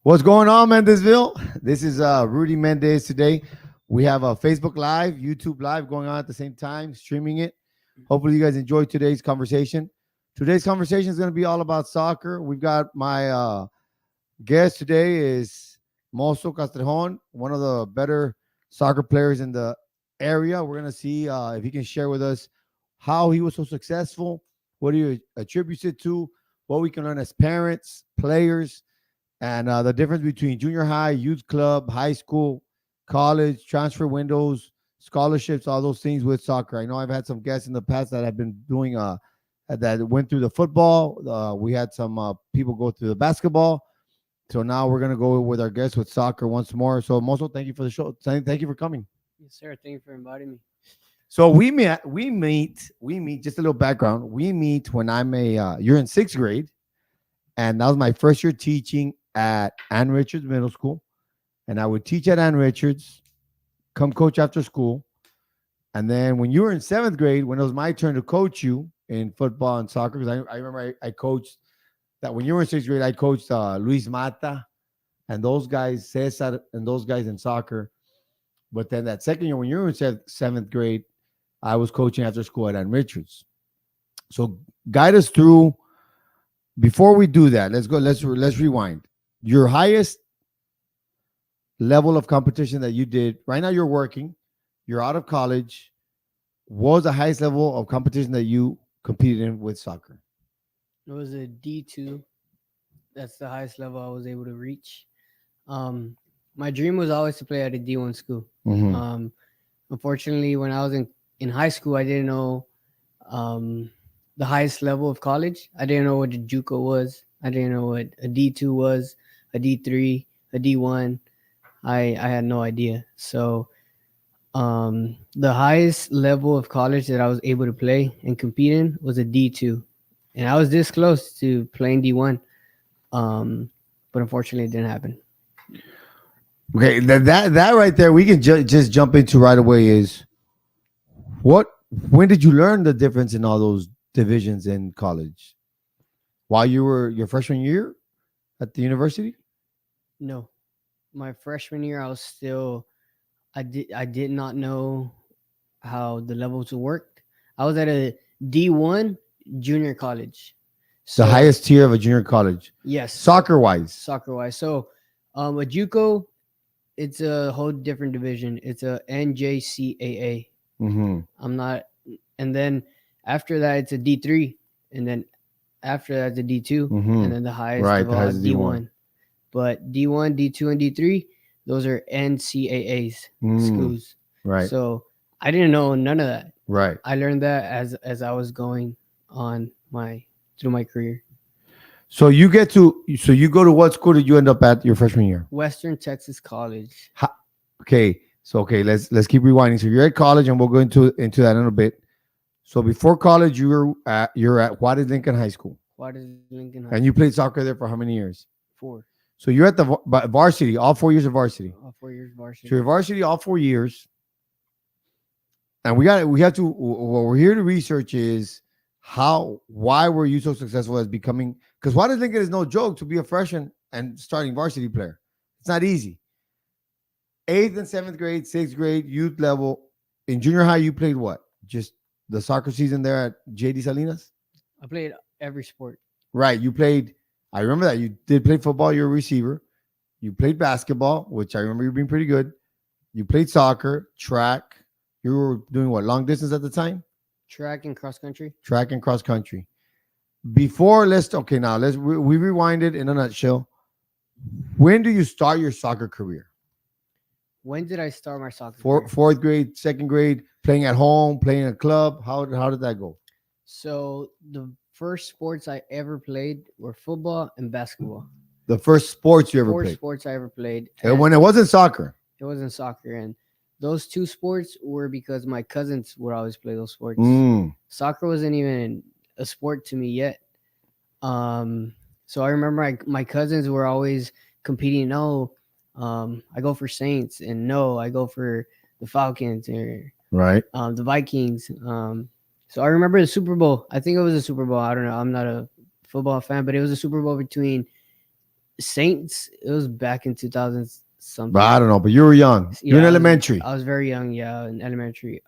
What's going on, Mendezville? This is Rudy Mendez today. We have a Facebook Live, YouTube Live going on at the same time, streaming it. Hopefully, you guys enjoyed today's conversation. Today's conversation is going to be all about soccer. We've got my guest today is Mosso Castrejon, one of the better soccer players in the area. We're going to see if he can share with us how he was so successful, what he attributes it to, what we can learn as parents, players, and the difference between junior high, youth club, high school, college, transfer windows, scholarships, all those things with soccer. I know I've had some guests in the past that have been doing that went through the football. We had some people go through the basketball. So now we're gonna go with our guests with soccer once more. So Mosso, thank you for the show. Thank you for coming. Yes, sir. Thank you for inviting me. So we meet. Just a little background. We meet when you're in sixth grade, and that was my first year teaching at Ann Richards Middle School, and I would teach at Ann Richards, come coach after school, and then when you were in seventh grade, when it was my turn to coach you in football and soccer, because I remember I coached that when you were in sixth grade, I coached Luis Mata and those guys, Cesar and those guys in soccer. But then that second year, when you were in seventh grade, I was coaching after school at Ann Richards. So guide us through. Before we do that, let's go. Let's rewind. Your highest level of competition that you did. Right now, you're working. You're out of college. What was the highest level of competition that you competed in with soccer? It was a D2. That's the highest level I was able to reach. My dream was always to play at a D1 school. Mm-hmm. Unfortunately, when I was in high school, I didn't know the highest level of college. I didn't know what a JUCO was. I didn't know what a D2 was, a D3, a D1. I had no idea. So the highest level of college that I was able to play and compete in was a D2. And I was this close to playing D1. But unfortunately, it didn't happen. Okay, that right there, we can just jump into right away. Is when did you learn the difference in all those divisions in college? While you were your freshman year at the university? No. My freshman year, I did not know how the levels worked. I was at a D1 junior college. The highest tier of a junior college. Yes. Soccer wise. So a JUCO, it's a whole different division. It's a NJCAA. Mm-hmm. And then after that, it's a D3. And then after that, it's a D2. Mm-hmm. And then the highest of all is D1. But D1, D2, and D3, those are NCAAs schools. Right. So I didn't know none of that. Right. I learned that as I was going on through my career. So you go to what school did you end up at your freshman year? Western Texas College. Okay. Let's keep rewinding. So you're at college, and we'll go into that in a little bit. So before college, you're at Juarez Lincoln High School. Juarez Lincoln High. And you played soccer there for how many years? 4. So you're at the varsity, all 4 years of varsity. All 4 years varsity. So you're varsity all 4 years. And we have to. What we're here to research is why were you so successful as becoming? Because Juarez Lincoln is no joke to be a freshman and starting varsity player. It's not easy. 8th and 7th grade, 6th grade, youth level. In junior high, you played what? Just the soccer season there at JD Salinas? I played every sport. Right. You played, I remember that. You did play football. You're a receiver. You played basketball, which I remember you being pretty good. You played soccer, track. You were doing what? Long distance at the time? Track and cross country. Track and cross country. Before, we rewind it in a nutshell. When do you start your soccer career? When did I start my soccer career? Fourth grade, second grade, playing at home, playing in a club. How did that go? So the first sports I ever played were football and basketball. The first sports you ever played? Sports I ever played. And when it wasn't soccer? It wasn't soccer. And those 2 sports were because my cousins would always play those sports. Soccer wasn't even a sport to me yet. So I remember my cousins were always competing. No, I go for Saints, and no, I go for the Falcons or the Vikings. So I remember the Super Bowl. I think it was a Super Bowl. I don't know. I'm not a football fan, but it was a Super Bowl between Saints. It was back in 2000 something. But I don't know. But you were young. You're in I was- elementary. I was very young. Yeah, in elementary.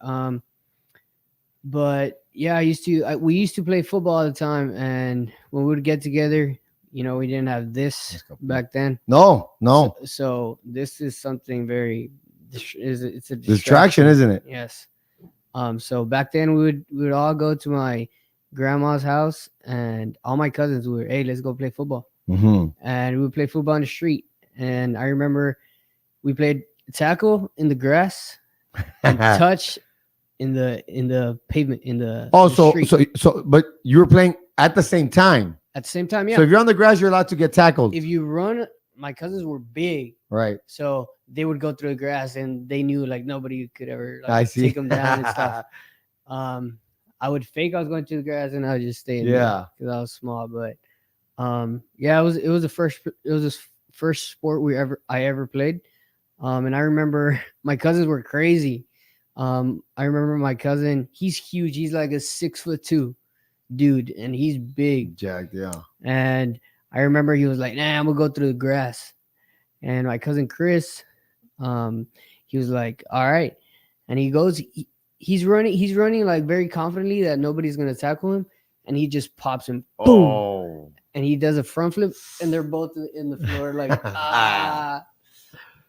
But yeah, we used to play football all the time, and when we would get together, we didn't have this back then. No. So this is something very it's a Distraction, isn't it? Yes. So back then we would all go to my grandma's house, and all my cousins would, hey, let's go play football. Mm-hmm. And we would play football on the street. And I remember we played tackle in the grass and touch in the pavement in the street. But you were playing at the same time. At the same time, yeah. So if you're on the grass, you're allowed to get tackled. If you run, my cousins were big, Right. so they would go through the grass, and they knew like nobody could ever I see. take them down and stuff. I would fake I was going through the grass, and I would just stay in there because I was small. But yeah, it was the first sport I ever played. And I remember my cousins were crazy. I remember my cousin, he's huge. He's like a 6'2" dude, and he's big. Jacked, yeah. And I remember he was like, nah, I'm gonna go through the grass. And my cousin Chris, he was like, all right. And he goes, he's running like very confidently that nobody's gonna tackle him. And he just pops him, boom. Oh. And he does a front flip, and they're both in the floor, like, ah.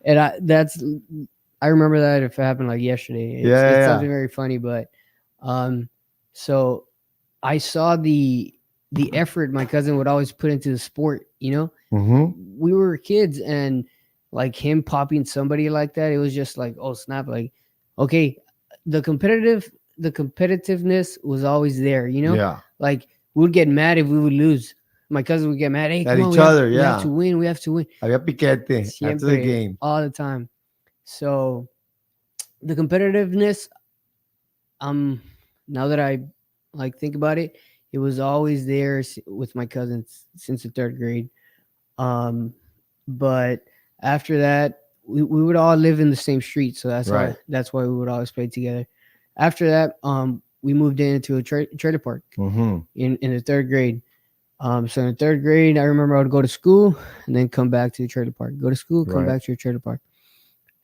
And I remember that if it happened like yesterday. It's something very funny. But so I saw the effort my cousin would always put into the sport. Mm-hmm. We were kids, and like him popping somebody like that, it was just like, oh snap! Like, okay, the competitiveness was always there. Yeah. Like we would get mad if we would lose. My cousin would get mad. Hey, at come on, each other. we have to win. We have to win. Había piquete after the game all the time. So the competitiveness, now that I think about it, it was always there with my cousins since the 3rd grade. But after that, we would all live in the same street, so that's why we would always play together. After that, we moved into a trailer park in the 3rd grade. So in the 3rd grade, I remember I would go to school and then come back to the trailer park. Go to school, come back to the trailer park.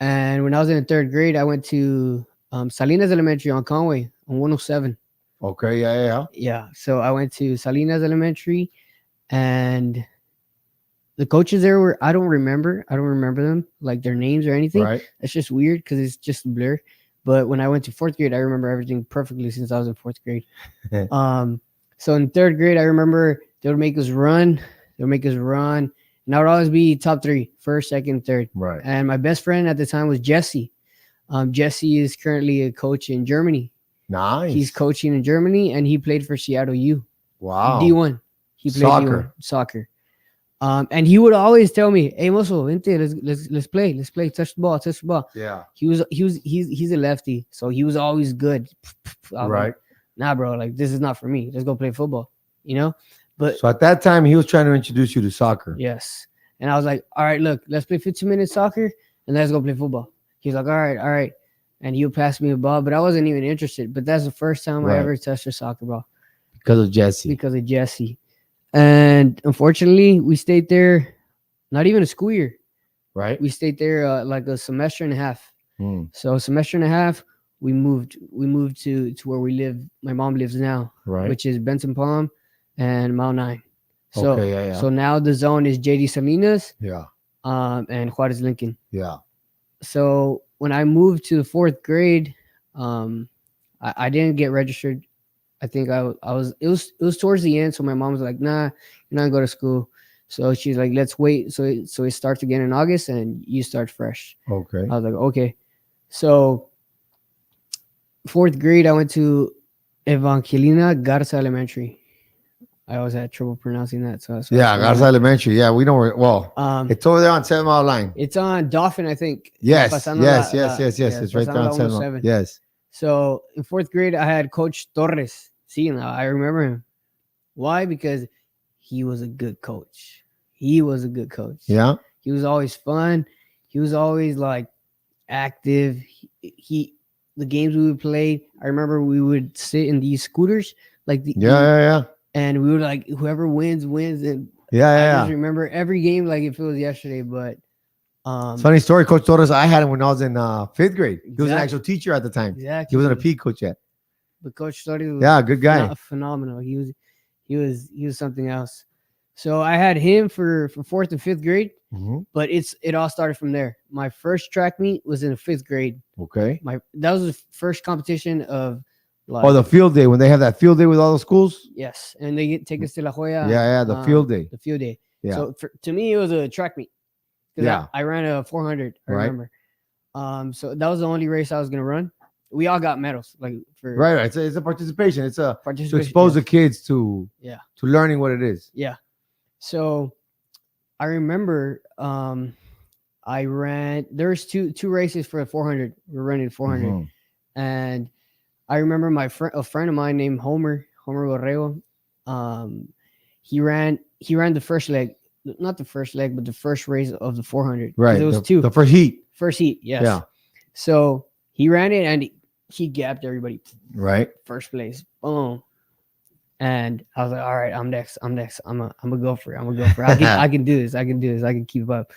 And when I was in the 3rd grade, I went to Salinas Elementary on Conway on 107. Okay, yeah. Yeah, so I went to Salinas Elementary, and the coaches there were, I don't remember them, like their names or anything. Right. That's just weird because it's just a blur. But when I went to 4th grade, I remember everything perfectly since I was in 4th grade. So in 3rd grade, I remember they would make us run. And I would always be top 3, 1st, 2nd, 3rd. Right. And my best friend at the time was Jesse. Jesse is currently a coach in Germany. Nice. He's coaching in Germany, and he played for Seattle U. Wow. D1. He played Soccer. D1, soccer. And he would always tell me, "Hey, Mosso, vente, let's play, touch the ball." Yeah. He's a lefty, so he was always good. Right. Like, nah, bro, like this is not for me. Let's go play football, But so at that time, he was trying to introduce you to soccer. Yes. And I was like, all right, look, let's play 15 minutes soccer and let's go play football. He was like, all right. And he'll pass me a ball, but I wasn't even interested. But that's the first time I ever touched a soccer ball. Because of Jesse. Because of Jesse. And unfortunately, we stayed there not even a school year. Right. We stayed there like a semester and a half. So a semester and a half, we moved to where we live. My mom lives now, which is Benson Palm and Mount 9. So, so now the zone is JD Salinas, and Juarez Lincoln. Yeah. So when I moved to the 4th grade, I didn't get registered. I think it was towards the end. So my mom was like, nah, you're not gonna go to school. So she's like, let's wait. So it starts again in August and you start fresh. Okay. I was like, okay. So 4th grade, I went to Evangelina Garza Elementary. I always had trouble pronouncing that. So Garza Elementary. Yeah, we know where. Well, it's over there on 7 Mile Line. It's on Dauphin, I think. Yes. It's right there on 7 Mile. Yes. So in 4th grade, I had Coach Torres. See, now I remember him. Why? Because he was a good coach. Yeah. He was always fun. He was always like active. The games we would play, I remember we would sit in these scooters, like yeah. And we were like, whoever wins, and Yeah, I yeah, just yeah. remember every game like if it was yesterday. But It's funny story, Coach Torres. I had him when I was in 5th grade. He was an exactly, actual teacher at the time. He exactly. wasn't a P coach yet. But Coach Story was Yeah, good guy. phenomenal. He was something else. So I had him for 4th and 5th grade, Hmm. but it all started from there. My first track meet was in 5th grade. Okay. That was the first competition of like Oh, the field day when they have that field day with all the schools. yes, and they take us to La Jolla. Yeah, yeah, the field day. The field day. Yeah, So to me, it was a track meet because yeah, I ran a 400. I Right. remember. So that was the only race I was gonna run. We all got medals, like for right, right. It's a participation. It's to participation. expose the yes. kids to Yeah. to learning what it is. Yeah. So I remember I ran there's two races for a 400. We're running 400. Mhm. And I remember a friend of mine named Homer Borrego. He ran the first leg, not the first leg, but the first race of the 400. 'Cause Right. It was the, two. The first heat. First heat, yes. Yeah. So he ran it and he gapped everybody. Right. First place. Boom. And I was like, all right, I'm next. I'm gonna go for it. I can do this. I can keep up.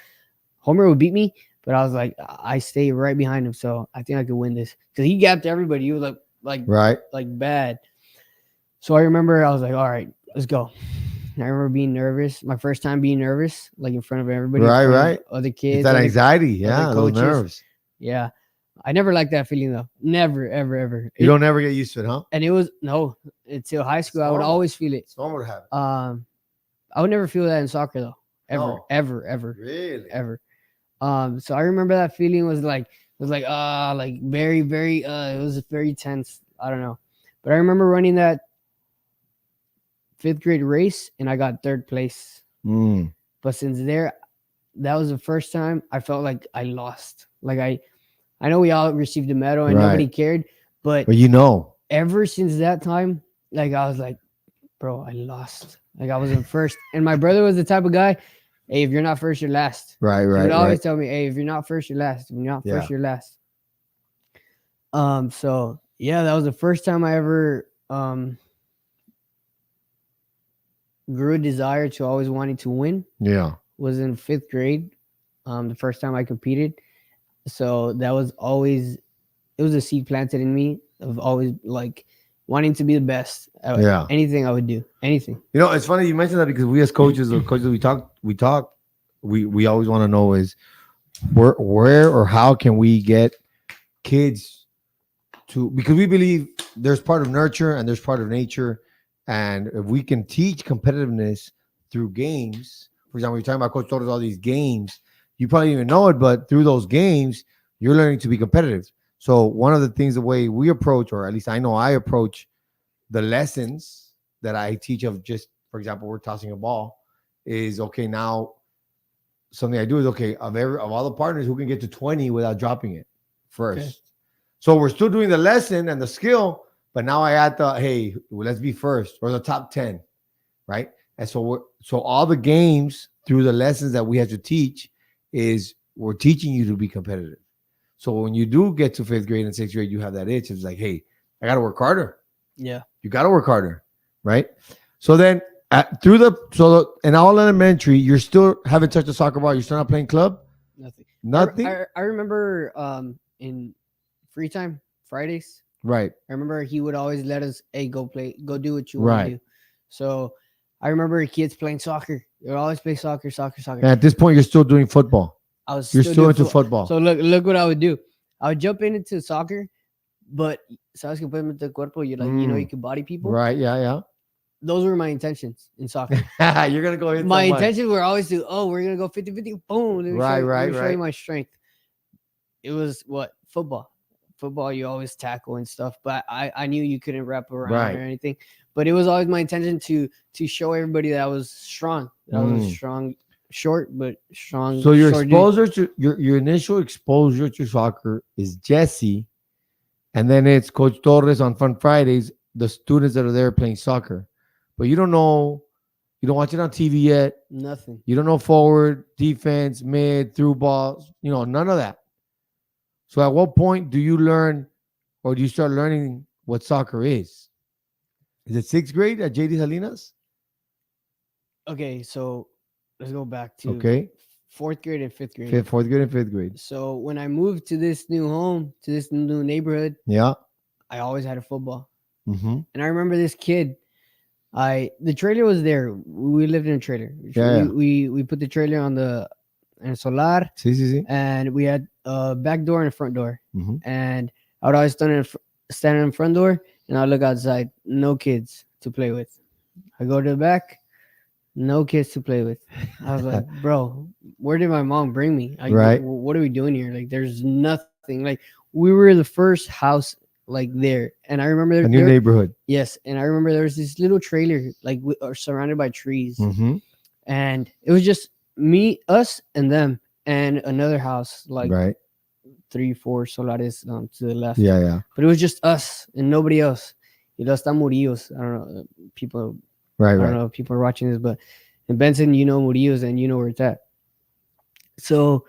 Homer would beat me, but I was like, I stay right behind him, so I think I could win this. Because he gapped everybody. He was Right. like bad. So I remember I was like, all right, let's go. And I remember being nervous. My first time being nervous, like in front of everybody. Right, in front of right. Other It's kids. that other- anxiety. Yeah, those coaches. nerves. Yeah. I never liked that feeling though. Never, ever, ever. You don't ever get used to it, huh? And it was no until high school. I would normal. always feel it. It's normal to have it. I would never feel that in soccer though. Ever, No. ever, Really? ever. So I remember that feeling was like very, very it was very tense. I don't know. But I remember running that 5th grade race and I got 3rd place. Mm. But since there, that was the first time I felt like I lost. Like I know we all received a medal and Right. nobody cared, but But you know. ever since that time, like I was like, bro, I lost. Like I wasn't first. And my brother was the type of guy, hey, if you're not first, you're last. Right, He right, would always right. tell me, hey, if you're not first, you're last. If you're not first, Yeah. you're last. So yeah, that was the first time I ever grew a desire to always wanting to win. Yeah. Was in 5th grade. The first time I competed. So that was always, it was a seed planted in me of always like wanting to be the best at Yeah. anything I would do. Anything. You know, it's funny you mentioned that because we as coaches, or coaches we always want to know is where or how can we get kids to, because we believe there's part of nurture and there's part of nature, and if we can teach competitiveness through games, for example, you're talking about Coach Torres, all these games, you probably didn't even know it, but through those games, you're learning to be competitive. So one of the things, the way we approach, or at least I know I approach the lessons that I teach of, just for example, we're tossing a ball, is okay. Now something I do is okay, of all the partners, who can get to 20 without dropping it first. Okay. So we're still doing the lesson and the skill, but now I add the, hey, let's be first, or the top 10, right? And so all the games through the lessons that we have to teach is we're teaching you to be competitive. So when you do get to 5th grade and 6th grade, you have that itch. It's like, hey, I got to work harder. Yeah. You got to work harder, right? So then in all elementary, you're still haven't touched the soccer ball. You're still not playing club? Nothing? I remember in free time, Fridays, Right. I remember he would always let us, hey, go do what you want Right. to do. So I remember kids playing soccer. They would always play soccer. And at this point, you're still doing football. You're Still into football. So look what I would do. I would jump into soccer, but sabes que puedes meter cuerpo, you you can body people. Right. Yeah. Those were my intentions in soccer. You're going to go hit My someone. intentions were always to, we're going to go 50-50, boom. Let me show you my strength. It was what? Football. Football, you always tackle and stuff, but I knew you couldn't wrap around or anything. But it was always my intention to show everybody that I was strong. That I was strong, short, but strong. So your short exposure to your initial exposure to soccer is Jesse, and then it's Coach Torres on Fun Fridays, the students that are there playing soccer. But you don't watch it on TV yet. Nothing. You don't know forward, defense, mid, through balls, none of that. So at what point do you learn, or do you start learning what soccer is? Is it 6th grade at JD Salinas? Okay, so let's go back to Okay. fourth grade and fifth grade. Fifth, fourth grade, and fifth grade. So when I moved to this new home, to this new neighborhood, Yeah. I always had a football. Mm-hmm. And I remember this kid. The trailer was there. We lived in a trailer. Yeah, yeah. We put the trailer on the solar, See, see, see. and we had a back door and a front door. Mm-hmm. And I would always stand in the front door, and I'd look outside. No kids to play with. I go to the back. No kids to play with. I was like, bro, where did my mom bring me? Like, Right. what are we doing here? Like, there's nothing. Like, we were the first house like there, and I remember A new neighborhood. yes, and I remember there was this little trailer like surrounded by trees, Mm-hmm. and it was just me, us, and them, and another house like Right. 3, 4 solares to the left. Yeah, yeah. But it was just us and nobody else. Y los están Murillos. I don't know. People Right, I don't right. know if people are watching this, but in Benson, you know Murillo's and you know where it's at. So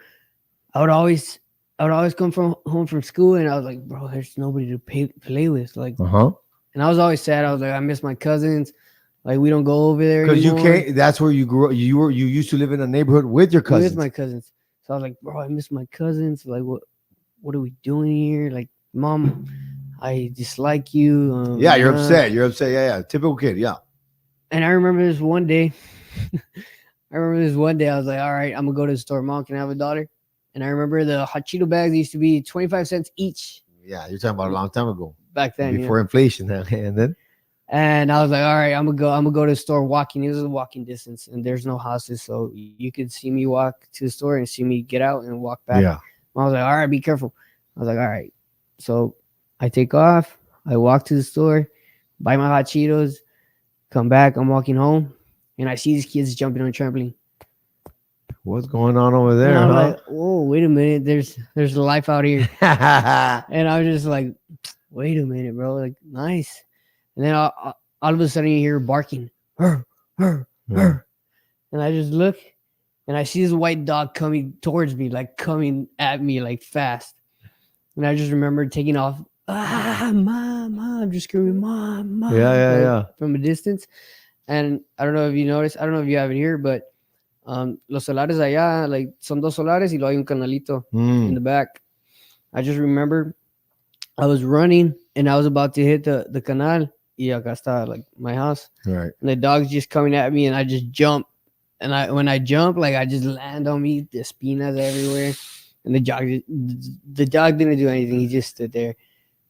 I would always come from home from school and I was like, bro, there's nobody to play with. Like, Uh-huh. and I was always sad. I was like, I miss my cousins. Like, we don't go over there Because you anymore. can't. That's where you grew up. You used to live in a neighborhood with your cousins. With my cousins. So I was like, bro, I miss my cousins. Like, what are we doing here? Like, mom, I dislike you. Yeah, you're upset. You're upset. Yeah, yeah. Typical kid. Yeah. And I remember this one day. I was like, all right, I'm gonna go to the store. Mom, can I have a dollar? And I remember the hot Cheeto bags used to be 25 cents each Yeah, you're talking about a long time ago. back then. Before inflation. And then And I was like, all right, I'm gonna go to the store walking. It was a walking distance, and there's no houses, so you could see me walk to the store and see me get out and walk back. yeah. I was like, all right, be careful. I was like, all right. So I take off. I walk to the store, buy my hot Cheetos, come back. I'm walking home, and I see these kids jumping on a trampoline. What's going on over there? And I'm Huh? like, whoa, wait a minute. There's life out here. And I was just like, wait a minute, bro. Like, nice. And then all of a sudden you hear barking. Hur, hur, hur. And I just look and I see this white dog coming towards me, like coming at me like fast. And I just remember taking off. Mom, I'm just screaming, mom. Yeah, yeah, like, yeah. from a distance. And I don't know if you noticed, I don't know if you have it here, but los solares allá, like, son dos solares y luego hay un canalito in the back. I just remember I was running and I was about to hit the canal. Y acá está, like, my house. Right. And the dog's just coming at me and I just jump. And when I jump, like, I just land on me. The espinas everywhere. And the dog didn't do anything. He just stood there.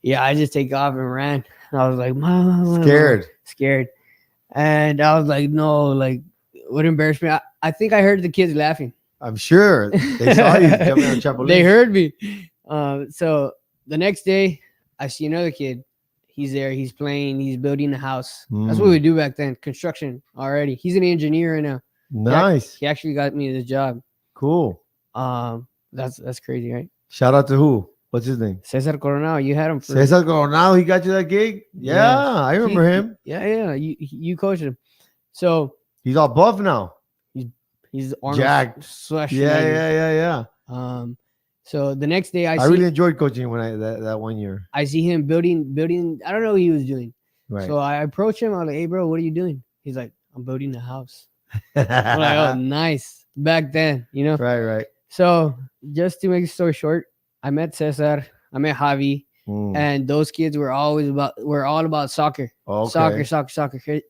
Yeah, I just take off and ran. And I was like, Mom. Scared. And I was like, no, like, what embarrassed me. I think I heard the kids laughing. I'm sure they saw you jumping on trampoline. They heard me. So the next day, I see another kid. He's there. He's playing. He's building a house. That's what we do back then. Construction already. He's an engineer right now. Nice. He actually got me this job. Cool. That's crazy, right? Shout out to who? What's his name? Cesar Coronado. You had him for Cesar Coronado. He got you that gig? Yeah, I remember him. Yeah. You coached him. So He's all buff now. he's Arnold Jacked. Schwarzenegger. Yeah. So the next day I really enjoyed coaching when that 1 year. I see him building. I don't know what he was doing. Right. So I approach him. I'm like, hey, bro, what are you doing? He's like, I'm building a house. I'm like, oh, nice. Back then, you know? Right. So just to make the story short, I met Cesar. I met Javi. And those kids were all about soccer. Okay. Soccer.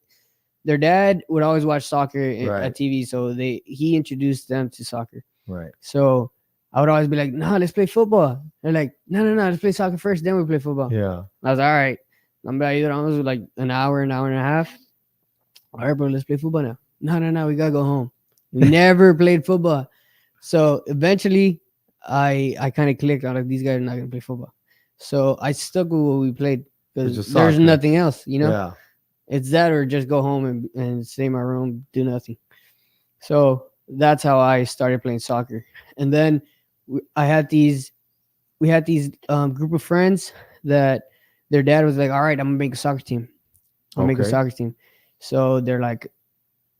Their dad would always watch soccer Right. at TV. So he introduced them to soccer. Right. So I would always be like, no, let's play football. They're like, no, let's play soccer first, then we play football. Yeah. I was like, all right. I'm either almost like an hour and a half. All right, bro, let's play football now. No, we gotta go home. We never played football. So eventually I kind of clicked on like these guys are not gonna play football. So I stuck with what we played because there's nothing else, you know? Yeah. It's that or just go home and stay in my room, do nothing. So that's how I started playing soccer. And then we had these group of friends that their dad was like, all right, I'm gonna make a soccer team. I'll make a soccer team. So they're like,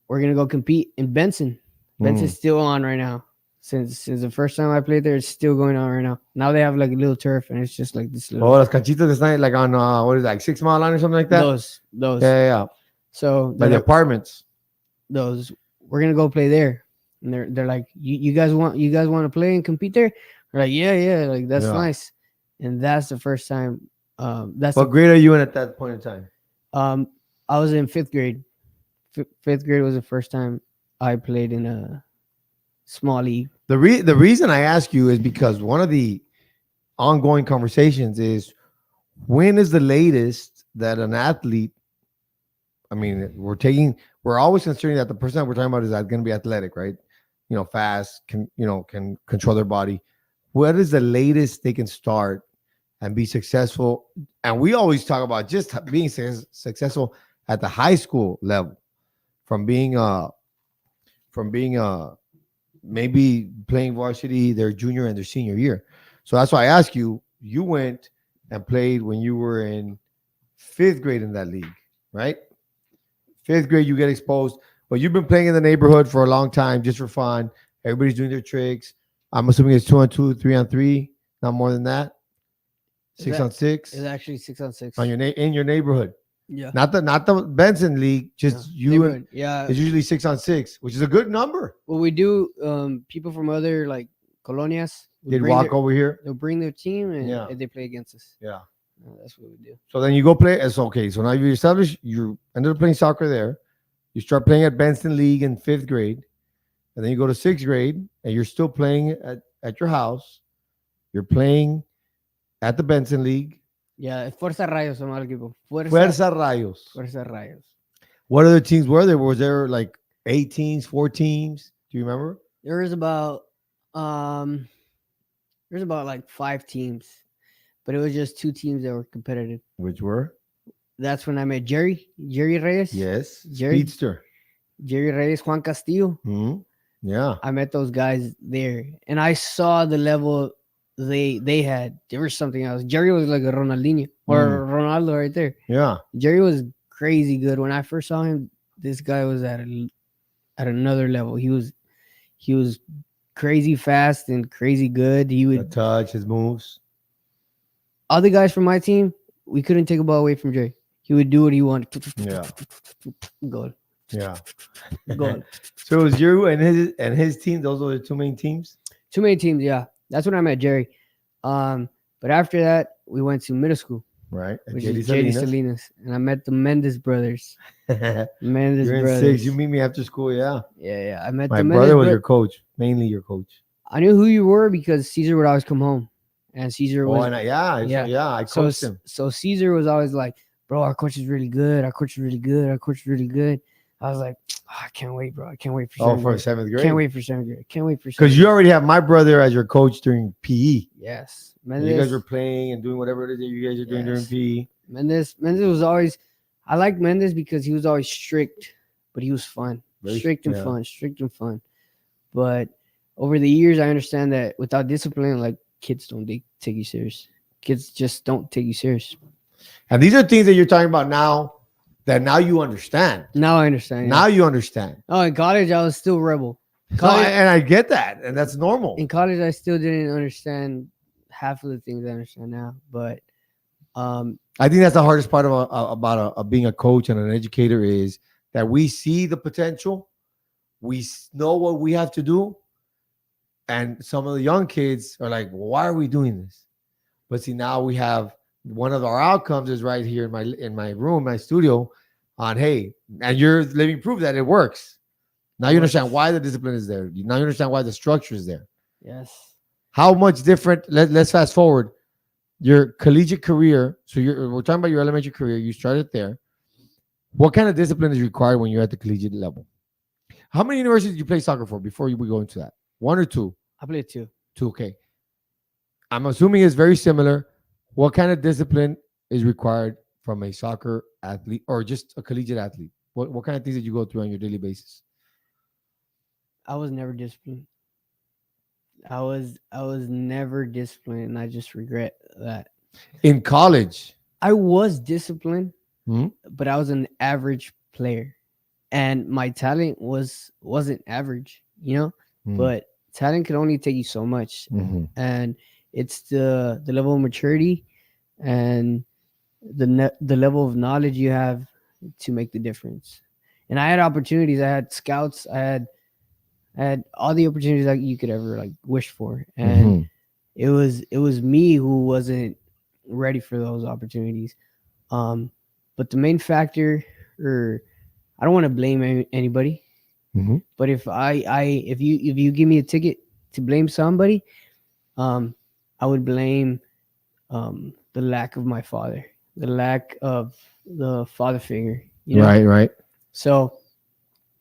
we're gonna go compete in Benson. Benson's still on right now. Since the first time I played there, it's still going on right now. Now they have like a little turf and it's just like this little. Oh, las canchitas that's not like on what is it, like 6 Mile Line or something like that? Those. Yeah. So Like the apartments. Those. we're gonna go play there. And they're like, you guys want to play and compete there? We're like, yeah, like that's Yeah. nice. And that's the first time. That's What grade are you in at that point in time? I was in fifth grade. Fifth grade was the first time I played in a small league. The reason I ask you is because one of the ongoing conversations is, when is the latest that an athlete, I mean, we're always considering that the person that we're talking about is going to be athletic, right? Fast, can control their body. What is the latest they can start and be successful? And we always talk about just being successful at the high school level, from being maybe playing varsity their junior and their senior year. So that's why I ask you. You went and played when you were in fifth grade in that league, right? Fifth grade, you get exposed, but you've been playing in the neighborhood for a long time, just for fun. Everybody's doing their tricks. I'm assuming it's 2-on-2, 3-on-3, not more than that. 6-on-6. It's actually 6-on-6 on in your neighborhood. Yeah, Not the Benson League, just you. neighborhood. Yeah, It's usually 6-on-6, which is a good number. what we do, people from other like colonias, They'd walk over here. they'll bring their team and Yeah. they play against us. Yeah. That's what we do. So then you go play. It's okay. So now you establish. You ended up playing soccer there. You start playing at Benson League in fifth grade, and then you go to sixth grade, and you're still playing at your house. You're playing at the Benson League. Yeah, Fuerza Rayos se llama el equipo. Fuerza Rayos. Fuerza Rayos. What other teams were there? Was there like 8 teams, 4 teams? Do you remember? There was about like 5 teams, but it was just 2 teams that were competitive. Which were? That's when I met Jerry Reyes. Yes. Jerry. Speedster. Jerry Reyes, Juan Castillo. Mm-hmm. Yeah. I met those guys there, and I saw the level they had. There was something else. Jerry was like a Ronaldinho or Ronaldo right there. Yeah. Jerry was crazy good. When I first saw him, this guy was at another level. He was crazy fast and crazy good. He would The touch, his moves. Other guys from my team, we couldn't take a ball away from Jerry. He would do what he wanted. Yeah. Goal. Yeah. Goal. So it was you and his team. Those were the 2 main teams. 2 main teams, yeah. That's when I met Jerry. But after that, we went to middle school, Right. which is JD Salinas, and I met the Mendez brothers. You're Mendez in brothers. 6. You meet me after school. Yeah. Yeah. I met My the brother Mendez was your coach, mainly your coach. I knew who you were because Caesar would always come home, and Caesar was. I coached him. So Caesar was always like, "Bro, our coach is really good. Our coach is really good. Our coach is really good." I was like, I can't wait, bro. I can't wait for Oh, for 7th grade. Can't wait for 7th grade. Can't wait for Because you already have my brother as your coach during PE. Yes. You guys were playing and doing whatever it is that you guys are doing during PE. Mendez was always. I like Mendez because he was always strict, but he was fun. Strict and fun. But over the years, I understand that without discipline, like kids don't take you serious. Kids just don't take you serious. And these are things that you're talking about now. That now you understand. Now I understand. Now you understand. Oh, in college, I was still rebel. And I get that. And that's normal. In college, I still didn't understand half of the things I understand now. But I think that's the hardest part about being a coach and an educator is that we see the potential. We know what we have to do. And some of the young kids are like, well, why are we doing this? But see, now we have one of our outcomes is right here in my room, my studio, on hey, and you're living proof that it works. Now you understand why the discipline is there. Now you understand why the structure is there. Yes. How much different? Let's fast forward. Your collegiate career. So we're talking about your elementary career. You started there. What kind of discipline is required when you're at the collegiate level? How many universities did you play soccer for before we go into that? 1 or 2? I played 2. 2, okay. I'm assuming it's very similar. What kind of discipline is required from a soccer athlete or just a collegiate athlete? What kind of things did you go through on your daily basis? I was never disciplined. I was never disciplined, and I just regret that. In college, I was disciplined, but I was an average player, and my talent wasn't average, But talent can only take you so much, and it's the level of maturity and the level of knowledge you have to make the difference. and I had opportunities. I had scouts. I had all the opportunities that you could ever like wish for, and it was me who wasn't ready for those opportunities. But the main factor, or I don't want to blame anybody, Mhm. but if you give me a ticket to blame somebody, I would blame the lack of my father, the lack of the father figure. Right, right. So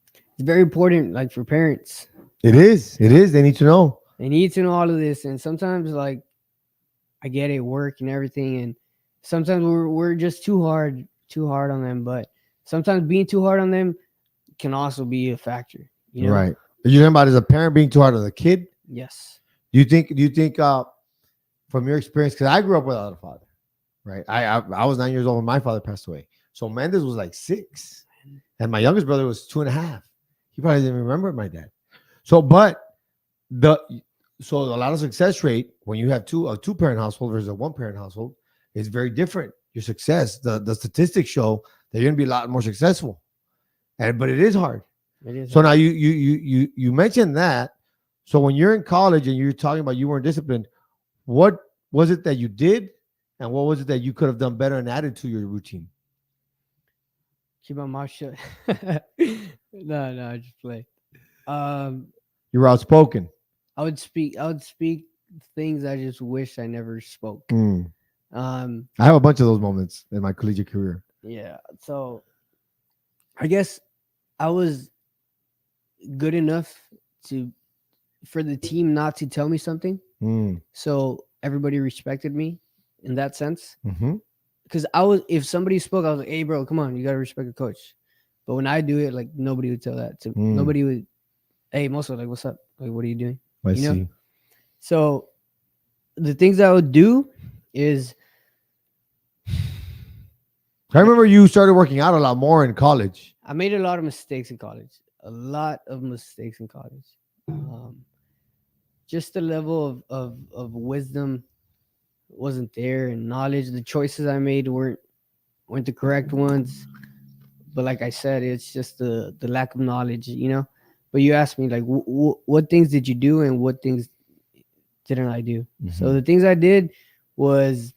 it's very important, like for parents, It is. It is. They need to know. they need to know all of this. And sometimes, like, I get it, work and everything, and sometimes we're just too hard on them. But sometimes being too hard on them can also be a factor. Right. Are you talking about as a parent being too hard on the kid? Yes. Do you think from your experience, because I grew up without a father, right? I was 9 years old when my father passed away. So Mendez was like 6, and my youngest brother was 2.5. He probably didn't remember my dad. So, but the so a lot of success rate when you have a 2-parent household versus a 1-parent household is very different. Your success, the statistics show that you're gonna be a lot more successful, but it is hard. It is. So now you mentioned that. So when you're in college and you're talking about you weren't disciplined, what was it that you did, and what was it that you could have done better and added to your routine? Keep my mouth shut. No, I just play. Um, You were outspoken. I would speak things I just wish I never spoke. Mm. Um, I have a bunch of those moments in my collegiate career. yeah. So I guess I was good enough for the team not to tell me something. Mm. So everybody respected me in that sense. Mm-hmm. Because if somebody spoke, I was like, "Hey, bro, come on, you gotta respect the coach." But when I do it, like nobody would tell that to nobody would. Hey, Mosso, like, what's up? Like, what are you doing? I You know? see. So the things I would do is I remember you started working out a lot more in college. I made a lot of mistakes in college. A lot of mistakes in college. Just the level of wisdom wasn't there, and knowledge. The choices I made weren't the correct ones. But like I said, it's just the lack of knowledge, But you asked me like, what things did you do, and what things didn't I do? Mm-hmm. So the things I did was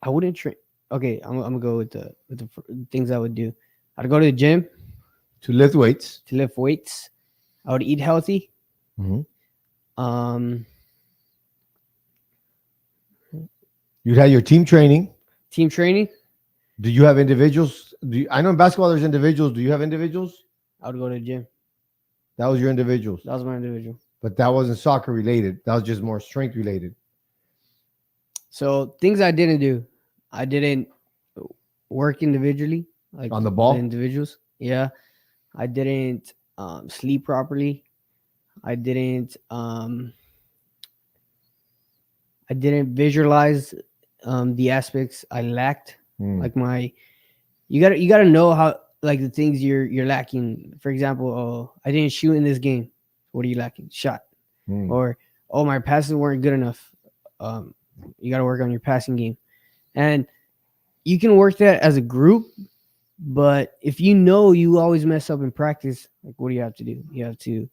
I wouldn't train. Okay, I'm gonna go with the things I would do. I'd go to the gym To lift weights. to lift weights. I would eat healthy. Mm-hmm. Team You'd have your team training. training. Do you have individuals? I know in basketball there's individuals. Do you have individuals? I would go to the gym. That was your individuals. That was my individual. But that wasn't soccer related. That was just more strength related. So things I didn't do. I didn't work individually, like On the ball? individuals. Yeah. I didn't sleep properly. I didn't visualize the aspects I lacked. Like you gotta know how, like, the things you're lacking. For example, I didn't shoot in this game. What are you lacking? Shot. Or my passes weren't good enough. You gotta work on your passing game. And you can work that as a group, but if you always mess up in practice, like, what do you have to do? You have to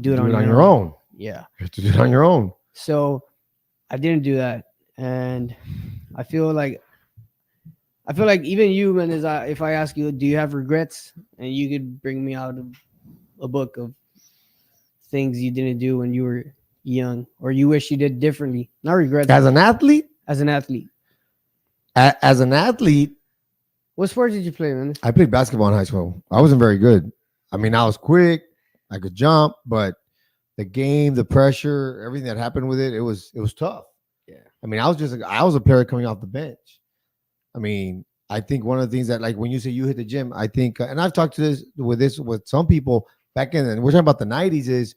do it on your own. Yeah. You have to do it on your own. So I didn't do that. And I feel like even you, Mendez, if I ask you, do you have regrets? And you could bring me out of a book of things you didn't do when you were young, or you wish you did differently. Not regrets. As an athlete? As an athlete. As an athlete. What sports did you play, Mendez? I played basketball in high school. I wasn't very good. I mean, I was quick. I could jump, but the game, the pressure, everything that happened with it, it was tough. Yeah. I mean, I was a player coming off the bench. I mean, I think one of the things that, like, when you say you hit the gym, I think, and I've talked to with some people back in, and we're talking about the 90s, is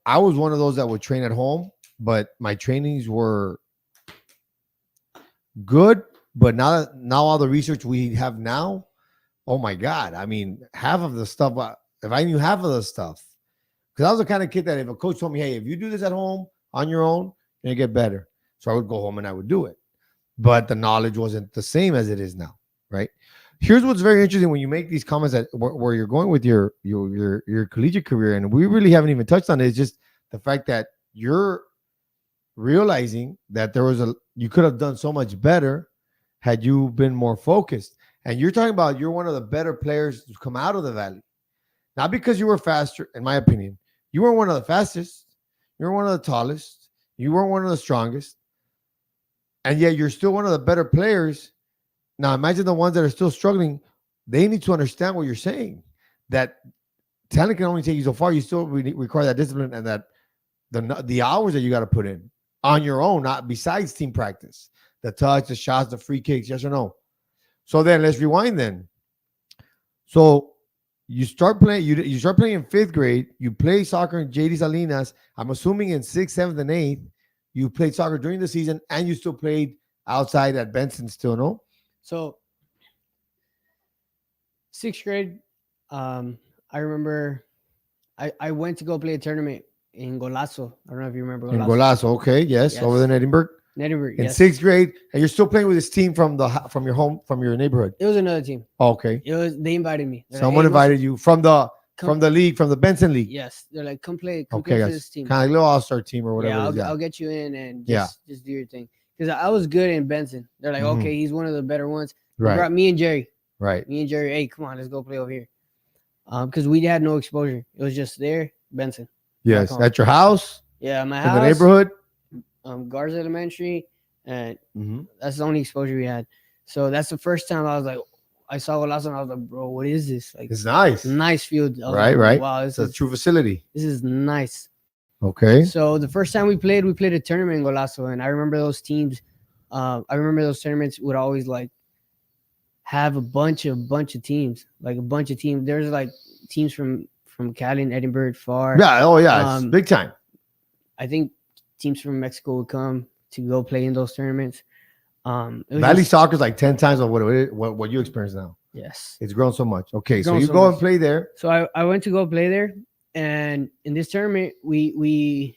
I was one of those that would train at home, but my trainings were good. But now all the research we have now, oh my God. I mean, half of the stuff, if I knew half of the stuff, because I was the kind of kid that if a coach told me, hey, if you do this at home on your own, you're going to get better. So I would go home and I would do it. But the knowledge wasn't the same as it is now, right? here's what's very interesting when you make these comments that where you're going with your collegiate career, and we really haven't even touched on it. It's just the fact that you're realizing that you could have done so much better had you been more focused. And you're talking about you're one of the better players to come out of the valley, not because you were faster. In my opinion, you weren't one of the fastest. You were one of the tallest. You weren't one of the strongest, and yet you're still one of the better players. Now imagine the ones that are still struggling. They need to understand what you're saying. That talent can only take you so far. You still require that discipline and that the hours that you got to put in on your own, not besides team practice, the touch, the shots, the free kicks, yes or no. So then let's rewind then. So you start playing. You start playing in 5th grade. You play soccer in JD Salinas. I'm assuming in 6th, 7th, and 8th, you played soccer during the season, and you still played outside at Benson. Still, no? So 6th grade, I remember I went to go play a tournament in Golazo. I don't know if you remember Golazo. In Golazo, okay, yes, over in Edinburgh. Edinburgh, in yes. 6th grade, and you're still playing with this team from your neighborhood. It was another team. Oh, okay. They invited me. Someone invited you from the league, from the Benson League. Yes, they're like, come play for this team. Kind of like a little all-star team or whatever. Yeah, I'll get you in and just do your thing. Because I was good in Benson. They're like, okay, he's one of the better ones. They brought me and Jerry. Right. Me and Jerry, hey, come on, let's go play over here. Because we had no exposure. It was just there, Benson. Yes, at your house. Yeah, my house. In the neighborhood. Garza Elementary. And that's the only exposure we had. So that's the first time I was like, I saw Golazo and I was like, bro, what is this? Like, it's nice. Nice field. Right. Wow, it's a true facility. This is nice. Okay. So the first time we played a tournament in Golazo, and I remember those teams. I remember those tournaments would always like have a bunch of teams, like a bunch of teams. There's like teams from Cali and Edinburgh far. Yeah. Oh yeah. It's big time. I think teams from Mexico would come to go play in those tournaments. Valley soccer is like 10 times of what you experience now. Yes, it's grown so much. Okay, so you go and play there. So I went to go play there, and in this tournament we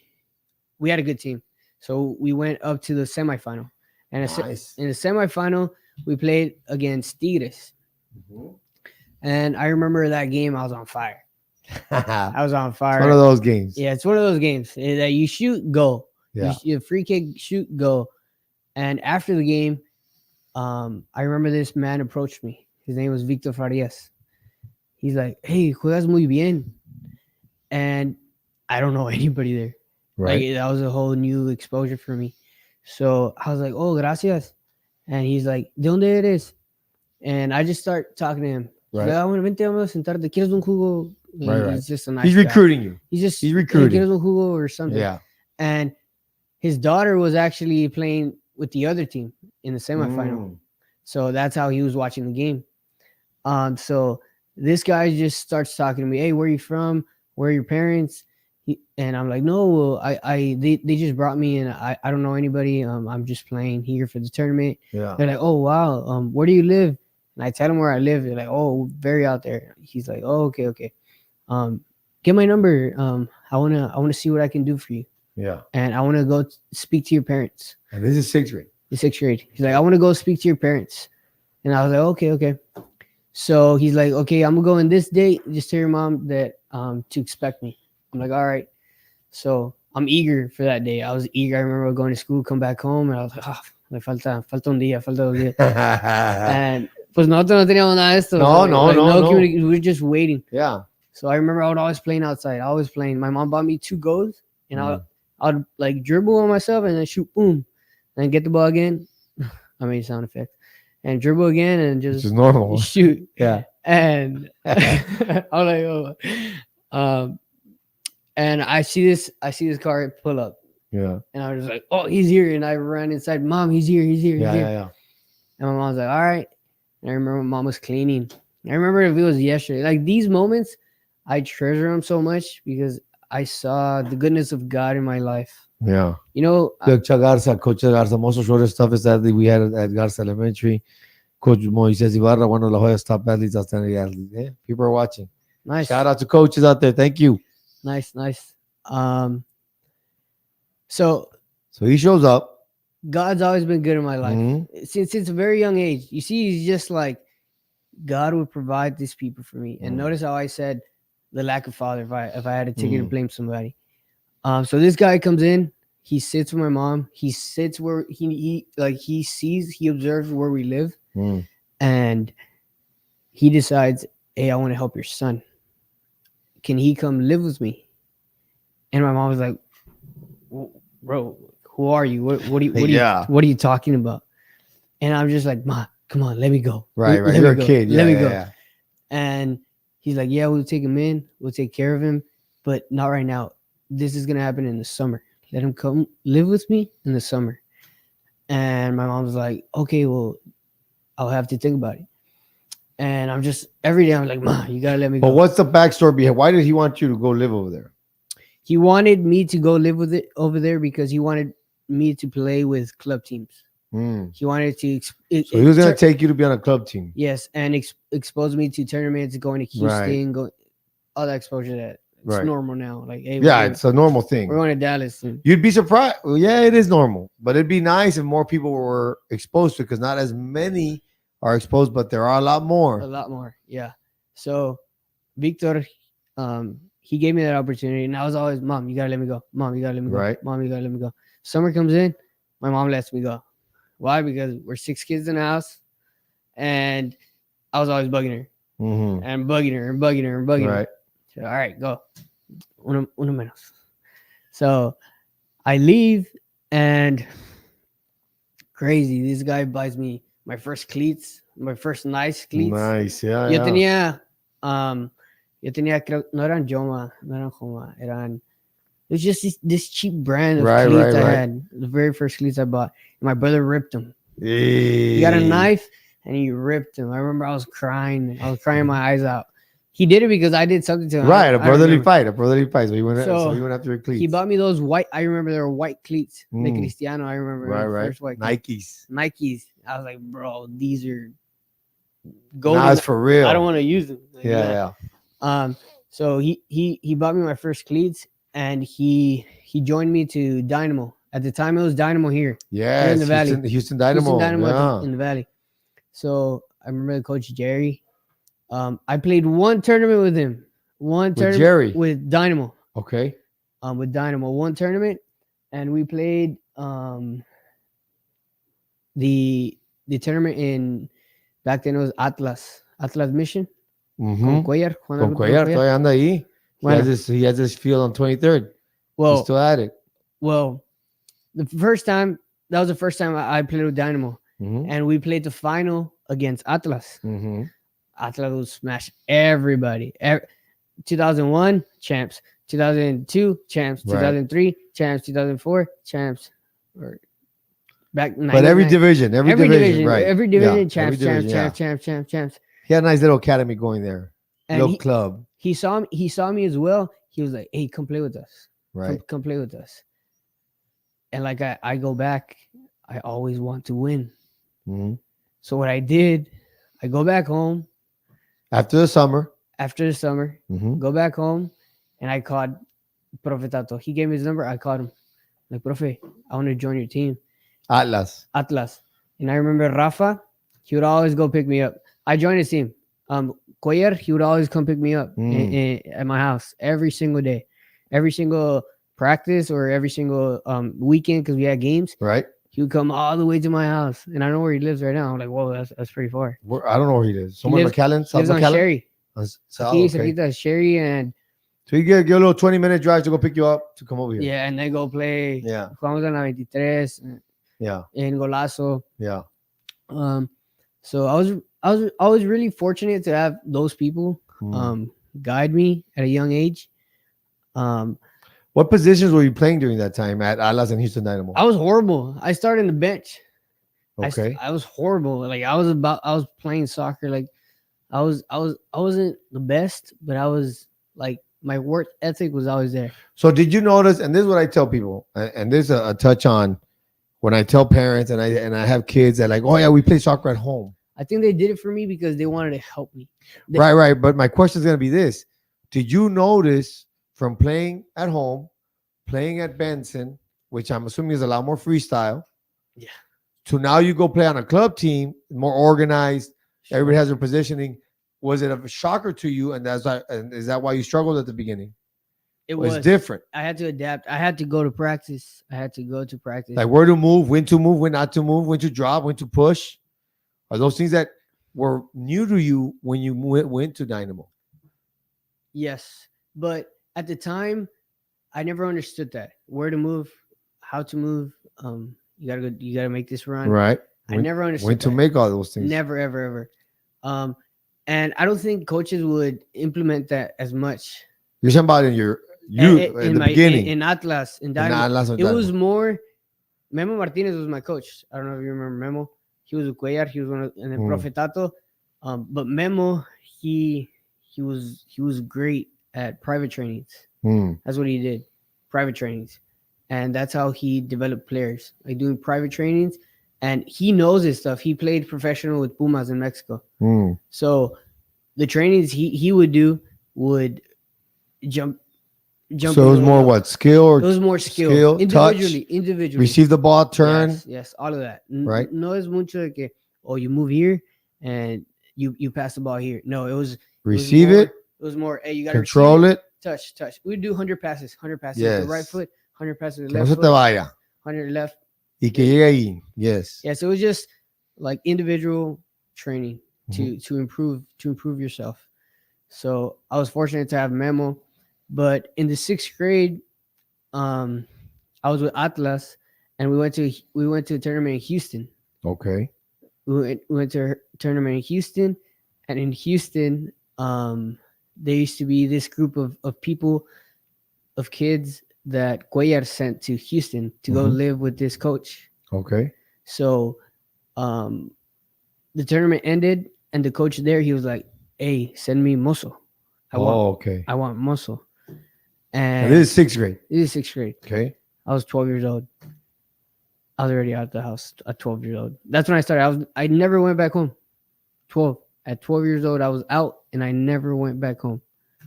had a good team. So we went up to the semifinal, and in the semifinal we played against Tigres. And I remember that game. I was on fire. I was on fire. It's one of those games. Yeah, it's one of those games that you shoot, go. Yeah. You free kick, shoot, go. And after the game, I remember this man approached me. His name was Victor Farias. He's like, hey, juegas muy bien. And I don't know anybody there. Right. Like, that was a whole new exposure for me. So I was like, oh, gracias. And he's like, ¿de dónde eres? And I just start talking to him. Right. Like, vente, vamos a sentarte. ¿Quieres un jugo? Right. He's just a nice He's guy. recruiting you. He's recruiting. ¿Quieres un jugo or something? Yeah. And his daughter was actually playing with the other team in the semifinal. So that's how he was watching the game. So this guy just starts talking to me. Hey, where are you from? Where are your parents? And I'm like, no, they just brought me in. I don't know anybody. I'm just playing here for the tournament. Yeah. They're like, oh, wow. Where do you live? And I tell them where I live. They're like, oh, very out there. He's like, oh, okay. Get my number. I wanna see what I can do for you. Yeah. And I want to go speak to your parents. And this is 6th grade. The 6th grade. He's like, I want to go speak to your parents. And I was like, okay. So he's like, okay, I'm gonna go in this date. Just tell your mom that to expect me. I'm like, all right. So I'm eager for that day. I was eager. I remember going to school, come back home, and I was like, me falta un día, falta 2 días. And pues nosotros no teníamos nada de esto. No. We were just waiting. Yeah. So I remember I would always playing outside. My mom bought me 2 goals, and I'd like dribble on myself and then shoot, boom, and get the ball again. I made sound effects. And dribble again and just normal. Shoot. Yeah. And I was like, oh. And I see this car pull up. Yeah. And I was like, oh, he's here. And I ran inside. Mom, he's here. Yeah. And my mom was like, all right. And I remember mom was cleaning. I remember if it was yesterday. Like these moments, I treasure them so much because I saw the goodness of God in my life. Yeah. You know, Coach Garza, Mosso showed us stuff is that we had at Garza Elementary. Coach Moises Ibarra, one of La Jolla's top athletes, outstanding athletes. Yeah, people are watching. Nice. Shout out to coaches out there. Thank you. Nice. So he shows up. God's always been good in my life since a very young age. You see, he's just like God would provide these people for me. And notice how I said the lack of father if I had a ticket to blame somebody. So this guy comes in, he sits with my mom, he sits where he observes where we live, and he decides, hey, I want to help your son. Can he come live with me? And my mom was like, bro, who are you? What are you talking about? And I'm just like, Ma, come on, let me go. Right. You're a kid. Let me go. Yeah. And he's like, yeah, we'll take him in. We'll take care of him, but not right now. This is going to happen in the summer. Let him come live with me in the summer. And my mom was like, okay, well, I'll have to think about it. And I'm just, every day I'm like, Ma, you got to let me go. But what's the backstory behind? Why did he want you to go live over there? He wanted me to go live with it over there because he wanted me to play with club teams. He wanted to. So he was going to take you to be on a club team. Yes, and expose me to tournaments, going to Houston, going all that exposure that it's normal now. Like, hey, it's a normal thing. We're going to Dallas. You'd be surprised. Well, yeah, it is normal, but it'd be nice if more people were exposed to it because not as many are exposed, but there are a lot more. A lot more, yeah. So, Victor, he gave me that opportunity, and I was always, Mom, you gotta let me go. Mom, you gotta let me go. Right. Mom, you gotta let me go. Summer comes in, my mom lets me go. Why? Because we're 6 kids in the house, and I was always bugging her, and bugging her. Right. So, all right, go. Uno menos. So I leave, and crazy. This guy buys me my first cleats, my first nice cleats. Nice, yeah. Yo tenía, creo, no eran Joma, no eran Joma, eran. It was just this cheap brand of cleats I had. The very first cleats I bought. And my brother ripped them. Hey. He got a knife and he ripped them. I remember I was crying my eyes out. He did it because I did something to him. Right, a brotherly fight. So he went after your cleats. He bought me those white. I remember they were white cleats. De Cristiano. I remember. Right. First white Nikes. I was like, bro, these are golden. Nah, it's for real. I don't want to use them. Like, yeah. So he bought me my first cleats. And he joined me to Dynamo. At the time, it was Dynamo here. Yeah, in the Valley. Houston Dynamo. In the Valley. So I remember the coach Jerry. I played one tournament with him. With Dynamo. Okay. With Dynamo, one tournament, and we played the tournament in back then it was Atlas Mission. Con Cuellar. Todavía anda ahí. He has this field on 23rd. Well, he's still at it. Well, that was the first time I played with Dynamo. And we played the final against Atlas. Atlas would smash everybody. 2001, champs. 2002, champs. 2003, champs. 2004, champs. But every division, right? Every division, champs. He had a nice little academy going there. Little club. He saw me as well. He was like, hey, come play with us. Right. Come play with us. And like I go back, I always want to win. So what I did, I go back home. After the summer, go back home, and I called Profe Tato. He gave me his number. I called him. Like, Profe, I want to join your team. Atlas. And I remember Rafa, he would always go pick me up. I joined his team. Cuellar, he would always come pick me up at my house every single day. Every single practice or every single weekend because we had games. Right. He would come all the way to my house. And I know where he lives right now. I'm like, whoa, that's pretty far. I don't know where he lives. Somewhere in McAllen? He lives on Sherry. Okay. Sherry and... So you get a little 20-minute drive to go pick you up to come over here. Yeah, and then go play. Yeah. Jugamos en la 23. Yeah. En Golazo. Yeah. So I was really fortunate to have those people guide me at a young age. What positions were you playing during that time at Atlas and Houston Dynamo? I was horrible. I started in the bench. Okay. I was horrible. Like I was playing soccer. Like I wasn't the best, but I was like my work ethic was always there. So did you notice? And this is what I tell people, and this is a touch on when I tell parents and I have kids that like, oh yeah, we play soccer at home. I think they did it for me because they wanted to help me. Right. But my question is going to be this: did you notice from playing at home, playing at Benson, which I'm assuming is a lot more freestyle, yeah, to now you go play on a club team, more organized, Everybody has their positioning. Was it a shocker to you? And is that why you struggled at the beginning? It Was was different. I had to adapt. I had to go to practice. Like where to move, when not to move, when to drop, when to push. Are those things that were new to you when you went to Dynamo? Yes, but at the time, I never understood that. Where to move, how to move. You gotta make this run. Right. I never understood when to that. make all those things. Never, ever, ever. And I don't think coaches would implement that as much. You're talking about in the beginning. In Atlas, in Dynamo. Atlas It was more. Memo Martinez was my coach. I don't know if you remember Memo. He was a Cuellar. He was one of, and then Profetato. But Memo, he was great at private trainings. That's what he did, private trainings, and that's how he developed players, like doing private trainings. And he knows his stuff. He played professional with Pumas in Mexico. So the trainings he would do would jump. So it was more what skill or it was more skill individually, touch, receive the ball, turn. Yes, all of that. Right. No es mucho de que you move here and you pass the ball here. No, it was receive it. It was more hey, you got to control it. Touch. We'd do 100 passes Yes. with the right foot, 100 passes with the No left se foot, te vaya. 100 left. Y que llegue ahí. Yes. Yeah, so it was just like individual training to improve yourself. So I was fortunate to have Memo, but in the 6th grade, I was with Atlas, and we went to a tournament in Houston. Okay. We went to a tournament in Houston, and in Houston, there used to be this group of people, of kids that Cuellar sent to Houston to go live with this coach. Okay. So the tournament ended, and the coach there, he was like, hey, send me Mosso. I want Mosso. And this is 6th grade. This is 6th grade. Okay. I was 12 years old. I was already out of the house at 12 years old. That's when I started. I never went back home. 12. At 12 years old, I was out, and I never went back home.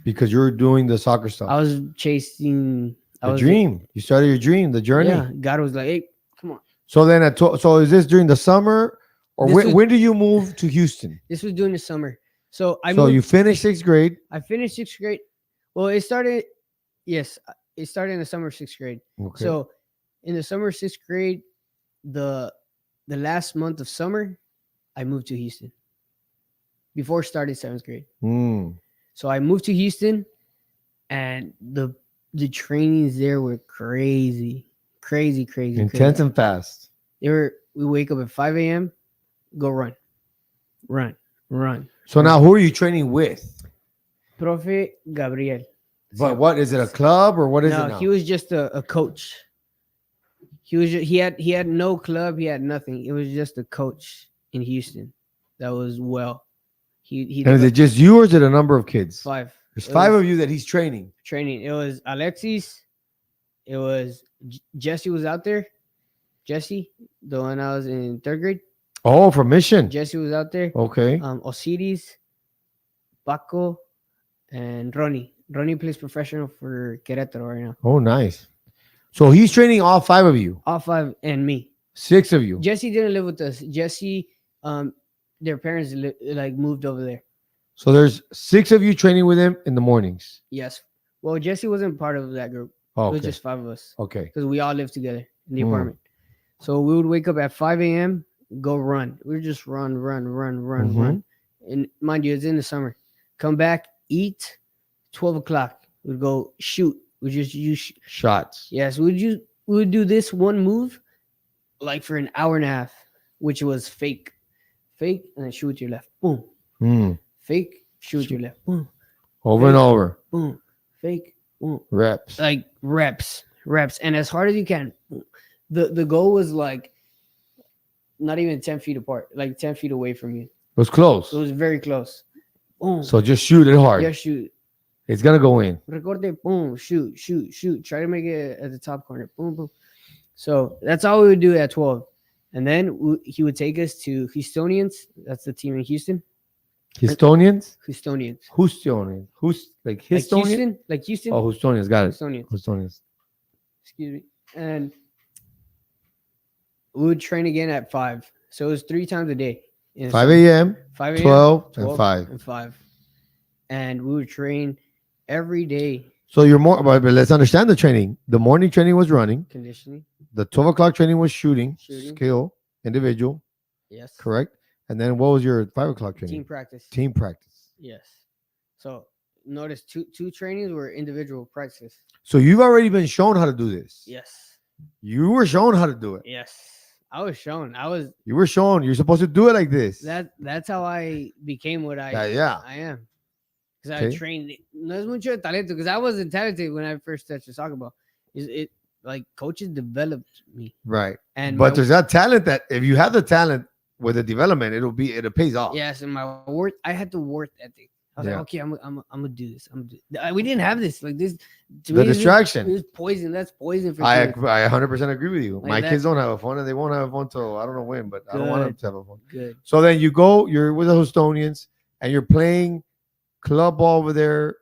Because you were doing the soccer stuff. I was chasing the dream. You started your dream, the journey. Yeah. God was like, hey, come on. So then so is this during the summer? Or when do you move to Houston? This was during the summer. So you finished 6th grade? I finished 6th grade. Well, it started in the summer of 6th grade. Okay. So in the summer of 6th grade, the last month of summer, I moved to Houston. Before starting 7th grade. So I moved to Houston, and the trainings there were crazy. Intense and fast. We wake up at 5 a.m., go run. So now who are you training with? Profe Gabriel. But what is it, a club or what is it now? No, he was just a coach. He had no club, he had nothing. It was just a coach in Houston that was well. And is it just you or is it a number of kids? 5. There's 5 of you that he's training. It was Alexis. It was Jesse was out there. Jesse, the one I was in 3rd grade. Oh, from Mission. Jesse was out there. Okay. Osiris, Paco, and Ronnie. Ronnie plays professional for Querétaro right now. Oh, nice. So he's training all 5 of you. All 5 and me. 6 of you. Jesse didn't live with us. Jesse, their parents moved over there. So there's 6 of you training with him in the mornings. Yes. Well, Jesse wasn't part of that group. Oh, It was just 5 of us. Okay. Because we all lived together in the apartment. So we would wake up at 5 a.m., go run. We would just run. And mind you, it's in the summer. Come back, eat, 12 o'clock. We'd go shoot. We just use shots. Yes, we would do this one move like for an hour and a half, which was fake, and then shoot with your left. Boom. Fake, shoot with your left. Boom. Over and over. Boom. Fake. Boom. Reps. Like reps, and as hard as you can. The goal was like not even 10 feet apart, like 10 feet away from you. It was close. It was very close. Boom. So just shoot it hard. Yeah, shoot. It's gonna go in. Recorte, boom, shoot. Try to make it at the top corner. Boom. So that's all we would do at 12. And then he would take us to Houstonians. That's the team in Houston. Houstonians? Houstonians. Like Houston? Like Houston. Oh, Houstonians. Got it. Houstonians. Excuse me. And we would train again at 5. So it was 3 times a day. in the 5 summer. a.m., 5 a.m., 12, and 5. and 5. And we would train every day. So you're more, but let's understand the training. The morning training was running. Conditioning. The 12 o'clock training was shooting, Shooting. skill, individual, Yes. correct? And then what was your 5 o'clock training? Team practice. Team practice. Yes. So notice two trainings were individual practice. So you've already been shown how to do this. Yes. You were shown how to do it. Yes. I was shown. You were shown. You're supposed to do it like this. That's how I became what I am. Because I Okay. trained. No es mucho de talento. Because I wasn't talented when I first touched the soccer ball. It like coaches developed me. Right. And But there's that talent that if you have the talent with the development, it pays off. yes, and my work. I had the work ethic. I was Yeah. like, okay, I'm gonna do this. We didn't have this. Like this. To The me, distraction. It was poison. That's poison for I kids. 100% agree with you. Like My that- kids don't have a phone and they won't have a phone till I don't know when, but I don't want them Good. to have a phone. Good. So then you're with the Hostonians and you're playing club ball over there.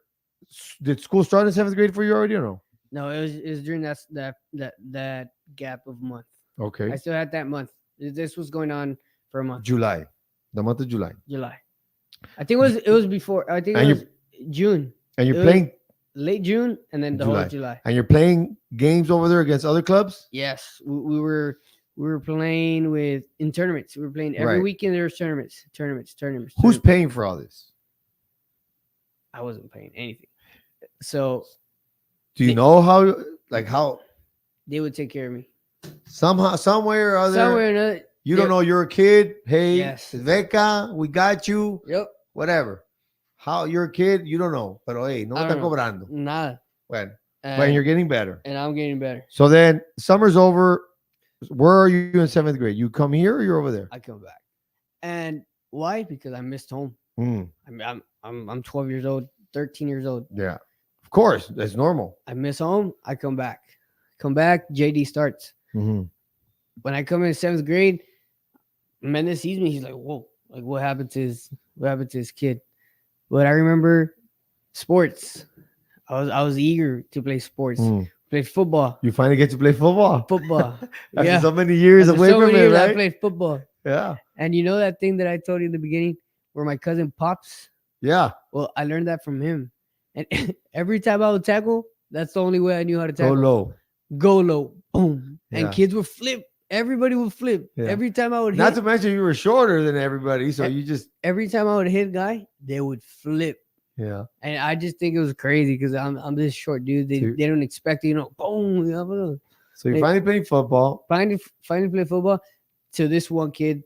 Did school start in 7th grade for you already or no? No, it was during that gap of month. Okay. I still had that month. This was going on for a month. July. The month of July. July. I think it was before. I think And it was June. And you're It was- playing Late June and then the July. whole July. and you're playing games over there against other clubs? Yes, we were playing in tournaments. We were playing every Right. weekend. There was tournaments. Who's tournaments. paying for all this? I wasn't paying anything. So Do you know how they would take care of me. somehow, some way or other, Somewhere or another. you don't know you're a kid. Hey, Yes. Beca, we got you. Yep. Whatever. How you're a kid, you don't know. Pero hey, no I me don't están know. cobrando. Nada. When And, you're getting better. and I'm getting better. So then summer's over. Where are you in 7th grade? You come here or you're over there? I come back. And why? Because I missed home. Mm, I'm 12 years old, 13 years old. yeah. Of course. That's normal. I miss home. I come back. JD starts. Mm-hmm. When I come in 7th grade, Mendez sees me. He's like, "Whoa! Like, what happened to his kid?" But I remember sports. I was eager to play sports. Play football. You finally get to play football. Football. After Yeah. so many years After away so from many it, years, I right? played football. Yeah. And you know that thing that I told you in the beginning, where my cousin pops. Yeah. Well, I learned that from him. And every time I would tackle, that's the only way I knew how to Go tackle. low. Go low. Boom. And Yeah. kids would flip. Everybody would flip. Yeah. Every time I would Not hit, to mention you were shorter than everybody, so you just every time I would hit a guy, they would flip. yeah. And I just think it was crazy because I'm this short dude. They don't expect it, boom. So you're Hey. finally playing football. Finally play football. To this one kid,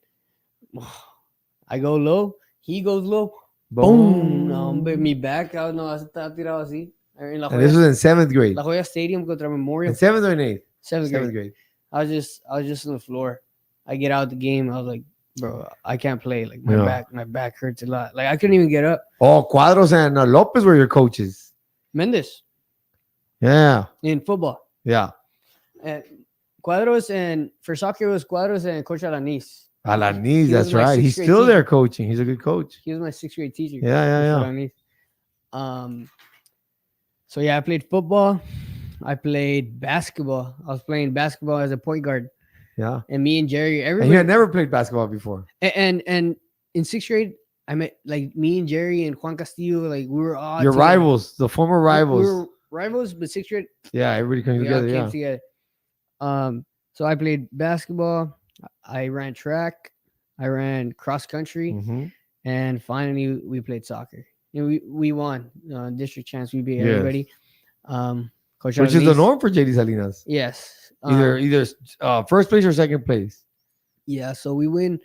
I go low. He goes low. Boom. No, hombre, mi back. No, estaba tirado así. En La And this Joya, was in 7th grade. La Joya Stadium contra Memorial. In 7th or in 8th? 7th 7th grade. grade. I was just on the floor. I get out of the game. I was like, bro, I can't play. Like my Yeah. back hurts a lot. Like I couldn't even get up. Oh, Cuadros and Lopez were your coaches. Mendez Yeah. in football. Yeah. And Cuadros, and for soccer it was Cuadros and Coach Alanis. Alanis, He was that's my right. He's sixth grade still teacher. there coaching. He's a good coach. He was my 6th grade teacher. Yeah. Coach Alanis. So yeah, I played football. I played basketball. I was playing basketball as a point guard. Yeah. And me and Jerry, And everybody, you had never played basketball before. and in 6th grade, I met like me and Jerry and Juan Castillo. Like we were all Your together. rivals, the former rivals. We were rivals, but 6th grade Yeah, everybody came we all together. came Yeah. together. So I played basketball. I ran track. I ran cross country, Mhm. and finally we played soccer. And we won district champs. We beat Yes. everybody. Coach Which is the Alanis- norm for JD Salinas. Yes. Either first place or second place. Yeah. So we win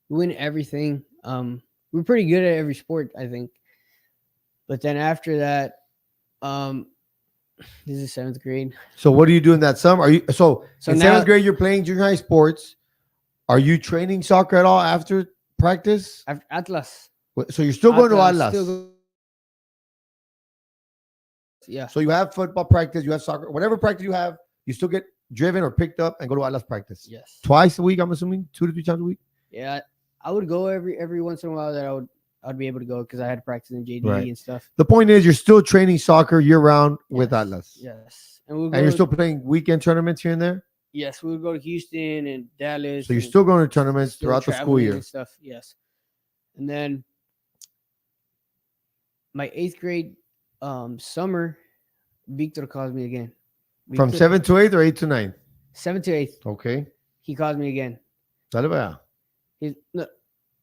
everything. We're pretty good at every sport, I think. But then after that, this is 7th grade. So what do you do in that summer? Are you so in now- 7th grade? You're playing junior high sports. Are you training soccer at all after practice? Atlas. So you're still going to Atlas. Yeah. So you have football practice, you have soccer, whatever practice you have, you still get driven or picked up and go to Atlas practice. Yes. Twice a week, I'm assuming, 2 to 3 times a week. Yeah. I would go every once in a while that I'd be able to go because I had practice in JD Right. and stuff. The point is, you're still training soccer year round with Yes. Atlas. Yes. And And you're still playing weekend tournaments here and there. yes, we would go to Houston and Dallas. So you're and still going to tournaments still throughout the school traveling year. and stuff. Yes. And then my 8th grade summer, Victor calls me again. From Victor, 7th to 8th or 8th to 9th? 7th to 8th, Okay. he calls me again. Dale para allá. He's no,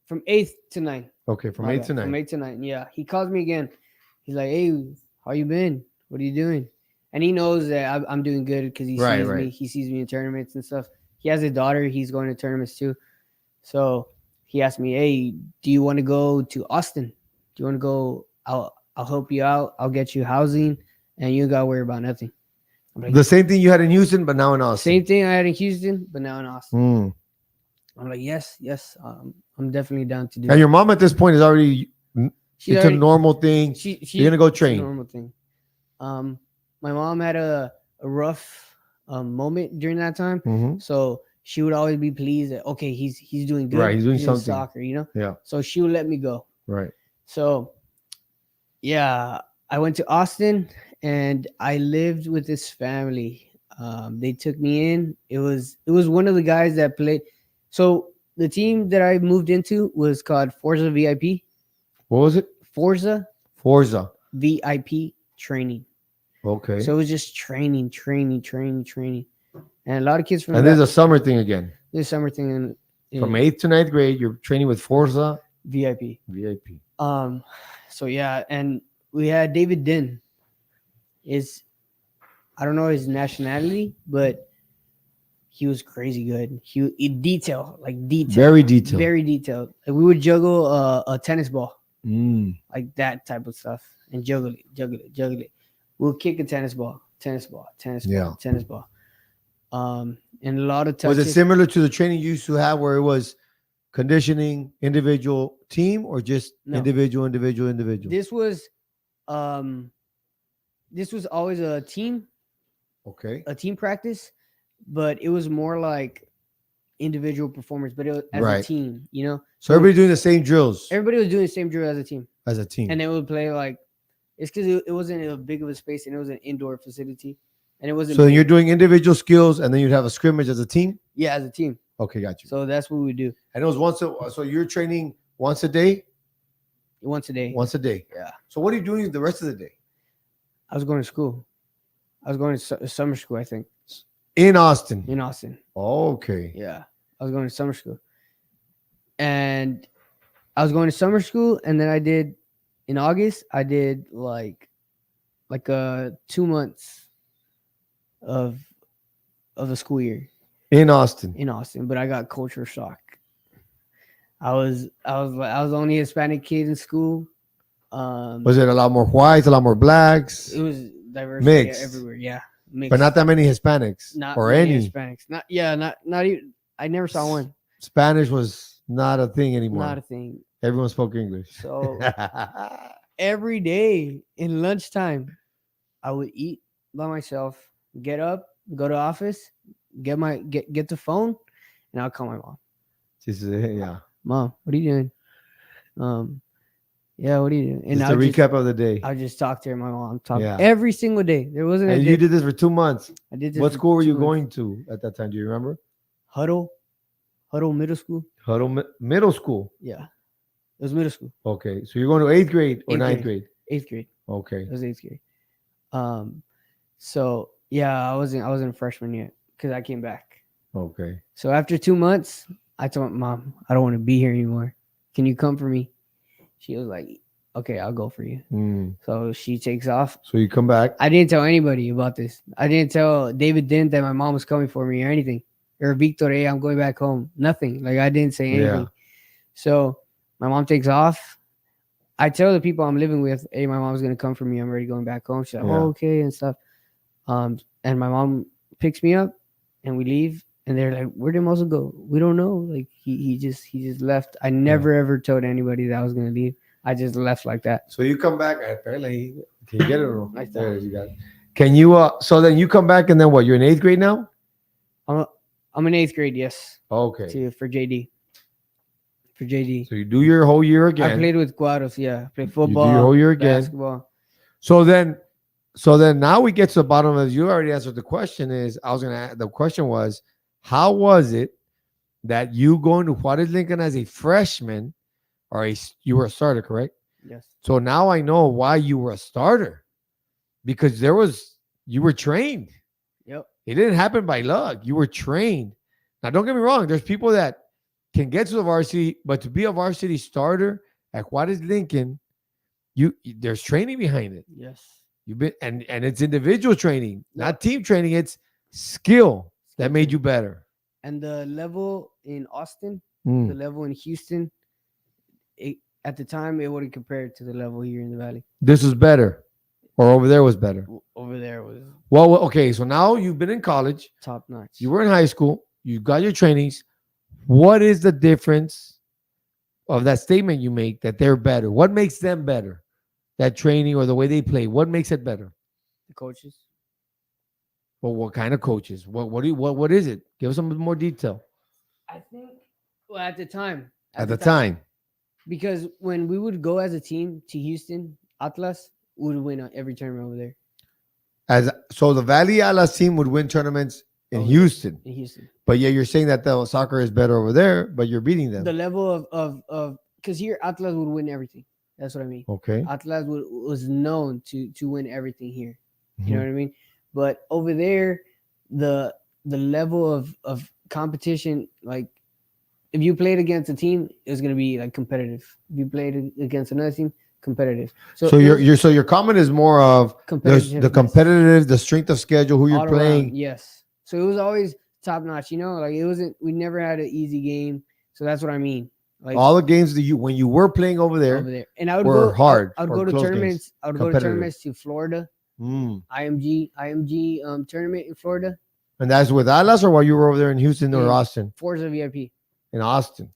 from 8th to 9th. Okay, from My 8th bad, to 9th. From 8th to 9th. Yeah. He calls me again. He's like, hey, how you been? What are you doing? And he knows that I'm doing good because he Right, sees me. right. He sees me in tournaments and stuff. He has a daughter. He's going to tournaments too. So he asked me, hey, do you want to go to Austin? Do you want to go? I'll help you out. I'll get you housing and you got to worry about nothing. I'm like, The same thing you had in Houston, but now in Austin. same thing I had in Houston, but now in Austin. Mm. I'm like, yes. I'm definitely down to do And that. your mom at this point is already, She's it's already- a normal thing. You're going to go it's a train. normal thing. My mom had a rough moment during that time, Mhm. so she would always be pleased that okay, he's doing good. Right, he's doing something. Soccer, Yeah. So she would let me go. Right. So yeah, I went to Austin and I lived with this family. They took me in. It was one of the guys that played. So the team that I moved into was called Forza VIP. What was it? Forza Forza. VIP training. Okay. So it was just training. And a lot of kids from And there's a summer thing again. this summer thing in From 8th to 9th grade, you're training with Forza VIP. VIP. So yeah, and we had David Din. I don't know his nationality, but he was crazy good. He detail. Very detailed. Very detailed. Like we would juggle a tennis ball, Mm. like that type of stuff, and juggle it. We'll kick a tennis ball. Yeah. And a lot of touches. Was it similar to the training you used to have where it was conditioning, individual, team, or just No. individual? This was always a team Okay. practice, but it was more like individual performance, but it was as a Right. team, So everybody doing the same drills Everybody was doing the same drill as a team, as a team. and they would play like it's because it wasn't a big of a space, and it was an indoor facility, and it wasn't. So big. you're doing individual skills, and then you'd have a scrimmage as a team. Yeah, as a team. Okay, got you. So that's what we would do And it was so you're training once a day. once a day. Once a day. Yeah. So what are you doing the rest of the day? I was going to school. I was going to summer school, I think, In Austin. in Austin. Okay. Yeah, I was going to summer school, and I was going to summer school, and then in August I did like 2 months of the school year In Austin. in Austin, but I got culture shock. I was the only Hispanic kid in school. Was it a lot more whites, a lot more blacks, It was diverse Mixed. everywhere. Yeah, mixed. but not that many Hispanics not or many any? Hispanics. Not even. I never saw one. Spanish was not a thing anymore. Not a thing. Everyone spoke English. So every day in lunchtime, I would eat by myself, get up, go to office, get the phone, and I'll call my mom. Yeah. Mom, what are you doing? Yeah, what are you doing? And Just a recap of the day. I would just talk to her. My mom talk Yeah. every single day. There wasn't a And day. you did this for 2 months. I did this. What for school were 2 you months. going to at that time? Do you remember? Huddle middle school. Middle school. Yeah, it was middle school. Okay. So you're going to 8th grade or 8th 9th grade? 8th grade. Okay. It was 8th grade. So yeah, I wasn't a freshman yet because I came back. Okay. So after 2 months, I told my mom, I don't want to be here anymore. Can you come for me? She was like, okay, I'll go for you. Mm. So she takes off. So you come back. I didn't tell anybody about this. I didn't tell David Dent that my mom was coming for me or anything. Or Victor, hey, I'm going back home. Nothing. Like I didn't say anything. Yeah. So my mom takes off. I tell the people I'm living with, hey, my mom's gonna come for me. I'm already going back home. She's like, Yeah. oh, okay, and stuff. And my mom picks me up and we leave. And they're like, where did Mosso go? We don't know. Like he just left. I never ever told anybody that I was gonna leave. I just left like that. So you come back. Apparently, can you get it or no? Like that. There you got it. Can you? So then you come back and then what? You're in 8th grade now. I'm in 8th grade, yes. Okay. For JD. For JD. So you do your whole year I again. played with Cuadros, yeah. I played You football. do your whole year again. Basketball. So then now we get to the bottom of it. You already answered the question. The question was, how was it that you going to Juarez Lincoln as a freshman you were a starter, correct? Yes. So now I know why you were a starter, because you were trained. Yep. It didn't happen by luck. You were trained. Now, don't get me wrong. There's people that can get to the varsity, but to be a varsity starter at Juarez Lincoln, there's training behind it. Yes. You've been and it's individual training, not team training. It's skill that made you better. And the level in Austin, Mm. the level in Houston, at the time it wouldn't compare to the level here in the Valley. This was better, or over there was better. Over there was Well, okay. So now you've been in college. top notch. You were in high school. You got your trainings. What is the difference of that statement you make that they're better? What makes them better? That training or the way they play? What makes it better? The coaches. Well, what kind of coaches? What is it? Give us some more detail. I think. Well, at the time. At the time. Because when we would go as a team to Houston, Atlas would win every tournament over there. So the Valley Atlas team would win tournaments in Houston. In Houston. But yeah, you're saying that the soccer is better over there, but you're beating them. The level of because here Atlas would win everything. That's what I mean. Okay. Atlas was known to win everything here. Mm-hmm. You know what I mean? But over there, the level of competition, like if you played against a team, it's gonna be like competitive. If you played against another team, competitive. So your comment is more of the competitive, the strength of schedule, who you're playing. Around, yes. So it was always top notch. You know, like it wasn't. We never had an easy game. So that's what I mean. Like all the games that when you were playing over there, and I would were go hard. I would go to tournaments. Games. I would go to tournaments to Florida. IMG tournament in Florida. And that's with Atlas, or while you were over there in Houston or Austin? Forza VIP. In Austin.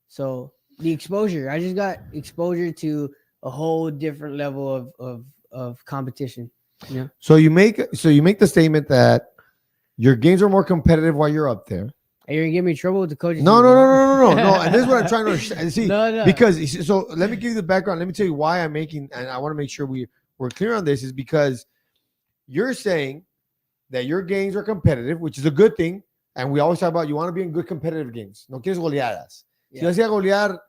So the exposure, I just got exposure to a whole different level of competition. Yeah. So you make the statement that your games are more competitive while you're up there. Are you gonna give me trouble with the coaches? No. And this is what I'm trying to understand. See, because so let me give you the background. Let me tell you why I'm making, and I want to make sure we're clear on this, is because you're saying that your games are competitive, which is a good thing. And we always talk about you want to be in good competitive games. No quieres goleadas. Si vas a golear,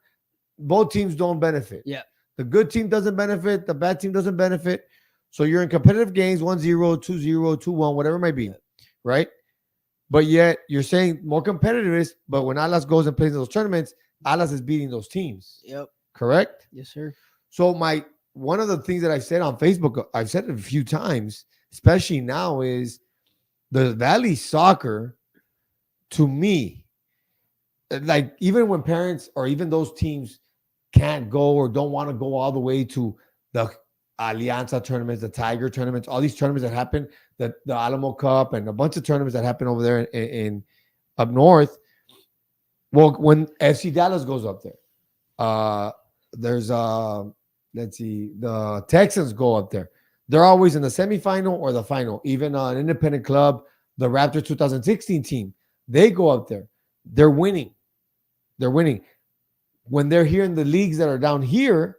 both teams don't benefit. Yeah. The good team doesn't benefit. The bad team doesn't benefit. So you're in competitive games, 1-0, 2-0, 2-1, whatever it might be, right? But yet you're saying more competitive is, but when Atlas goes and plays those tournaments, Atlas is beating those teams. Yep. Correct? Yes, sir. So one of the things that I said on Facebook, I've said it a few times, especially now, is the Valley soccer, to me, like even when parents or even those teams can't go or don't want to go all the way to the Alianza tournaments, the Tiger tournaments, all these tournaments that happen, the Alamo Cup and a bunch of tournaments that happen over there in up north. Well, when FC Dallas goes up there, there's let's see, the Texans go up there. They're always in the semifinal or the final. Even an independent club, the Raptors 2016 team, they go up there. They're winning. When they're here in the leagues that are down here,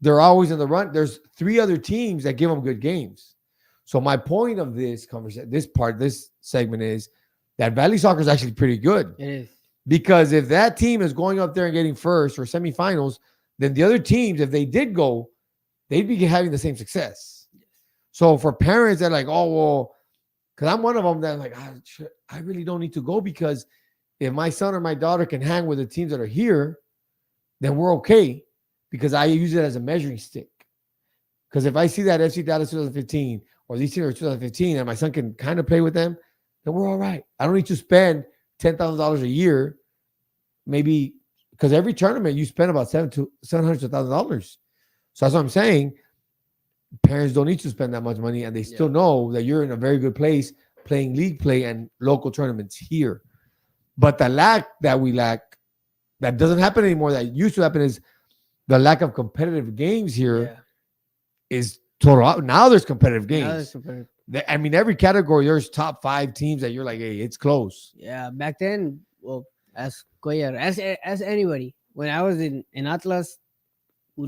they're always in the run. There's 3 other teams that give them good games. So my point of this conversation, this segment is that Valley soccer is actually pretty good. It is. Because if that team is going up there and getting first or semifinals, then the other teams, if they did go, they'd be having the same success. So for parents that are like, oh, well, because I'm one of them that like, I really don't need to go, because if my son or my daughter can hang with the teams that are here, then we're okay, because I use it as a measuring stick. Because if I see that FC Dallas 2015 or these teams are 2015 and my son can kind of play with them, then we're all right. I don't need to spend $10,000 a year, maybe, because every tournament you spend about $700 to $1,000. So that's what I'm saying. Parents don't need to spend that much money, and they still know that you're in a very good place playing league play and local tournaments here. But the lack that we lack, that doesn't happen anymore, that used to happen, is the lack of competitive games here is total. Now there's competitive games. I mean, every category, there's top 5 teams that you're like, hey, it's close. Yeah, back then, well, ask anybody. When I was in Atlas,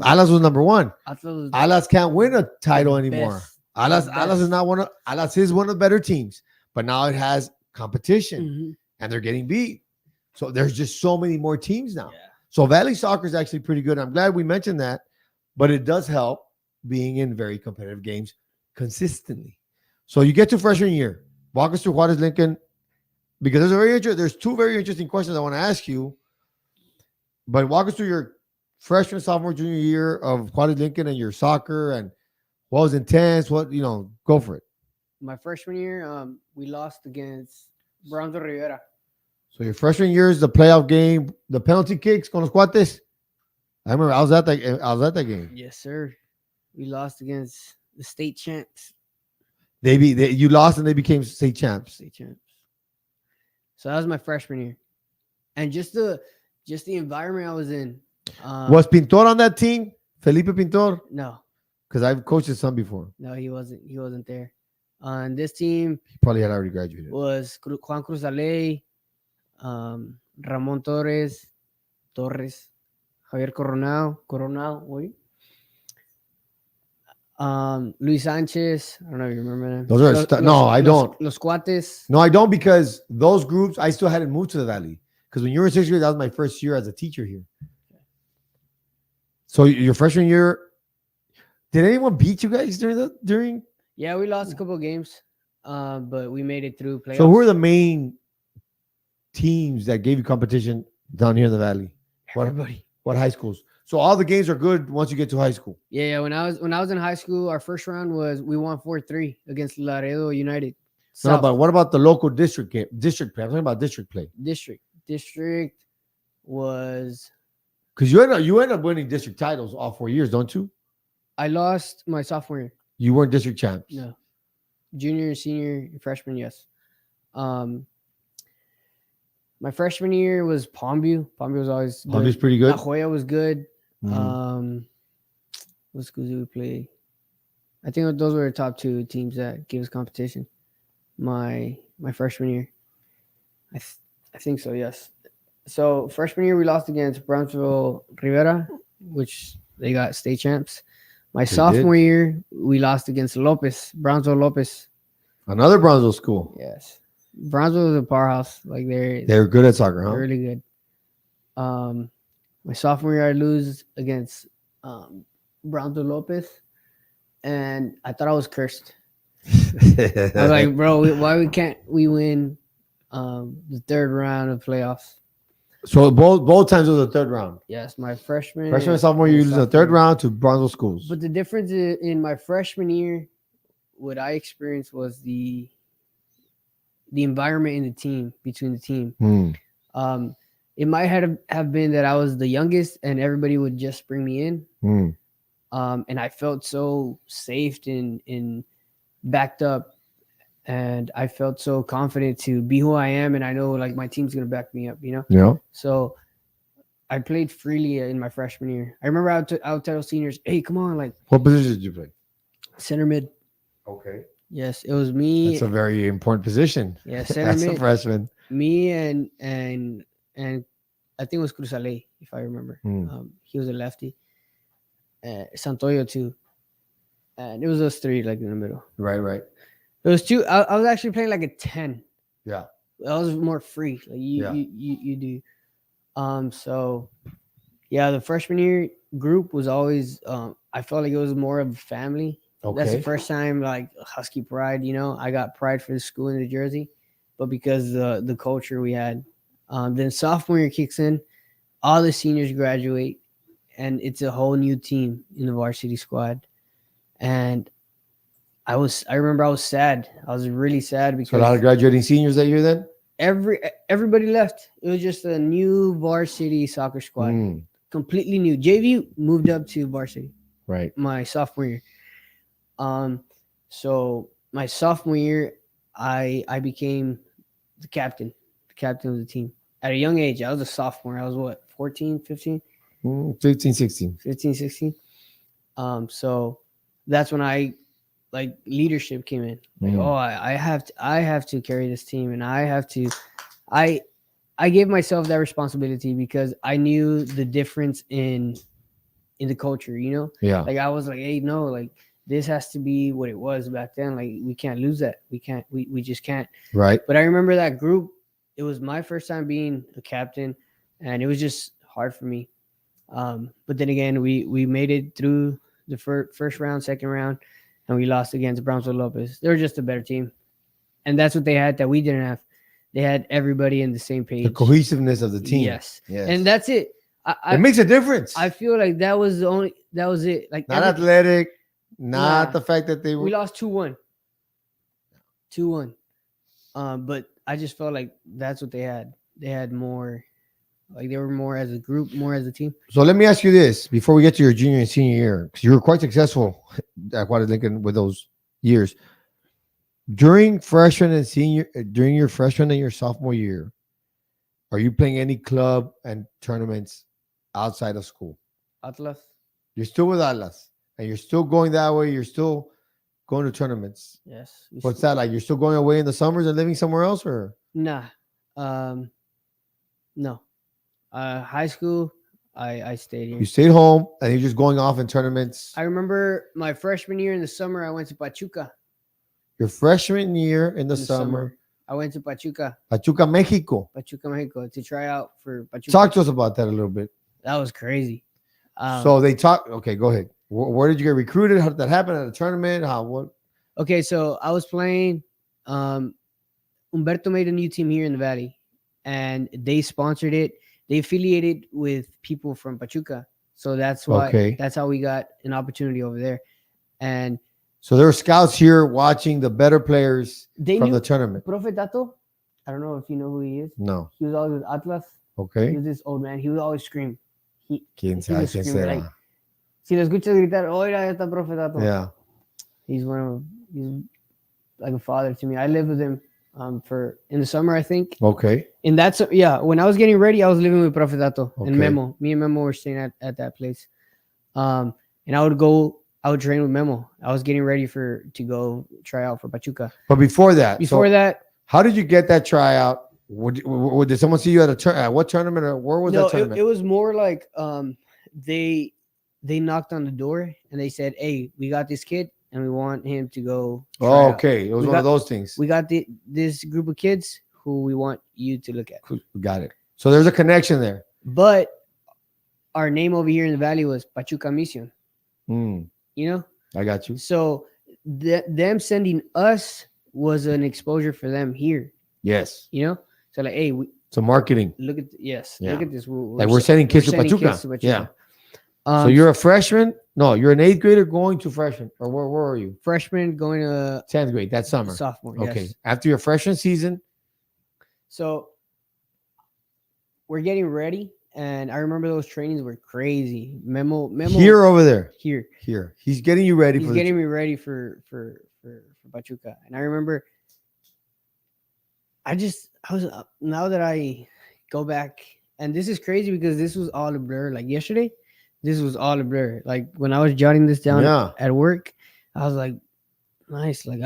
Atlas was number 1. Atlas can't win a title anymore. Atlas is not one of Atlas is one of the better teams, but now it has competition, and they're getting beat. So there's just so many more teams now. Yeah. So Valley soccer is actually pretty good. I'm glad we mentioned that, but it does help being in very competitive games consistently. So you get to freshman year, walk us through Juarez Lincoln, because there's two very interesting questions I want to ask you. But walk us through your freshman, sophomore, junior year of Juarez Lincoln and your soccer and what was intense. Go for it. My freshman year, we lost against Brownsville Rivera. So your freshman year is the playoff game, the penalty kicks con los cuates. I remember I was at that game. Yes, sir. We lost against the state champs. You lost and they became state champs. State champs. So that was my freshman year, and just the environment I was in. Was Pintor on that team? Felipe Pintor? No, because I've coached his son before. no, he wasn't. He wasn't there. On this team He probably had already graduated. was Juan Cruzaley, Ramon Torres, Javier Coronel, wait. Luis Sanchez. I don't know if you remember them. Those are no, I don't. Los Cuates. No, I don't, because those groups I still hadn't moved to the Valley. Because when you were in sixth grade, that was my first year as a teacher here. So your freshman year, did anyone beat you guys during? Yeah, we lost a couple of games, but we made it through playoffs. So who are the main teams that gave you competition down here in the Valley? Everybody. What high schools? So all the games are good once you get to high school. Yeah. When I was in high school, our first round we won 4-3 against Laredo United. No, but what about the local district game? District play. I'm talking about district play. District was, because you end up winning district titles all 4 years, don't you? I lost my sophomore year. You weren't district champs. No. Junior, senior, freshman, yes. My freshman year was Palmview. Palmview was always good. Palmview's pretty good. La Jolla was good. Mm-hmm. What schools did we play? I think those were the top two teams that gave us competition. My freshman year. I think so, yes. So freshman year we lost against Brownsville Rivera, which they got state champs. My sophomore year we lost against Brownsville Lopez. Another Brownsville school. Yes. Brownsville was a powerhouse. Like they're good at soccer, huh? They're really good. My sophomore year I lose against Brownsville Lopez, and I thought I was cursed. I was like, bro, why can't we win the third round of playoffs? So both times it was the third round. Yes, my freshman and sophomore year, you lose the third round to Brownsville schools. But the difference in my freshman year, what I experienced was the environment in the team, between the team. It might have been that I was the youngest and everybody would just bring me in. And I felt so safe and backed up, and I felt so confident to be who I am, and I know like my team's gonna back me up, Yeah. So I played freely in my freshman year. I remember I would tell seniors, "Hey, come on!" Like, what position did you play? Center mid. Okay. Yes, it was me. That's a very important position. Yeah, center mid. As a freshman. Me and I think it was Cruzaley, if I remember. He was a lefty. Santoyo too. And it was us three, like in the middle. Right. It was two. I was actually playing like a 10. Yeah. I was more free. Like you do. So yeah, the freshman year group was always I felt like it was more of a family. Okay. That's the first time like Husky pride, I got pride for the school in New Jersey, but because the culture we had. Then sophomore year kicks in, all the seniors graduate, and it's a whole new team in the varsity squad. And I remember I was sad. I was really sad because a lot of graduating seniors that year then? Everybody left. It was just a new varsity soccer squad. Completely new. JV moved up to varsity. Right. My sophomore year. So my sophomore year, I became the captain of the team. At a young age, I was a sophomore. I was what, 14, 15? 15, 16. 15, 16. So that's when I like leadership came in. Like, I have to carry this team, and I gave myself that responsibility because I knew the difference in the culture, Yeah. Like I was like, hey, no, like this has to be what it was back then. Like we can't lose that. We just can't. Right. But I remember that group. It was my first time being a captain, and it was just hard for me. But then again, we made it through the first round, second round, and we lost against Brownsville Lopez. They were just a better team, and that's what they had that we didn't have. They had everybody in the same page. The cohesiveness of the team. Yes. And that's it. It makes a difference. I feel like that was it. Like not athletic, not the fact that they were. We lost 2-1. 2-1. But I just felt like that's what they had. They had more, like they were more as a group, more as a team. So let me ask you this before we get to your junior and senior year, because you were quite successful at Juárez Lincoln with those years. During your freshman and your sophomore year, are you playing any club and tournaments outside of school? Atlas. You're still with Atlas, and you're still going that way. You're still going to tournaments. Yes. What's that like? You're still going away in the summers and living somewhere else, or? Nah. No. High school, I stayed here. You stayed home, and you're just going off in tournaments. I remember my freshman year in the summer, I went to Pachuca. Your freshman year in the summer, I went to Pachuca, Mexico, to try out for Pachuca. Talk to us about that a little bit. That was crazy. So they talk. Okay, go ahead. Where did you get recruited? How did that happen at a tournament? What? Okay, so I was playing. Humberto made a new team here in the Valley, and they sponsored it. They affiliated with people from Pachuca, so that's why. Okay. That's how we got an opportunity over there, and so there were scouts here watching the better players from knew the tournament. Profe Tato, I don't know if you know who he is. No. He was always with Atlas. Okay. He was this old man. He would always scream. ¿Quién sabe quién será? Like, si lo escuchas gritar, oiga, está Profe Tato. Yeah. He's like a father to me. I lived with him in the summer, I think. Okay. And when I was getting ready, I was living with Profe Tato and Okay. Memo. Me and Memo were staying at that place. And I would train with Memo. I was getting ready to go try out for Pachuca. But before that, how did you get that tryout? Did someone see you at what tournament, or where was that tournament? It was more like they knocked on the door and they said, "Hey, we got this kid and we want him to go." Oh, okay. It was one of those things. We got this group of kids who we want you to look at. Got it. So there's a connection there. But our name over here in the Valley was Pachuca Mission. You know? I got you. So them sending us was an exposure for them here. Yes. You know? So like, hey, so marketing. Look at look at this. We're sending kids to Pachuca. Yeah. So you're a freshman? No, you're an 8th grader going to freshman. Or where are you? Freshman going to 10th grade that summer. Sophomore. Okay. Yes. After your freshman season. So we're getting ready. And I remember those trainings were crazy. Memo here or over there? Here. He's getting you ready. He's getting me ready for Pachuca. And I remember now that I go back, and this is crazy because this was all a blur. Like yesterday, this was all a blur. Like when I was jotting this down at work, I was like, nice. Like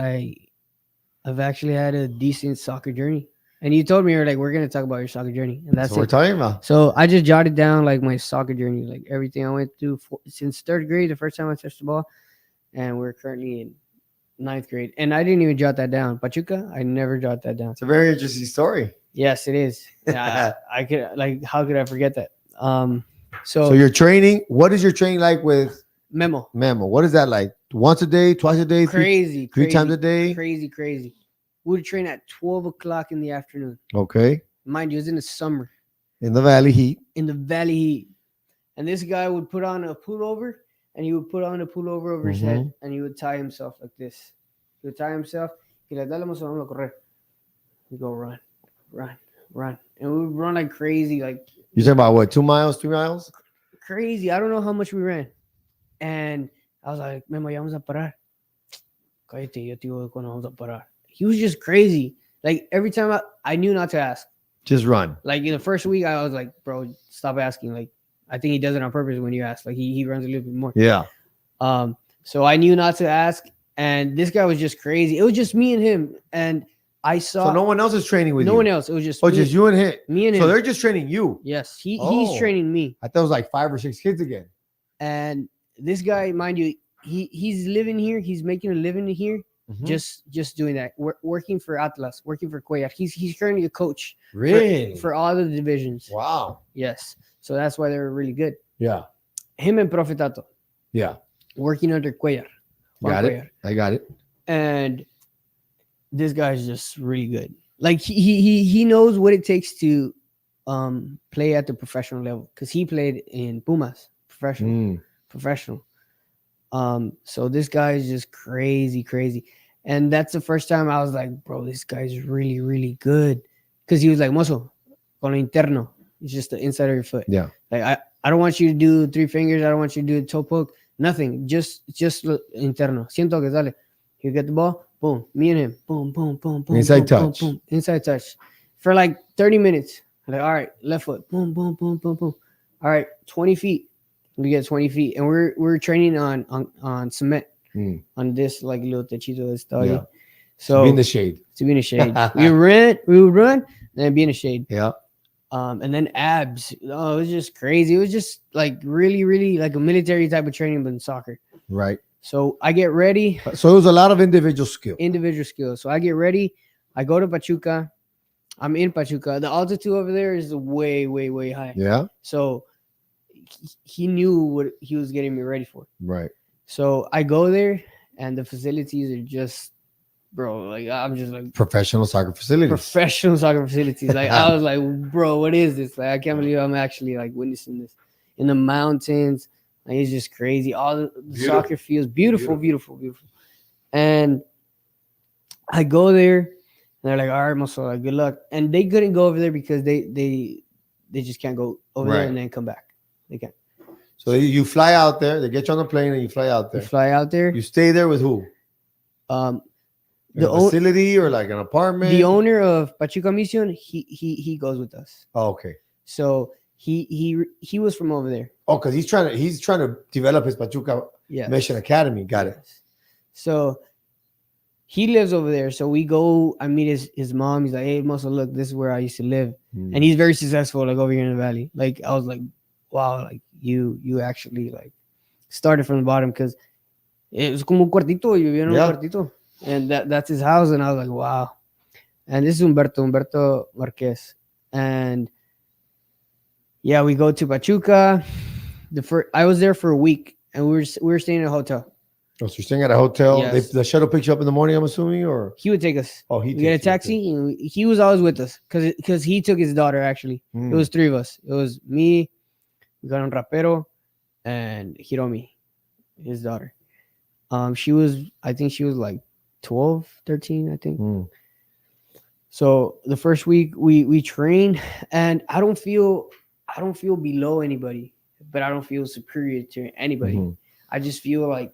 I've actually had a decent soccer journey. And you told me, you're like, we're going to talk about your soccer journey. And that's what we're talking about. So I just jotted down like my soccer journey, like everything I went through since 3rd grade, the first time I touched the ball. And we're currently in 9th grade. And I didn't even jot that down. Pachuca, I never jot that down. It's a very interesting story. Yes, it is. I could, like, how could I forget that? So your training, what is your training like with Memo? What is that like? Once a day, twice a day? Crazy. Three times a day? Crazy. We would train at 12 o'clock in the afternoon. Okay. Mind you, it was in the summer. In the Valley heat. And this guy would put on a pullover, and he would put on a pullover over his head, and he would tie himself like this. He would tie himself. He'd like, dale, Mosso, vamos a correr. He'd go run. And we would run like crazy. Like, you're talking about what, 2 miles, 3 miles? Crazy. I don't know how much we ran. And I was like, Memo, ya vamos a parar. Cállate, yo te digo cuando vamos a parar. He was just crazy. Like every time I knew not to ask. Just run. Like in the first week, I was like, bro, stop asking. Like I think he does it on purpose when you ask. Like he runs a little bit more. Yeah. So I knew not to ask. And this guy was just crazy. It was just me and him. And I saw. So no one else is training with you? No one else. It was just just you and him? Me and him. So they're just training you? Yes. He's training me. I thought it was like 5 or 6 kids again. And this guy, mind you, he's living here. He's making a living here. Mhm. just doing that, working for Atlas, working for Cuellar. He's currently a coach Really? for all the divisions. Wow. Yes, so that's why they're really good. Yeah. Him and Profetato Yeah. working under Cuellar. Juan Got Cuellar. it. I got it. And this guy's just really good. Like he knows what it takes to play at the professional level, because he played in Pumas professional. So this guy is just crazy, and that's the first time I was like, bro, this guy's really good, because he was like, Mosso, con lo interno, it's just the inside of your foot. Yeah. Like I don't want you to do 3 fingers, I don't want you to do a toe poke, nothing, just lo interno. Siento que sale. You get the ball, boom, me and him, boom, Inside touch. boom, inside touch, for like 30 minutes. Like, all right, left foot, boom. All right, 20 feet. We get 20 feet, and we're training on cement, on this like little techito that's doggy. Yeah. So Be in the shade. to be in the shade. we would run, and then be in the shade. Yeah. And then abs. Oh, it was just crazy. It was just like really like a military type of training, but in soccer. Right. So I get ready. So it was a lot of individual skill. Individual skills. So I get ready. I go to Pachuca. I'm in Pachuca. The altitude over there is way high. Yeah. So he knew what he was getting me ready for. Right. So I go there, and the facilities are just, bro, like I'm just like Professional soccer facilities. professional soccer facilities. Like I was like, bro, what is this? Like I can't believe I'm actually like witnessing this in the mountains. Like it's just crazy. All the soccer fields, beautiful. And I go there, and they're like, all right, Mosso, like, good luck. And they couldn't go over there because they just can't go over there and then come back. They can't. So you fly out there, they get you on the plane, and you fly out You there. fly out there. You stay there with who? The facility or like an apartment? The owner of Pachuca Mission, he goes with us. Oh, okay. So he was from over there. Oh, because he's trying to develop his Pachuca Mission Academy. Got it. So he lives over there. So we go. I meet his mom. He's like, hey, Mosso, look, this is where I used to live, and he's very successful. Like over here in the valley. Like I was like, wow, like you actually like started from the bottom, because it was como un cuartito. You vieron un cuartito, and that's his house. And I was like, wow. And this is Humberto Marquez, and yeah, we go to Pachuca. I was there for a week, and we were staying in a hotel. Oh, so you're staying at a hotel. Yes. The shuttle picks you up in the morning, I'm assuming, or he would take us. Oh, we get a taxi, and he was always with us because he took his daughter. Actually, it was 3 of us. It was me, we got on Rapero, and Hiromi, his daughter. I think she was like 12, 13, I think. So the first week we trained, and I don't feel below anybody, but I don't feel superior to anybody. I just feel like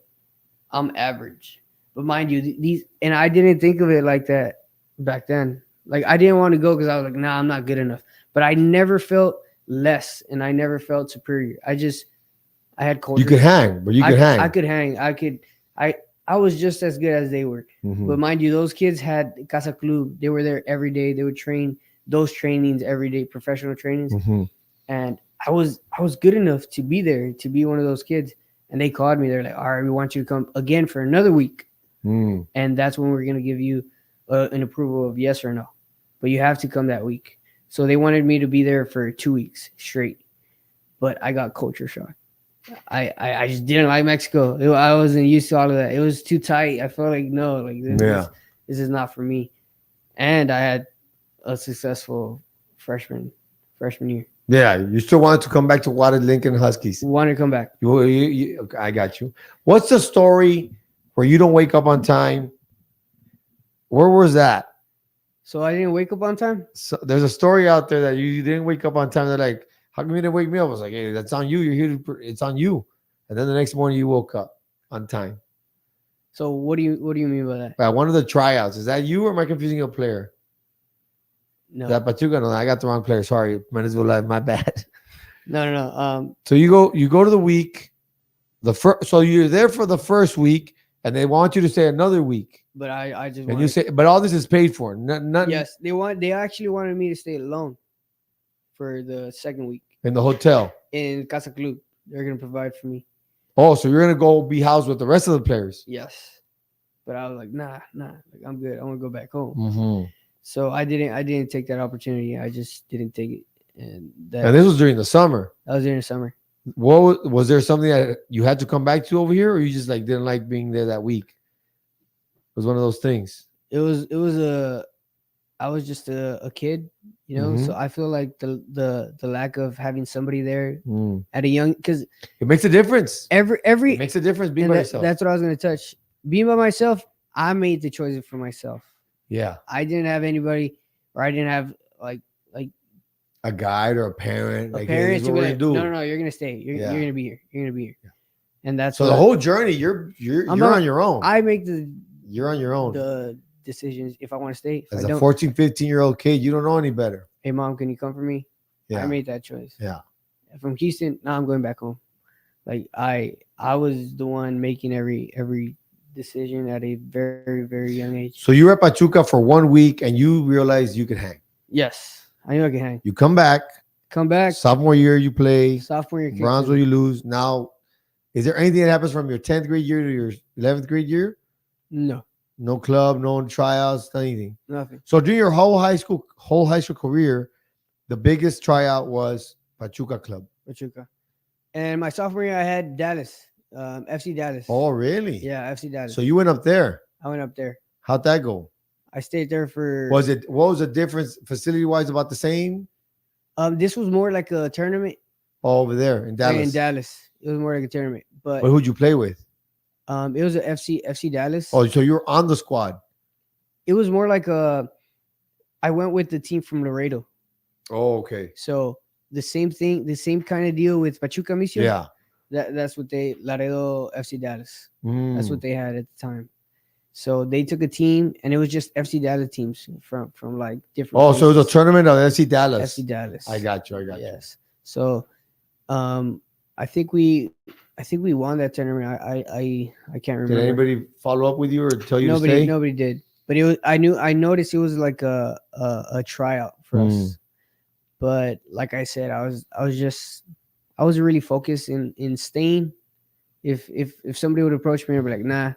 I'm average. But mind you, and I didn't think of it like that back then. Like I didn't want to go because I was like, nah, I'm not good enough. But I never felt less, and I never felt superior. I had culture. You could hang, but you could hang. I could hang. I was just as good as they were. But mind you, those kids had Casa Club. They were there every day. They would train those trainings every day, professional trainings. And I was good enough to be there, to be one of those kids. And they called me. They're like, all right, we want you to come again for another week. And that's when we're going to give you an approval of yes or no. But you have to come that week. So they wanted me to be there for 2 weeks straight. But I got culture shock. I just didn't like Mexico. I wasn't used to all of that. It was too tight. I felt like, no, like this is not for me. And I had a successful freshman year. Yeah, you still wanted to come back to Water Lincoln Huskies. Wanted to come back. I got you. What's the story where you don't wake up on time? Where was that? So I didn't wake up on time? So there's a story out there that you didn't wake up on time. They're like, how come you didn't wake me up? I was like, hey, that's on you. You're here. It's on you. And then the next morning you woke up on time. So what do you mean by that? By one of the tryouts. Is that you, or am I confusing a player? No. That Pachuca? No, I got the wrong player. Sorry, Mendezville Live. My bad. No. So you go to the week. So you're there for the first week, and they want you to stay another week. But I just and you say, but all this is paid for. Not yes, they actually wanted me to stay alone for the second week in the hotel in Casa Club. They're gonna provide for me. Oh, so you're gonna go be housed with the rest of the players? Yes. but I was like, nah, like I'm good. I want to go back home. Mm-hmm. So I didn't take that opportunity. I just didn't take it, and And this was during the summer. that was during the summer. What was there something that you had to come back to over here, or you just like didn't like being there that week? It was one of those things. It was I was just a kid, you know. Mhm. So I feel like the lack of having somebody there Mm. at a young, because It makes a difference. every It makes a difference being and by that, yourself. that's what I was gonna touch. Being by myself, I made the choices for myself. Yeah, I didn't have anybody, or I didn't have like a guide or a parent. a Like, hey, parent this is to what be we're like, gonna do. no, you're gonna stay. You're Yeah. gonna be here. You're gonna be here. And that's So the whole journey, you're on your own. I make the You're on your own. the decisions if I want to stay. If As I a don't, 14, 15-year-old kid, you don't know any better. hey mom, can you come for me? Yeah. I made that choice. Yeah. From Houston, now I'm going back home. Like I was the one making every decision at a very young age. So you were at Pachuca for 1 week and you realized you could hang. Yes, I knew I could hang. You come back. Come back. Sophomore year, you play. Sophomore year, kicks Bronze in. will you lose. Now, is there anything that happens from your 10th grade year to your 11th grade year? No, No club, no tryouts, anything. nothing. So during your whole high school career, the biggest tryout was Pachuca Club. Pachuca. And my sophomore year, I had Dallas, FC Dallas. Oh, really? Yeah, FC Dallas. So you went up there. I went up there. How'd that go? I stayed there for. What was the difference facility wise? About the same? This was more like a tournament. Oh, over there in Dallas. In Dallas, it was more like a tournament. But who'd you play with? it was a FC Dallas. Oh, so you were on the squad. It was more like I went with the team from Laredo. Oh, okay. So the same thing, the same kind of deal with Pachuca Mission. Yeah. That's what Laredo FC Dallas. Mm. That's what they had at the time. So they took a team, and it was just FC Dallas teams from like different. Oh, so it was a tournament of FC Dallas. FC Dallas. I got you. Yes. So, I think we won that tournament. I can't remember. Did anybody follow up with you or tell you to stay? Nobody did. But it was. I noticed it was like a tryout for us. But like I said, I was really focused in staying. If somebody would approach me and be like, nah,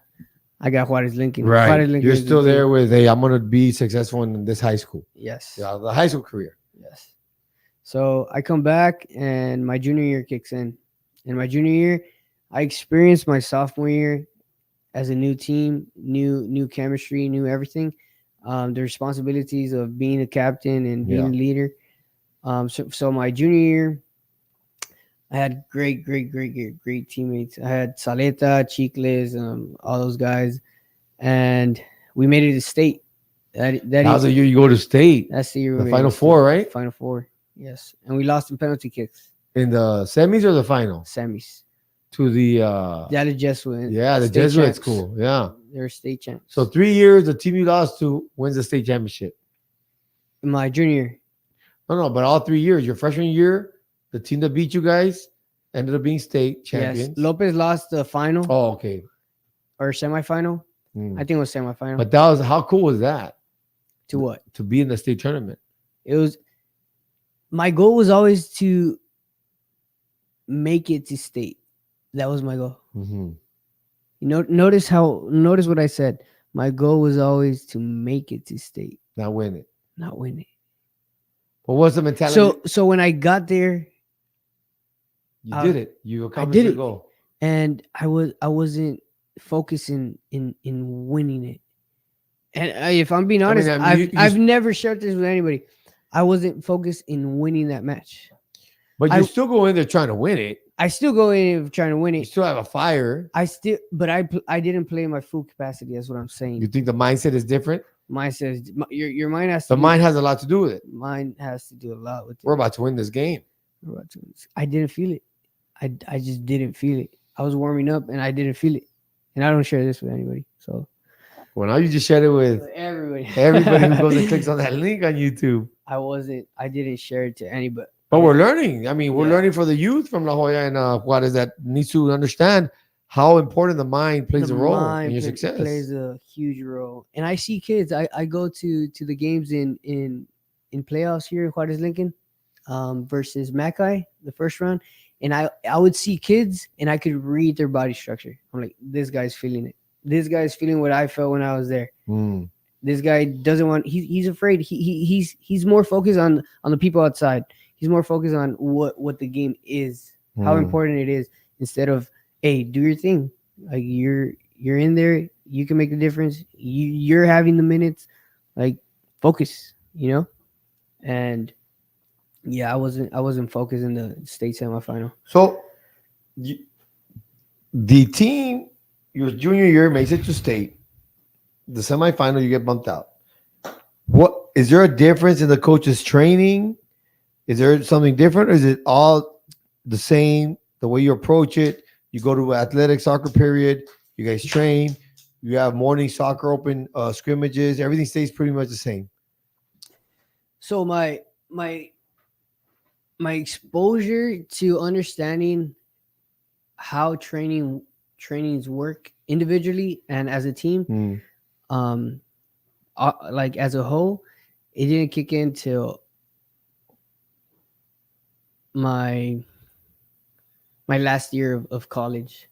I got Juarez Lincoln. Right. Juarez Lincoln You're is the still there team. with, hey, I'm going to be successful in this high school. Yes. Yeah, the high school career. Yes. So I come back and my junior year kicks in. In my junior year, I experienced my sophomore year as a new team, new chemistry, new everything. The responsibilities of being a captain and being a leader. So my junior year, I had great teammates. I had Saleta, Chicles, all those guys, and we made it to state. That was the year you go to state. That's the year. The Final Four, right? Final Four, yes. And we lost in penalty kicks. In the semis or the final? Semis. To the Dallas Jesuits. Yeah, the Jesuit school. Yeah. They're state champs. So 3 years, the team you lost to wins the state championship. In my junior year. No, but all 3 years. Your freshman year, the team that beat you guys ended up being state champions. Yes. Lopez lost the final. Oh, okay. Or semifinal. I think it was semifinal. But that was, how cool was that? To what? To be in the state tournament. It was, my goal was always to make it to state. That was my goal. Mm-hmm. You know, notice what I said. My goal was always to make it to state. Not win it. Not win it. What was the mentality? So when I got there, you did it. You accomplished did your it. goal. And I wasn't focusing in winning it. And if I'm being honest, I've never shared this with anybody. I wasn't focused in winning that match. But you still go in there trying to win it. I still go in trying to win it. You still have a fire. I didn't play my full capacity. That's what I'm saying. You think the mindset is different? Mindset is your mind has to. The mind has a lot to do with it. Mind has to do a lot with it. We're about to win this game. I didn't feel it. I just didn't feel it. I was warming up and I didn't feel it. And I don't share this with anybody. So well, now you just shared it with everybody. Everybody who goes and clicks on that link on YouTube. I didn't share it to anybody. But we're learning. I mean, we're learning for the youth from La Jolla and Juarez that needs to understand how important the mind plays a role in your success. Plays a huge role. And I see kids. I go to the games in playoffs here in Juarez Lincoln versus Mackay, the first round. And I would see kids and I could read their body structure. I'm like, this guy's feeling it. this guy's feeling what I felt when I was there. Mm. This guy doesn't want. He's afraid. He's more focused on the people outside. He's more focused on what the game is, how important it is, instead of, hey, do your thing. Like you're in there. You can make the difference. You're having the minutes. Like focus. And yeah, I wasn't focused in the state semifinal. So the team, your junior year, makes it to state. The semifinal, you get bumped out. What is there a difference in the coach's training? Is there something different, or is it all the same? The way you approach it, you go to athletic soccer period, you guys train, you have morning soccer open scrimmages, everything stays pretty much the same. So my exposure to understanding how trainings work individually and as a team, like as a whole, it didn't kick in till my last year of college.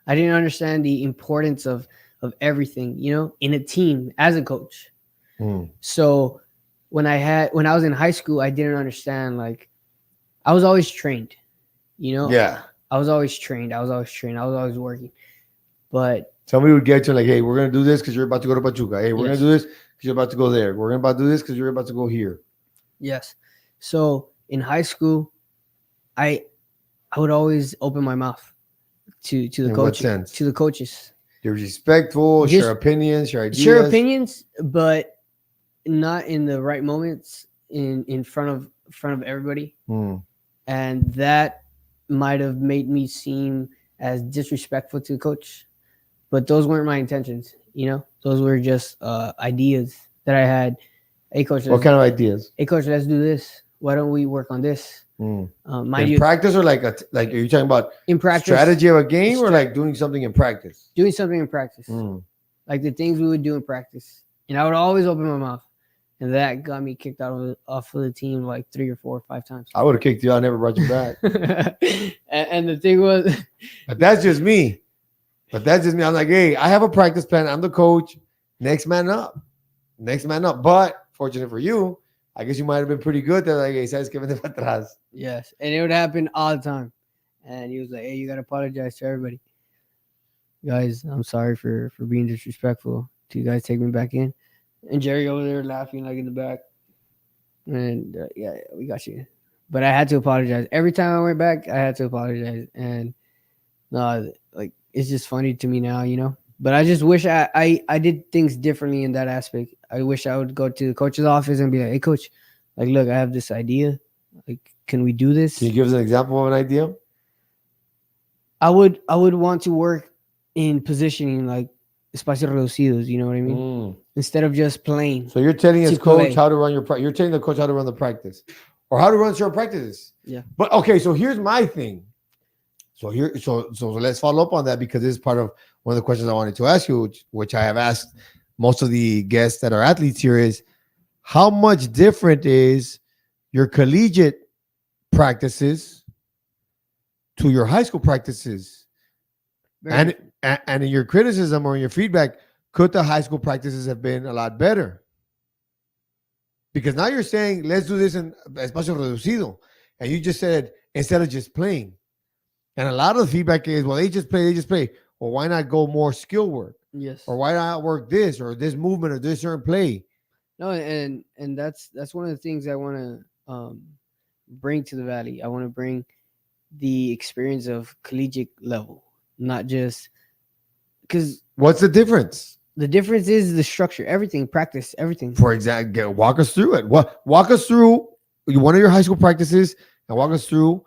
I didn't understand the importance of everything, in a team as a coach. So when I was in high school, I didn't understand, like, I was always trained, Yeah. I was always trained. I was always working. But somebody would get you like, hey, we're going to do this because you're about to go to Pachuca. Hey, we're Yes. going to do this because you're about to go there. We're about to do this because you're about to go here. Yes. So in high school, I would always open my mouth to the In what coach, sense? to the coaches. You're respectful, Just share opinions, share ideas. Share opinions, but not in the right moments in front of everybody. And that might have made me seem as disrespectful to the coach, but those weren't my intentions. Those were just ideas that I had. Hey coach, What kind of ideas? Hey coach, let's do this. Why don't we work on this? In practice, or like are you talking about in practice, strategy of a game, or like doing something in practice? Doing something in practice, like the things we would do in practice, and I would always open my mouth, and that got me kicked off of the team like 3 or 4 or 5 times. I would have kicked you out, never brought you back. and the thing was, but that's just me. I'm like, hey, I have a practice plan. I'm the coach. Next man up. But fortunate for you, I guess you might have been pretty good. They're like, hey, sabes que vente para atrás. Yes, and it would happen all the time. And he was like, hey, you got to apologize to everybody. Guys, I'm sorry for being disrespectful. Do you guys take me back in? And Jerry over there laughing like in the back. And yeah, we got you. But I had to apologize. Every time I went back, I had to apologize. And like, it's just funny to me now, But I just wish I did things differently in that aspect. I wish I would go to the coach's office and be like, hey, coach, like, look, I have this idea. Like, can we do this? Can you give us an example of an idea? I would want to work in positioning, like espacios reducidos, you know what I mean? Instead of just playing. So you're telling his coach how to run you're telling the coach how to run the practice, or how to run your practices. Yeah. But okay, so here's my thing. So let's follow up on that, because this is part of one of the questions I wanted to ask you, which I have asked most of the guests that are athletes here, is how much different is your collegiate practices to your high school practices? And in your criticism or in your feedback, could the high school practices have been a lot better? Because now you're saying, let's do this in espacio reducido. And you just said, instead of just playing. And a lot of the feedback is, well, they just play. Well, why not go more skill work? Yes. Or why not work this or this movement or this certain play? No, and that's one of the things I want to bring to the Valley. I want to bring the experience of collegiate level, not just because. What's the difference? The difference is the structure, everything, practice, everything. For example, walk us through it. Walk us through one of your high school practices and walk us through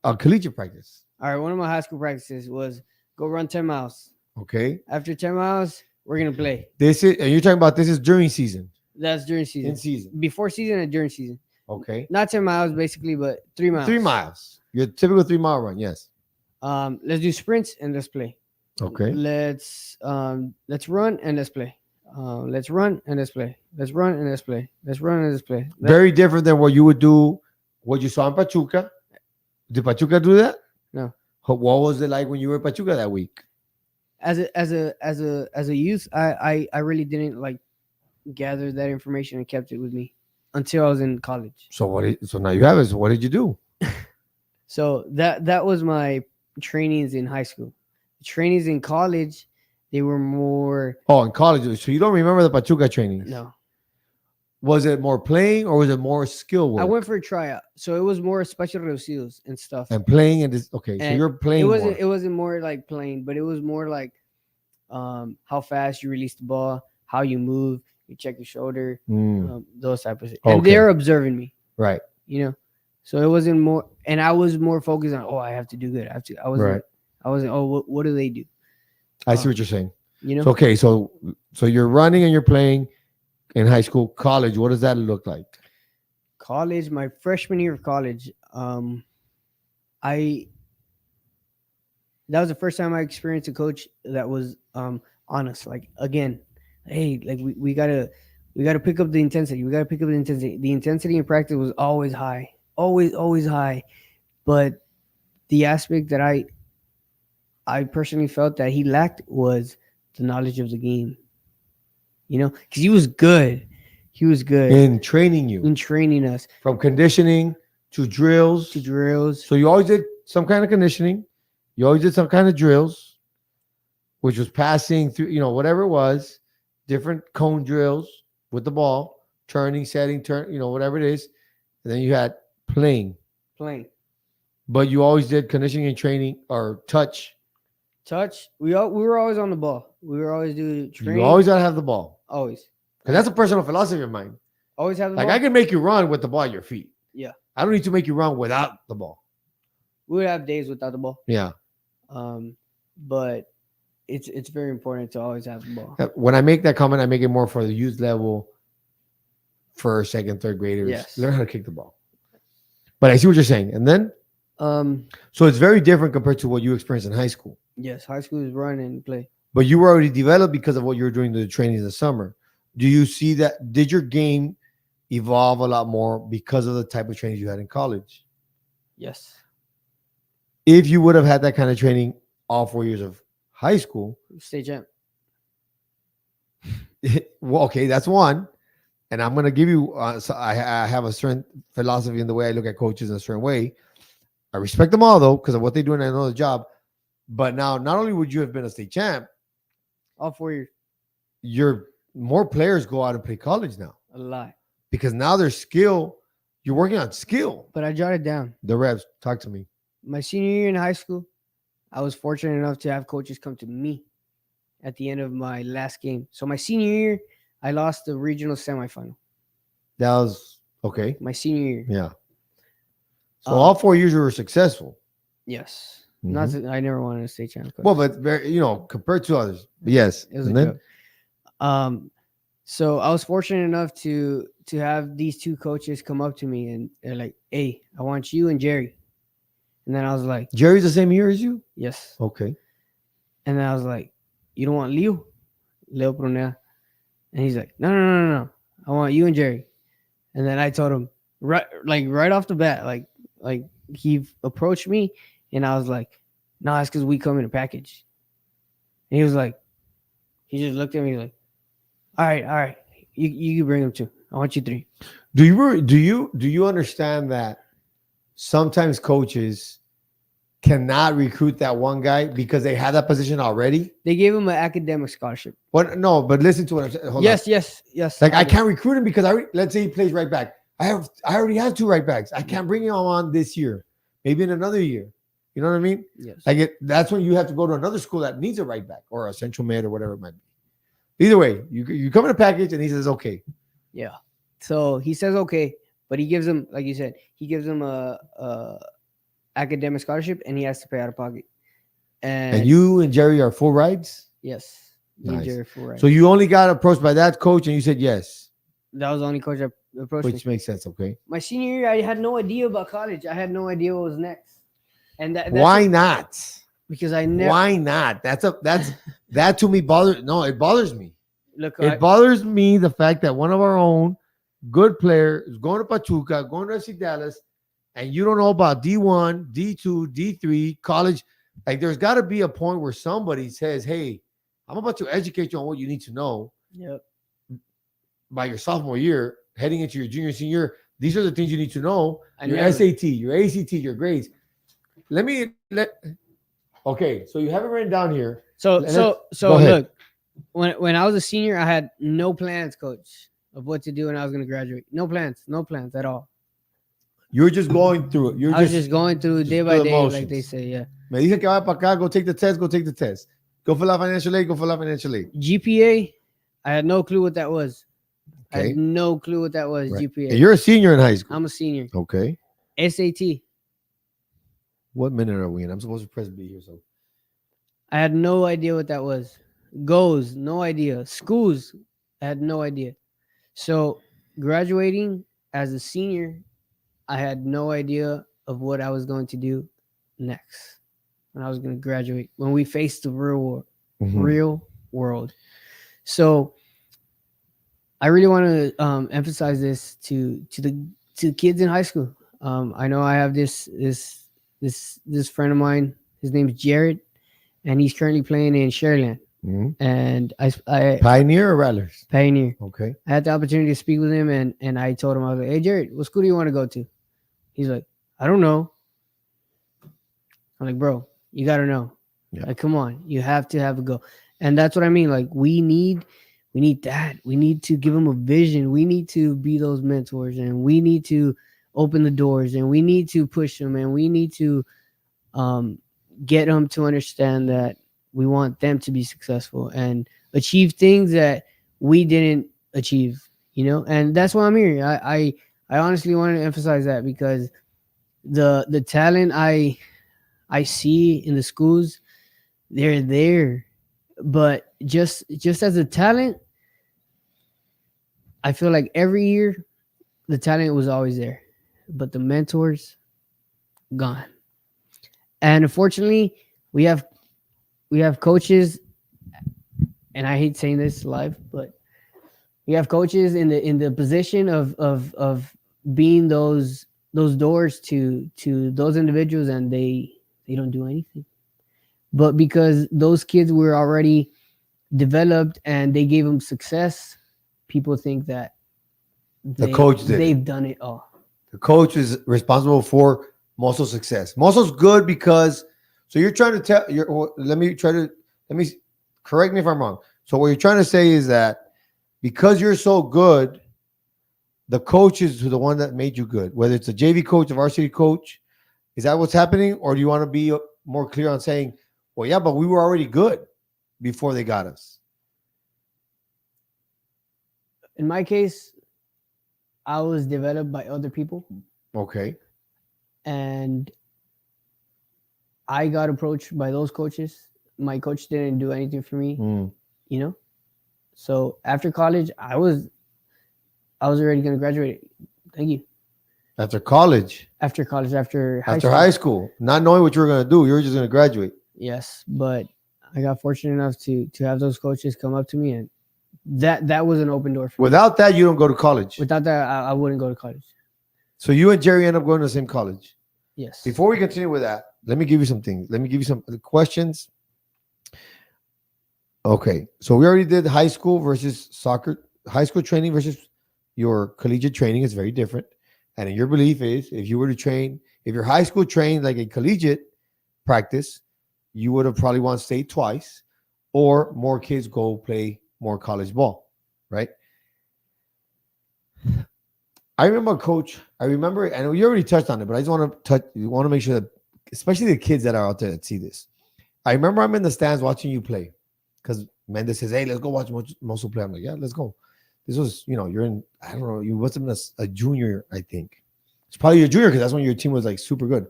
a collegiate practice. All right, one of my high school practices was go run 10 miles. Okay. After 10 miles, we're going to play. And you're talking about this is during season. That's during season. In season. Before season and during season. Okay. Not 10 miles, basically, but 3 miles. 3 miles. Your typical 3 mile run, yes. Let's do sprints and let's play. Okay. Let's run and let's play. Let's run and let's play. Let's run and let's play. Let's run and let's play. Very different than what you would do, what you saw in Pachuca. Did Pachuca do that? No. What was it like when you were in Pachuca that week? as a youth, I really didn't like gather that information and kept it with me until I was in college. So now you have it. So what did you do? So that was my trainings in high school. Trainings in college, they were more Oh, in college. So you don't remember the Pachuca trainings? no. Was it more playing or was it more skill work? I went for a tryout, so it was more special reducidos and stuff. And playing and this. Okay, so And you're playing. it wasn't more like playing, but it was more like how fast you release the ball, how you move, you check your shoulder, those type of things. And Okay. they're observing me, Right. you know. So it wasn't more, and I was more focused on I have to do good. I wasn't. Right. I wasn't. What do they do? I see what you're saying. You know. So, okay, so you're running and you're playing in high school. College, what does that look like? College, my freshman year of college, I that was the first time I experienced a coach that was honest. Like again, hey, like we gotta pick up the intensity. We gotta pick up the intensity. The intensity in practice was always high, always high. But the aspect that I personally felt that he lacked was the knowledge of the game. You know, because he was good. He was good In training you, in training us from conditioning to drills. to drills. So you always did some kind of conditioning. You always did some kind of drills, which was passing through, whatever it was, different cone drills with the ball, turning, setting, whatever it is. And then you had playing. But you always did conditioning and training or touch. We were always on the ball. We were always doing training. You always got to have the ball. Always. Because that's a personal philosophy of mine. Always have the Like ball. I can make you run with the ball at your feet. Yeah. I don't need to make you run without the ball. We would have days without the ball. Yeah. But it's very important to always have the ball. When I make that comment, I make it more for the youth level, first, second, third graders. Yes. Learn how to kick the ball. But I see what you're saying. And then, so it's very different compared to what you experienced in high school. Yes, high school is run and play. But you were already developed because of what you were doing the training in the summer. Do you see that? Did your game evolve a lot more because of the type of training you had in college? Yes. If you would have had that kind of training all 4 years of high school, State champ. well, okay, that's one. And I'm going to give you, so I have a certain philosophy in the way I look at coaches in a certain way. I respect them all, though, because of what they do and I know the job. But now, not only would you have been a state champ, All 4 years. your more players go out and play college now A lot. because now their skill, you're working on skill. But I jotted down. The reps, talk to me. My senior year in high school, I was fortunate enough to have coaches come to me at the end of my last game. So my senior year, I lost the regional semifinal. That was okay. My senior year. Yeah. So all 4 years you were successful. Yes. Mhm. Not that I never wanted a state champ. Well, but very, compared to others. But yes. It was And a then, joke. So I was fortunate enough to have these two coaches come up to me and they're like, "Hey, I want you and Jerry." And then I was like, Jerry's the same year as you? "Yes." Okay. And then I was like, "You don't want Leo Prunea?" And he's like, No. I want you and Jerry." And then I told him right off the bat, like he approached me and I was like, "No, it's because we come in a package." And he was like, he just looked at me like, all right. You can bring them too. I want you 3. Do you understand that sometimes coaches cannot recruit that one guy because they have that position already? They gave him an academic scholarship. What? No, but listen to what I'm saying. Hold on. Yes. Like I can't recruit him because let's say he plays right back. I already have 2 right backs. I can't bring him on this year. Maybe in another year. You know what I mean? Yes. That's when you have to go to another school that needs a right back or a central mid or whatever it might be. Either way, you come in a package and he says okay. Yeah. So he says okay, but he gives him, like you said, he gives him a academic scholarship and he has to pay out of pocket. And you and Jerry are full rides? Yes. Nice. Jerry full ride. So you only got approached by that coach and you said yes. That was the only coach that approached Which me. makes sense, okay. My senior year, I had no idea about college. I had no idea what was next. And that's why not? Because I never. Why not? That to me bothers. No, it bothers me. Look, It bothers me the fact that one of our own good player is going to Pachuca, going to FC Dallas, and you don't know about D1, D2, D3, college. Like there's got to be a point where somebody says, "Hey, I'm about to educate you on what you need to know Yep. by your sophomore year, heading into your junior senior. These are the things you need to know. I Your never- SAT, your ACT, your grades. Okay, so you have it written down here. So Let's- so go ahead. look, when I was a senior, I had no plans, coach, of what to do when I was going to graduate. No plans at all. You're just going through it. You're I was just going through day by through day, like emotions. they say. Yeah. Me dice que va para acá, go take the test, go take the test. Go for la financial aid, go for la financial aid. GPA, I had no clue what that was. I Okay. had no clue what that was. Right. GPA. And you're a senior in high school. I'm a senior. Okay. SAT. What minute are we in? I'm supposed to press B here. So I had no idea what that was. Goes, no idea. Schools, I had no idea. So graduating as a senior, I had no idea of what I was going to do next when I was going to graduate. When we faced the real world. So I really want to emphasize this to kids in high school. I know I have this friend of mine. His name's Jared, and he's currently playing in Shareland. And I Pioneer or Rattlers? Pioneer. Okay. I had the opportunity to speak with him, and I told him, I was like, "Hey, Jared, what school do you want to go to?" He's like, "I don't know." I'm like, "Bro, you got to know. Yeah. Like, come on, you have to have a go." And that's what I mean. Like, we need that. We need to give them a vision. We need to be those mentors, and we need to open the doors, and we need to push them, and we need to get them to understand that we want them to be successful and achieve things that we didn't achieve, and that's why I'm here. I honestly want to emphasize that, because the talent I see in the schools, they're there, but just as a talent, I feel like every year the talent was always there, but the mentors gone. And unfortunately, we have coaches, and I hate saying this live, but we have coaches in the position of being those doors to those individuals, and they don't do anything. But because those kids were already developed and they gave them success, people think that The coach did. They've done it all. The coach is responsible for Mosso's success. Mosso's good because, so you're trying to tell, let me correct me if I'm wrong. So what you're trying to say is that because you're so good, the coach is the one that made you good, whether it's a JV coach, a varsity coach. Is that what's happening? Or do you want to be more clear on saying, well, yeah, but we were already good before they got us? In my case, I was developed by other people. Okay. And I got approached by those coaches. My coach didn't do anything for me, So after college, I was already going to graduate. Thank you. After college? After college, after high school. Not knowing what you were going to do. You were just going to graduate. Yes, but I got fortunate enough to have those coaches come up to me, and that was an open door for me. Without that, you don't go to college. Without that, I wouldn't go to college. So you and Jerry end up going to the same college. Yes. Before we continue with that, let me give you some things. Let me give you some questions. Okay. So we already did high school versus soccer. High school training versus your collegiate training is very different. And in your belief is, if you were to train, if your high school trained like a collegiate practice, you would have probably won state twice, or more kids go play more college ball, right? I remember, Coach. I remember, and you already touched on it, but I just want to touch. You want to make sure that, especially the kids that are out there that see this. I remember I'm in the stands watching you play, because Mendez says, "Hey, let's go watch Mosso play." I'm like, "Yeah, let's go." This was, you're in. I don't know. You must have been a junior, I think. It's probably your junior, because that's when your team was like super good.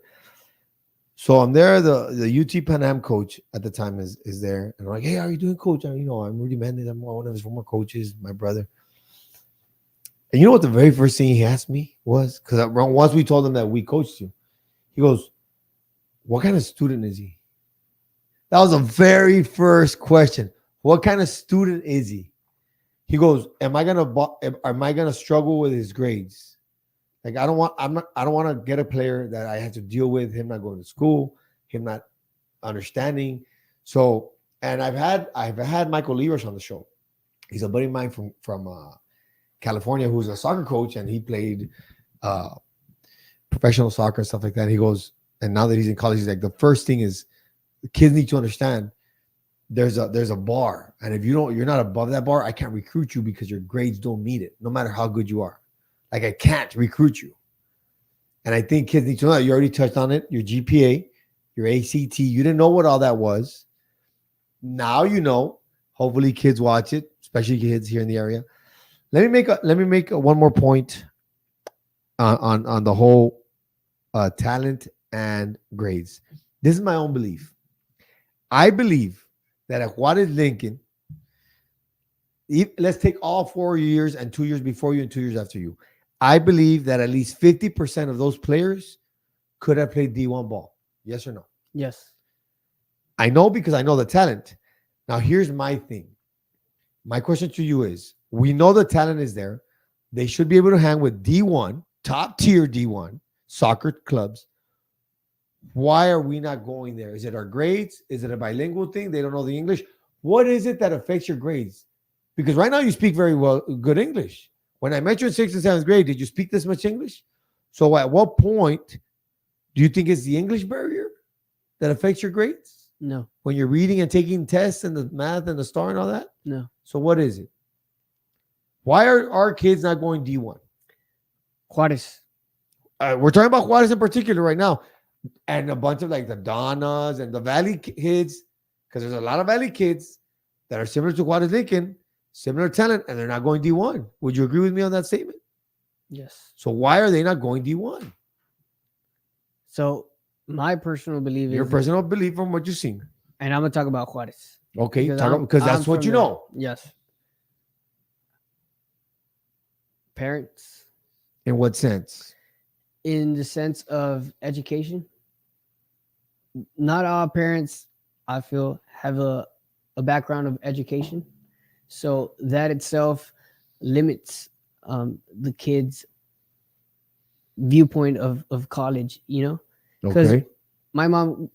So I'm there. The UT Pan Am coach at the time is there, and I'm like, "Hey, how are you doing, Coach?" I'm Rudy Mendez. I'm one of his former coaches, my brother. And you know what the very first thing he asked me was? Because once we told him that we coached you, he goes, "What kind of student is he?" That was the very first question. What kind of student is he? He goes, am I gonna struggle with his grades? Like, I don't want to get a player that I have to deal with him not going to school, him not understanding. So, and I've had Michael Levers on the show. He's a buddy of mine from California who's a soccer coach, and he played uh, professional soccer and stuff like that. He goes, and now that he's in college, he's like, the first thing is the kids need to understand there's a bar, and if you're not above that bar, I can't recruit you because your grades don't meet it, no matter how good you are. Like, I can't recruit you. And I think kids need to know that. You already touched on it. Your GPA, your ACT, you didn't know what all that was. Now you know. Hopefully kids watch it, especially kids here in the area. Let me make one more point on the whole talent and grades. This is my own belief. I believe that at Juarez Lincoln, let's take all 4 years and 2 years before you and 2 years after you. I believe that at least 50% of those players could have played D1 ball. Yes or no? Yes. I know because I know the talent. Now, here's my thing. My question to you is, we know the talent is there. They should be able to hang with D1, top tier D1 soccer clubs. Why are we not going there? Is it our grades? Is it a bilingual thing? They don't know the English. What is it that affects your grades? Because right now you speak very well, good English. When I met you in 6th and 7th grade, did you speak this much English? So at what point do you think it's the English barrier that affects your grades? No. When you're reading and taking tests and the math and the star and all that? No. So what is it? Why are our kids not going D1? Juarez. We're talking about Juarez in particular right now. And a bunch of like the Donnas and the Valley kids, because there's a lot of Valley kids that are similar to Juarez Lincoln, similar talent, and they're not going D1. Would you agree with me on that statement? Yes. So why are they not going D1? So my personal belief is Your personal belief from what you've seen. and I'm gonna talk about Juarez. Okay, Because because that's I'm what from you there. know. Yes. Parents, In what sense? in the sense of education. Not all parents, I feel, have a background of education. So that itself limits the kids' viewpoint of college, you know? Because Okay. my mom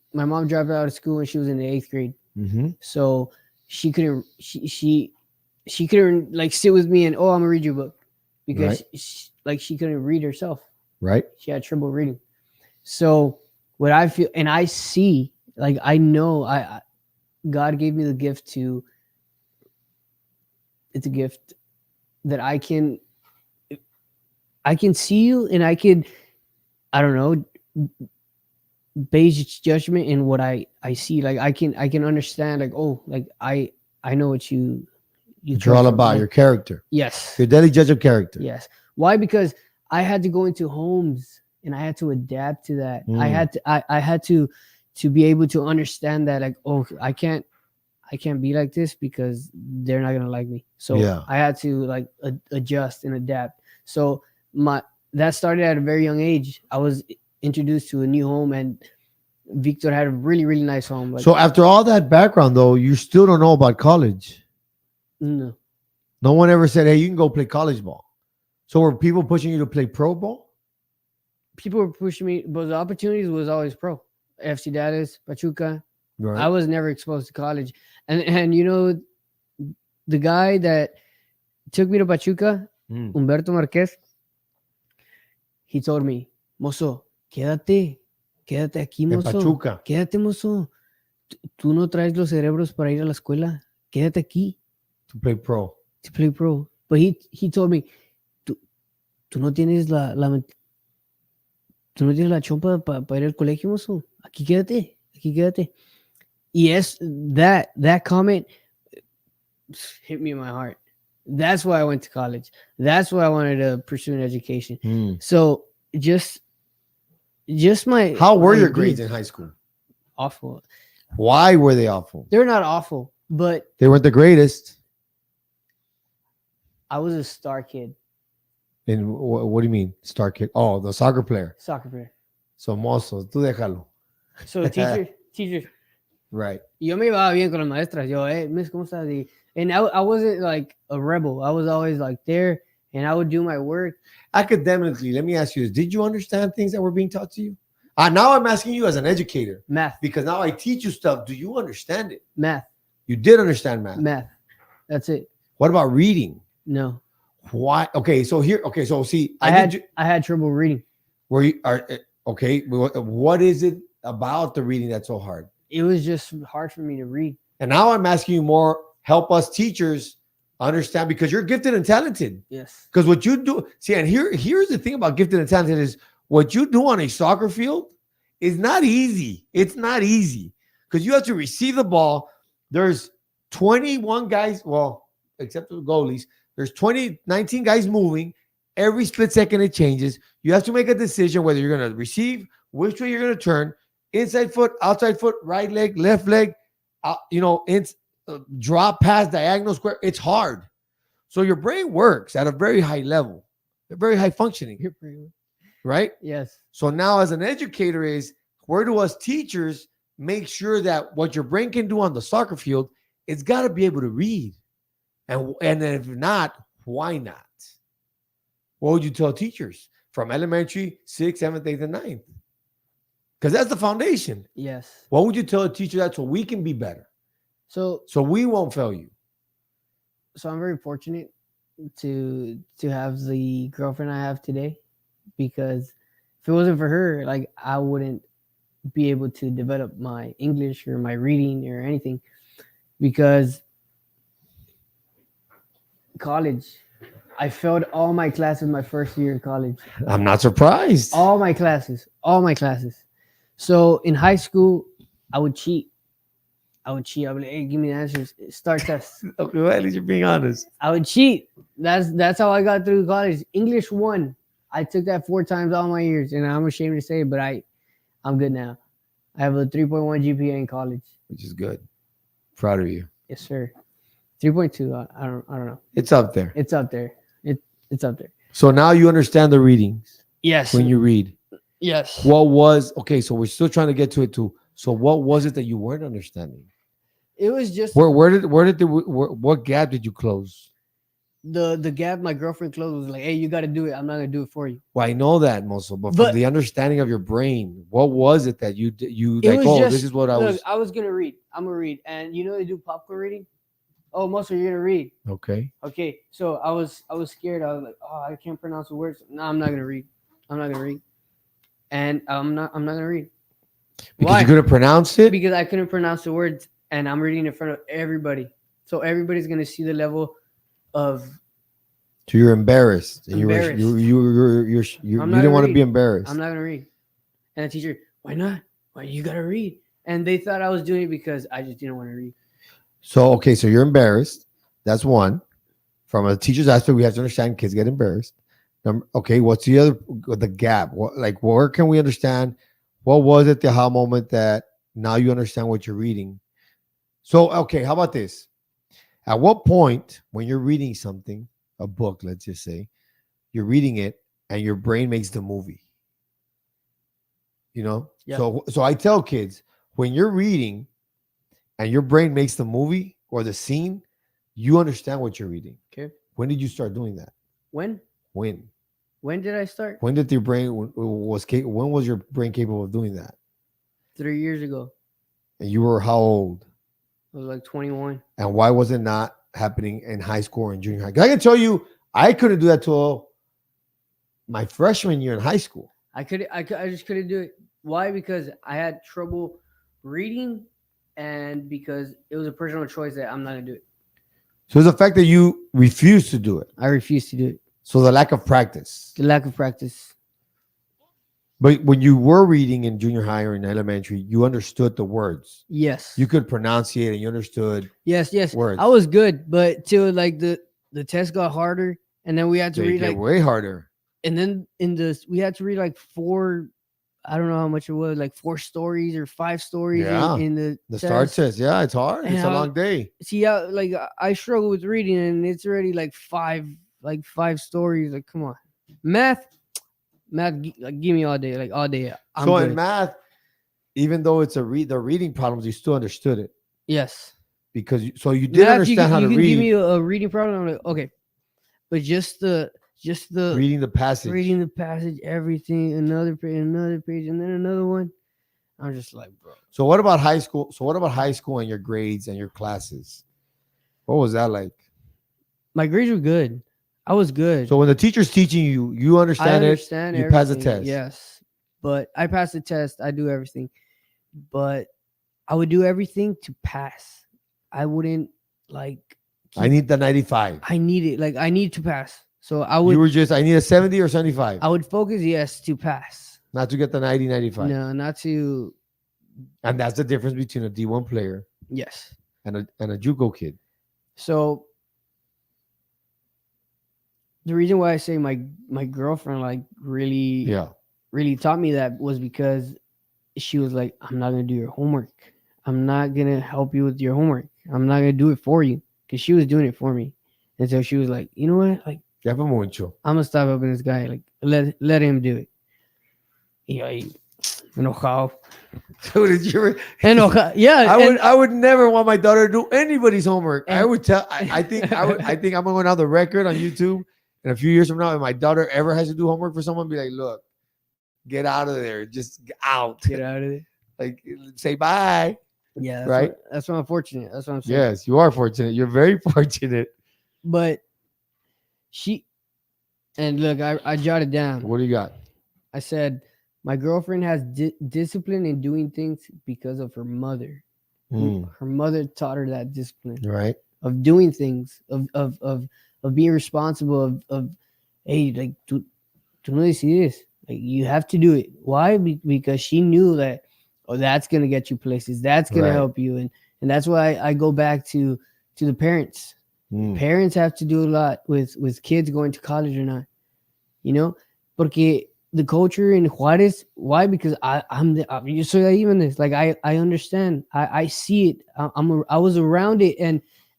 dropped out of school when she was in the 8th grade. Mm-hmm. So she couldn't she couldn't like sit with me and I'm gonna read you a book because she couldn't read herself. Right. She had trouble reading. So what I feel and I see, like I know I God gave me the gift to it's a gift that I can see you and I don't know, base judgment in what I see. Like I can understand like, oh, like I know what you're all about, your character. Yes. Your daily judge of character. Yes. Why? Because I had to go into homes and I had to adapt to that. I had to be able to understand that like, oh, I can't be like this because they're not gonna like me. So Yeah. I had to like adjust and adapt. So that started at a very young age. I was introduced to a new home and Victor had a really, really nice home. Like, So after all that background, though, you still don't know about college. no. No one ever said, hey, you can go play college ball. So were people pushing you to play pro ball? People were pushing me, but the opportunities was always pro. FC Dallas, Pachuca. Right. I was never exposed to college. And you know, the guy that took me to Pachuca, Humberto Marquez, he told me, Mosso, quédate aquí, En Mosso. Pachuca. Quédate, Mosso. Tú no traes los cerebros para ir a la escuela. Quédate aquí. To play pro. To play pro. But he told me, tú no tienes la chompa para ir al colegio, Mosso. Aquí quédate. Yes, that comment hit me in my heart. That's why I went to college. That's why I wanted to pursue an education. So just my. How were my your grades in high school? Awful. Why were they awful? They're not awful, but They weren't the greatest. I was a star kid. And what do you mean, star kid? Oh, the soccer player. Soccer player. So Mosso, tú déjalo. So teacher. Right. Yo me llevaba bien con las maestras. Yo, Miss, ¿cómo estás? And I wasn't like a rebel. I was always like there, and I would do my work. Academically, let me ask you this. Did you understand things that were being taught to you? Now I'm asking you as an educator, Math. because now I teach you stuff. Do you understand it? Math. You did understand math. Math. That's it. What about reading? No. Why? Okay, so here. Okay, so see, I had trouble reading. Where you are? Okay, what is it about the reading that's so hard? It was just hard for me to read. And now I'm asking you more. Help us teachers understand, because you're gifted and talented. Yes. Because what you do, see, and here's the thing about gifted and talented is what you do on a soccer field is not easy. It's not easy because you have to receive the ball. There's 21 guys, well, except for the goalies. There's 19 guys moving. Every split second it changes. You have to make a decision whether you're going to receive, which way you're going to turn, inside foot, outside foot, right leg, left leg, drop, pass, diagonal, square. It's hard. So your brain works at a very high level. They're very high functioning, right? Yes. So now as an educator is, where do us teachers make sure that what your brain can do on the soccer field, it's got to be able to read. And if not, why not? What would you tell teachers from elementary, 6th, 7th, 8th, and 9th? Because that's the foundation. Yes. What would you tell a teacher that so we can be better? So we won't fail you. So I'm very fortunate to have the girlfriend I have today, because if it wasn't for her, like, I wouldn't be able to develop my English or my reading or anything, because college, I failed all my classes my first year in college. I'm not surprised. All my classes. So in high school, I would cheat. I would be like, hey, give me the answers. Start test. Okay, well, at least you're being honest. I would cheat. That's how I got through college. English 1. I took that 4 times all my years, and I'm ashamed to say it, but I'm good now. I have a 3.1 GPA in college, which is good. Proud of you. Yes, sir. 3.2. I don't know. It's up there. It's up there. It's up there. So now you understand the readings. Yes. When you read. Yes. Okay, so we're still trying to get to it too. So what was it that you weren't understanding? It was just what gap did you close? The gap my girlfriend closed was like, hey, you got to do it. I'm not gonna do it for you. Well, I know that, Mosso, but from the understanding of your brain, what was it that you like? Oh, this is what I was. I was gonna read. I'm gonna read, and they do popcorn reading. Oh, Mosso, you're gonna read. Okay. So I was scared. I was like, oh, I can't pronounce the words. No, I'm not gonna read. And I'm not gonna read. Because Why? you couldn't pronounce it? Because I couldn't pronounce the words, and I'm reading in front of everybody. So everybody's gonna see the level of. So you're embarrassed. You Embarrassed. you didn't want to be embarrassed. I'm not gonna read. And the teacher, why not? Why you gotta read? And they thought I was doing it because I just didn't want to read. So okay, so you're embarrassed. That's one. From a teacher's aspect, we have to understand kids get embarrassed. Okay, what's the other? The gap. Where can we understand? What was it the aha moment that now you understand what you're reading? So okay, how about this? At what point when you're reading something, a book, let's just say, you're reading it and your brain makes the movie? Yeah. So I tell kids, when you're reading and your brain makes the movie or the scene, you understand what you're reading. Okay. When did you start doing that? When did I start? When did your brain when was your brain capable of doing that? 3 years ago. And you were how old? I was like 21. And why was it not happening in high school or in junior high? I can tell you, I couldn't do that till my freshman year in high school. I just couldn't do it. Why? Because I had trouble reading, and because it was a personal choice that I'm not gonna do it. So it's the fact that you refused to do it. I refused to do it. So the lack of practice. The lack of practice. But when you were reading in junior high or in elementary, you understood the words. Yes. You could pronunciate and you understood. Yes. Words. I was good, but till like the test got harder, and then we had to read like way harder. And then we had to read like 4. I don't know how much it was, like 4 stories or 5 stories in the STAR test. Yeah, it's hard. And it's a long day. See, I struggle with reading, and it's already like 5 stories. Like, come on, math, give me all day, all day. I'm so good. In math, even though it's the reading problems, you still understood it. Yes, because you did understand how to read. You can give me a reading problem. I'm like, okay, but just the just the reading the passage. reading the passage, everything, another page, and then another one. I'm just like, bro. So what about high school? So what about high school and your grades and your classes? What was that like? My grades were good. I was good. So when the teacher's teaching you, you I understand understand it. You everything. pass the test. Yes, but I passed the test. I do everything, but I would do everything to pass. I wouldn't like. I need the 95. I need it. Like I need to pass. So I You would. were just, I need a 70 or 75. I would focus, yes, to pass. Not to get the 90, 95. No, not to. And that's the difference between a D1 player Yes. and a JUCO kid. So the reason why I say my girlfriend like really Yeah. really taught me that was because she was like, I'm not gonna do your homework. I'm not gonna help you with your homework. I'm not gonna do it for you, because she was doing it for me. And so she was like, you know what? Like, Ya fue mucho. I'm gonna stop helping this guy. Like, let him do it. Enojado. So did you? Enojado. Yeah. I would never want my daughter to do anybody's homework. I And- would tell. I think I'm going on the record on YouTube. And a few years from now, if my daughter ever has to do homework for someone, be like, look, get out of there. Just get out. Get out of there. Like, say bye. Yeah. Right? That's why I'm fortunate. That's what I'm saying. Yes, you are fortunate. You're very fortunate. But and look, I jotted down. What do you got? I said, my girlfriend has discipline in doing things because of her mother. Her mother taught her that discipline Right. of doing things, of being responsible, of hey, like, tú no decides. Like, you have to do it. Why? Because she knew that, oh, that's gonna get you places. That's gonna Right. help you, and that's why I go back to the parents. Parents have to do a lot with kids going to college or not. You know, porque the culture in Juarez. Why? Because you so even this. Like I understand. I see it. I was around it,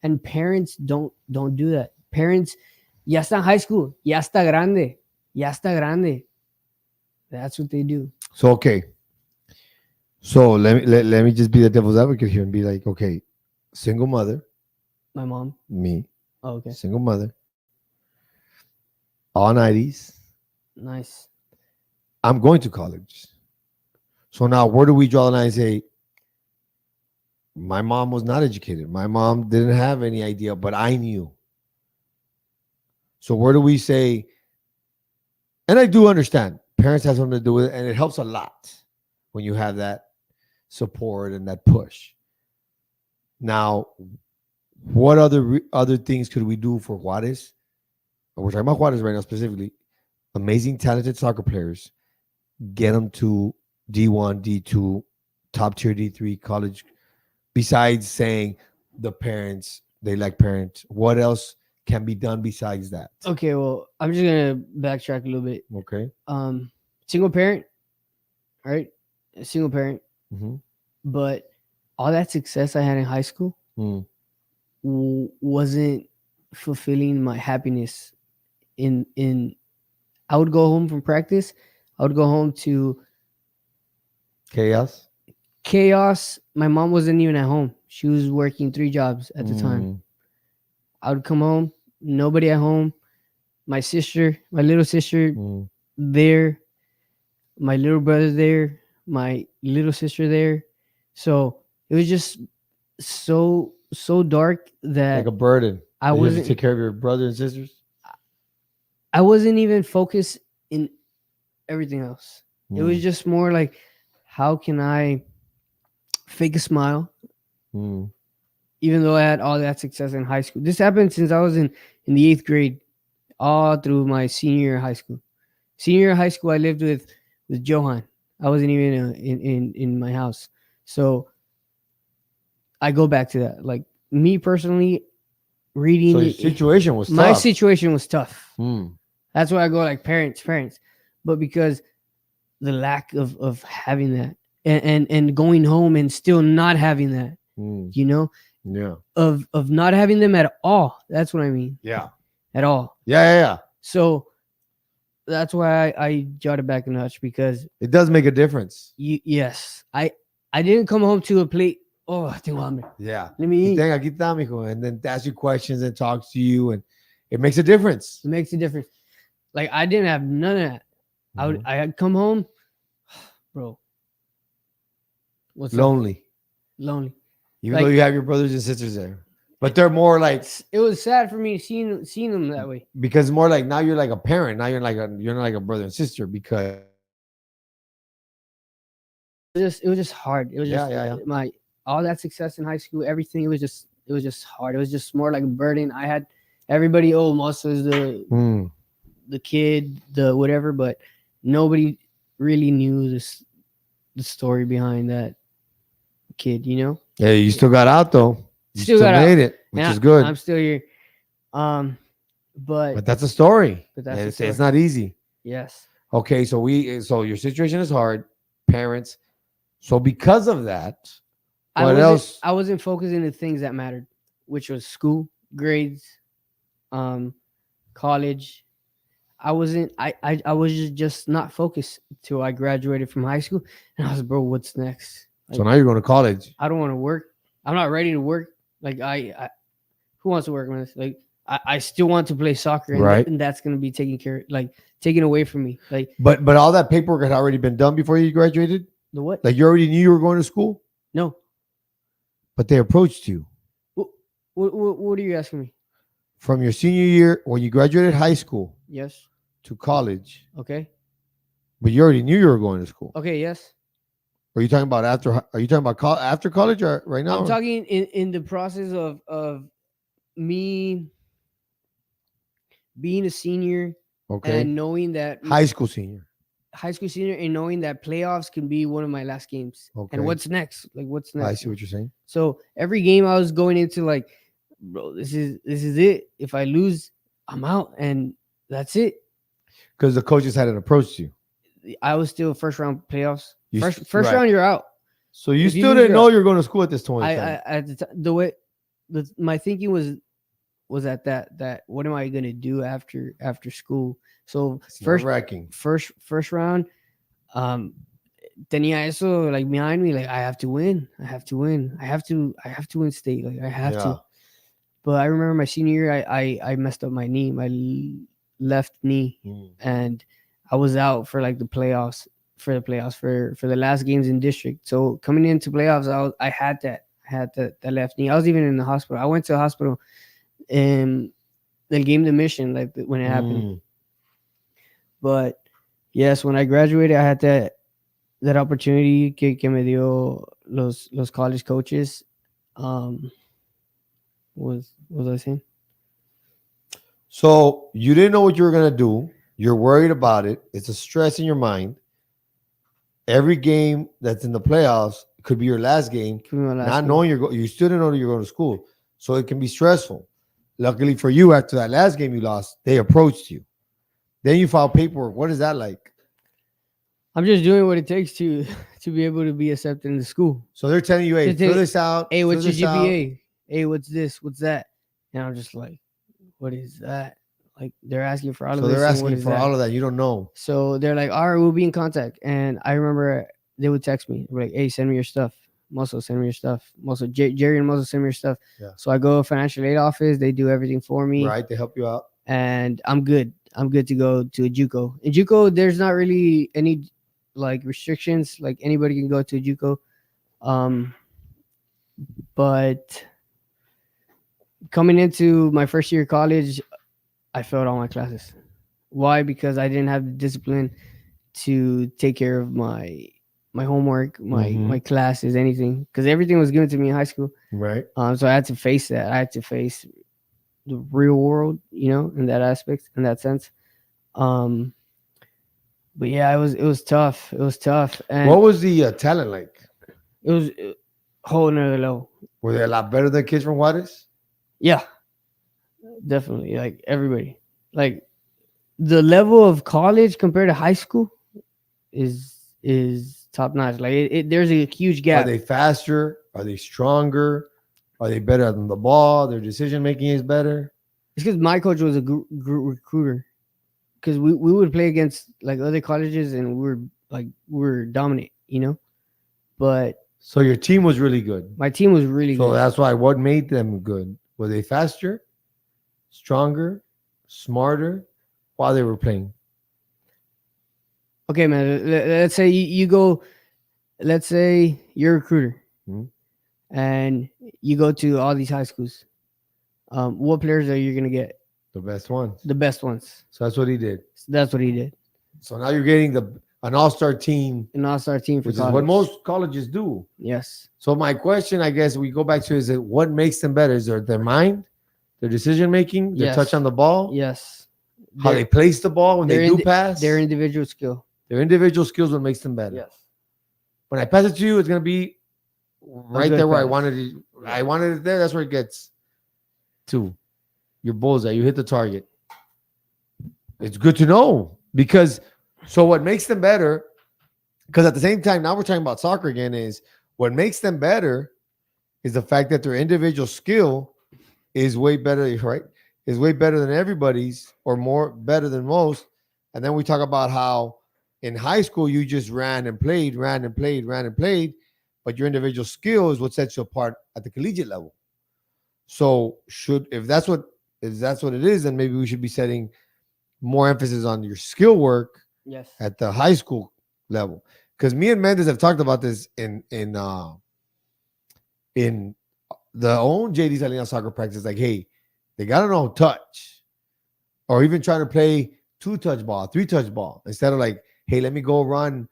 and parents don't do that. Parents, ya está in high school. Ya está grande. Ya está grande. That's what they do. So okay. So let me just be the devil's advocate here and be like, okay, single mother, My mom. me, Oh, okay. single mother, all 90s. Nice. I'm going to college. So now where do we draw the line and say, my mom was not educated. My mom didn't have any idea, but I knew. So where do we say, and I do understand parents have something to do with it, and it helps a lot when you have that support and that push. Now, what other things could we do for Juarez? We're talking about Juarez right now specifically. Amazing, talented soccer players. Get them to D1, D2, top tier D3 college. Besides saying the parents, they like parents. What else can be done besides that? Okay, well, I'm just gonna backtrack a little bit. Okay. Single parent, right? A single parent, but all that success I had in high school wasn't fulfilling my happiness. I would go home from practice. I would go home to chaos. My mom wasn't even at home. She was working 3 jobs at the time. I would come home, nobody at home. My little sister there, my little brother there, my little sister there. So it was just so dark that like a burden. I You have wasn't to take care of your brothers and sisters. I wasn't even focused in everything else. It was just more like, how can I fake a smile? Even though I had all that success in high school. This happened since I was in the 8th grade, all through my senior year of high school. Senior year of high school, I lived with Johan. I wasn't even in my house. So I go back to that. Like, me personally, reading. So your situation was my tough. situation was tough. That's why I go like parents. But because the lack of having that and going home and still not having that, you know, of not having them at all. That's what I mean. Yeah. At all. Yeah. So that's why I jotted back a notch, because It does make a difference. yes, I didn't come home to a plate. Oh, tengo hambre. Yeah. Let me eat. Aquí está, mijo. And then ask you questions and talk to you, and it makes a difference. It makes a difference. Like I didn't have none of that. Mhm. I'd come home, bro. What's up? Lonely, Lonely. even though Like you have your brothers and sisters there, but they're more like it was sad for me seeing them that way. because more like now you're like a parent. Now you're not like a brother and sister because It was just hard. It was yeah, just yeah, yeah. my all that success in high school, everything. It was just hard. It was just more like a burden. I had everybody. Oh, Mosso is Mm. the kid, the whatever, but nobody really knew the story behind that kid. Yeah, you still got out though. You Still still got out, made it, which and is good. I'm still here. But But that's a story. But that's a It's story. not easy. yes, Okay, so your situation is hard, parents. So because of that, what else? I wasn't focusing on the things that mattered, which was school, grades, um, college. I wasn't. I was just not focused till I graduated from high school, and I was, bro, what's next? So now you're going to college. I don't want to work. I'm not ready to work. Like who wants to work on this? Like I still want to play soccer, and, Right. and that's gonna be taken away from me. Like But all that paperwork had already been done before you graduated? the what? Like you already knew you were going to school, No. but they approached you What are you asking me? from your senior year when you graduated high school Yes. to college, Okay. but you already knew you were going to school. Okay. Yes. Are you talking about after? Are you talking about after college or right now? I'm talking in the process of me being a senior Okay, and knowing that high school senior. high school senior and knowing that playoffs can be one of my last games. Okay. And what's next? Like what's next? I see what you're saying. So every game I was going into like, bro, this is it. If I lose, I'm out, and that's it. Because the coaches hadn't approached you. I was still first round playoffs. You First right. round, you're out. So you If you still lose, didn't you're know out. you're going to school at this point. I at the way my thinking was at that what am I gonna do after school? So It's nerve-wracking. first round, tenía eso like behind me, like I have to win. I have to win state. Like I have to. But I remember my senior year, I messed up my knee, my left knee, and I was out for like the playoffs for the last games in district. So coming into playoffs, I had that left knee. I was even in the hospital. I went to the hospital in the game de mission, like when it happened. But yes, when I graduated, I had that opportunity que me dio los college coaches. What was I saying? So you didn't know what you were going to do. You're worried about it. It's a stress in your mind. Every game that's in the playoffs could be your last game. Not knowing you still didn't know you're going to school. So it can be stressful. Luckily for you, after that last game you lost, they approached you. Then you filed paperwork. What is that like? I'm just doing what it takes to be able to be accepted in the school. So they're telling you, hey, fill this out. Hey, what's your GPA? Hey, what's this? What's that? And I'm just like, what is that? Like they're asking for all of this. So they're asking for all of that. You don't know. So they're like, all right, we'll be in contact. And I remember they would text me. They're like, hey, send me your stuff. Mosso, send me your stuff. Mosso, Jerry and Mosso, send me your stuff. Yeah. So I go to financial aid office. They do everything for me. Right. They help you out. And I'm good. I'm good to go to a JUCO. In JUCO, there's not really any like restrictions. Like anybody can go to a JUCO. But coming into my first year of college, I failed all my classes. Why? Because I didn't have the discipline to take care of my homework, my classes, anything. Because everything was given to me in high school. Right. So I had to face that. I had to face the real world, in that aspect, in that sense. But yeah, it was tough. It was tough. And what was the talent like? It was a whole nother level. Were they a lot better than kids from Juarez? Yeah, definitely. Like everybody, like the level of college compared to high school is top notch. Like there's a huge gap. Are they faster? Are they stronger? Are they better than the ball? Their decision making is better. It's because my coach was a group recruiter. Because we would play against like other colleges and we were dominant, But so your team was really good. My team was really good. So that's why. What made them good? Were they faster, stronger, smarter, while they were playing? Okay, man. Let's say you go. Let's say you're a recruiter, Mhm. and you go to all these high schools. What players are you gonna get? The best ones. The best ones. So that's what he did. So that's what he did. So now you're getting an all-star team, An all-star team for which is college. what most colleges do. Yes. So my question, I guess, we go back to is it what makes them better? Is it their mind, their decision making, their Yes. touch on the ball, Yes. how they place the ball when they do pass, Their individual skill. their individual skills, what makes them better. Yes. When I pass it to you, it's gonna be right good there where I pass. wanted it. I wanted it there. That's where it gets to your bullseye. You hit the target. It's good to know because so what makes them better, because at the same time, now we're talking about soccer again, is what makes them better is the fact that their individual skill is way better, right? Is way better than everybody's or more better than most. And then we talk about how in high school you just ran and played, but your individual skill is what sets you apart at the collegiate level. So if that's what it is, then maybe we should be setting more emphasis on your skill work Yes. at the high school level. Because me and Mendez have talked about this in the own JD Salinas soccer practice. Like, hey, they gotta know touch, or even trying to play 2-touch ball, 3-touch ball, instead of like, hey, let me go run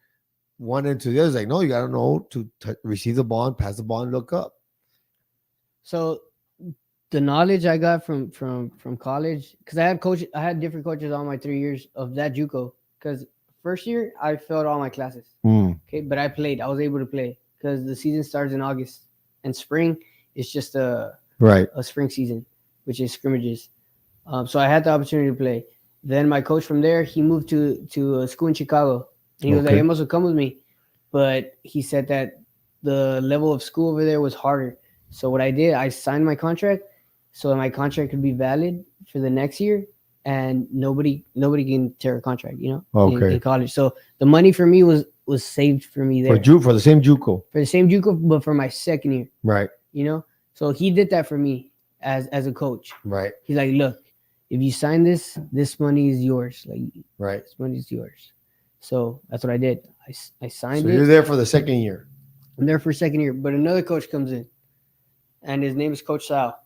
one into the other. It's like, no, you gotta know to receive the ball and pass the ball and look up. So the knowledge I got from college, because I had different coaches all my 3 years of that JUCO. Because first year I failed all my classes. Okay, but I played. I was able to play because the season starts in August, and spring is just a spring season, which is scrimmages. So I had the opportunity to play. Then my coach from there, he moved to a school in Chicago. And he was like, "Hey, Mosso, come with me." But he said that the level of school over there was harder. So what I did, I signed my contract so that my contract could be valid for the next year, and nobody can tear a contract, in college. So the money for me was saved for me there. For the same JUCO. For the same JUCO, but for my second year. Right. So he did that for me as a coach. Right. He's like, look, if you sign this money is yours. Like, right. This money is yours. So that's what I did. I signed it. So you're there for the second year. I'm there for second year, but another coach comes in, and his name is Coach Sal.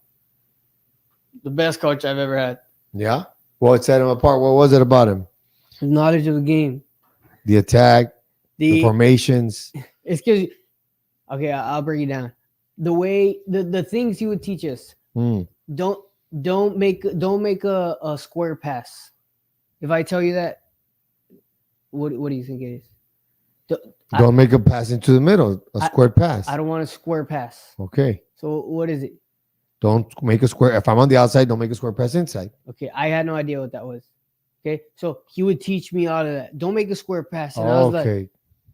The best coach I've ever had. Yeah? What set him apart? What was it about him? His knowledge of the game. The attack, the formations. It's because, okay, I'll break it down. The way, the things he would teach us. Don't make a square pass. If I tell you that, what do you think it is? Don't make a pass into the middle, square pass. I don't want a square pass. Okay. So what is it? Don't make a square. If I'm on the outside, don't make a square pass inside. Okay, I had no idea what that was. Okay, so he would teach me all of that. Don't make a square pass. And I was like,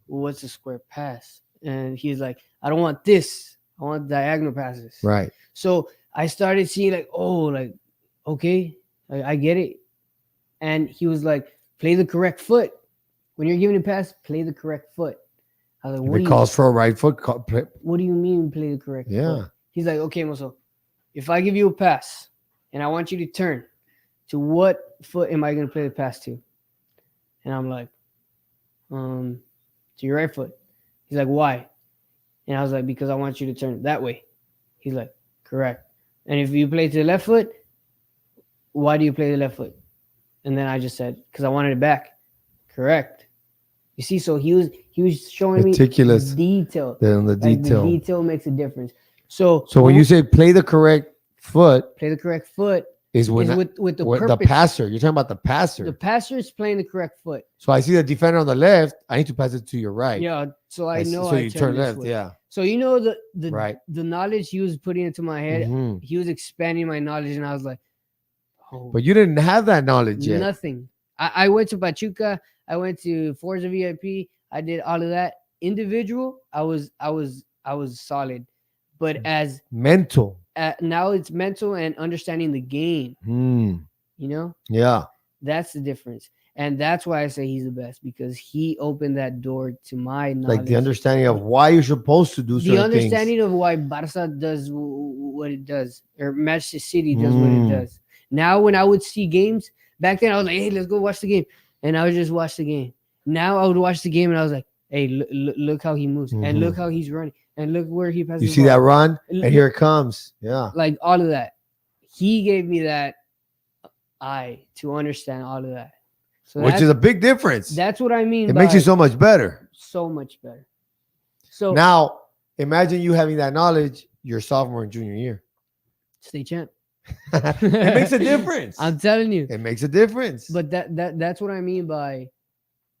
well, what's a square pass? And he's like, I don't want this. I want diagonal passes. Right. So I started seeing okay, I get it. And he was like, play the correct foot. When you're giving a pass, play the correct foot. I was like, what calls for a right foot. What do you mean play the correct foot? He's like, okay, Mosso, if I give you a pass and I want you to turn, to what foot am I going to play the pass to? And I'm like, to your right foot. He's like, why? And I was like, because I want you to turn that way. He's like, correct. And if you play to the left foot, why do you play the left foot? And then I just said, because I wanted it back. Correct. You see, so he was showing meticulous me detail. The detail. The detail makes a difference. So when you say play the correct foot, is with the passer. You're talking about the passer. The passer is playing the correct foot. So I see the defender on the left. I need to pass it to your right. Yeah. So I know. So you turn left. Yeah. So the knowledge he was putting into my head, he was expanding my knowledge, and I was like, oh. But you didn't have that knowledge yet. Nothing. I went to Pachuca. I went to Forza VIP. I did all of that. Individual, I was solid, but as mental. Now it's mental and understanding the game. Yeah, that's the difference, and that's why I say he's the best, because he opened that door to my knowledge. Like the understanding of why you're supposed to do certain things. The understanding of why Barca does what it does, or Manchester City does what it does. Now, when I would see games, Back then, I was like, hey, let's go watch the game. And I would just watch the game. Now I would watch the game and I was like, hey, look how he moves. And look how he's running. And look where he passes. You see that run? And here it comes. Yeah. Like all of that. He gave me that eye to understand all of that. So which is a big difference. That's what I mean. It makes you so much better. So much better. So now imagine you having that knowledge your sophomore and junior year. State champ. It makes a difference. I'm telling you. It makes a difference. But that's what I mean by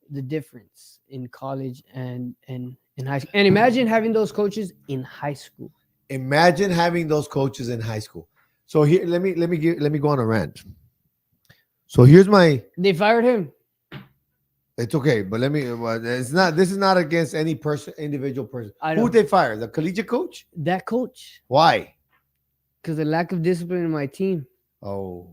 the difference in college and in high school. And imagine having those coaches in high school. Imagine having those coaches in high school. So here, let me go on a rant. So here's my. They fired him. It's okay, but it's not. This is not against any person, individual person. Who would they fire? The collegiate coach? That coach. Why? Because the lack of discipline in my team. Oh.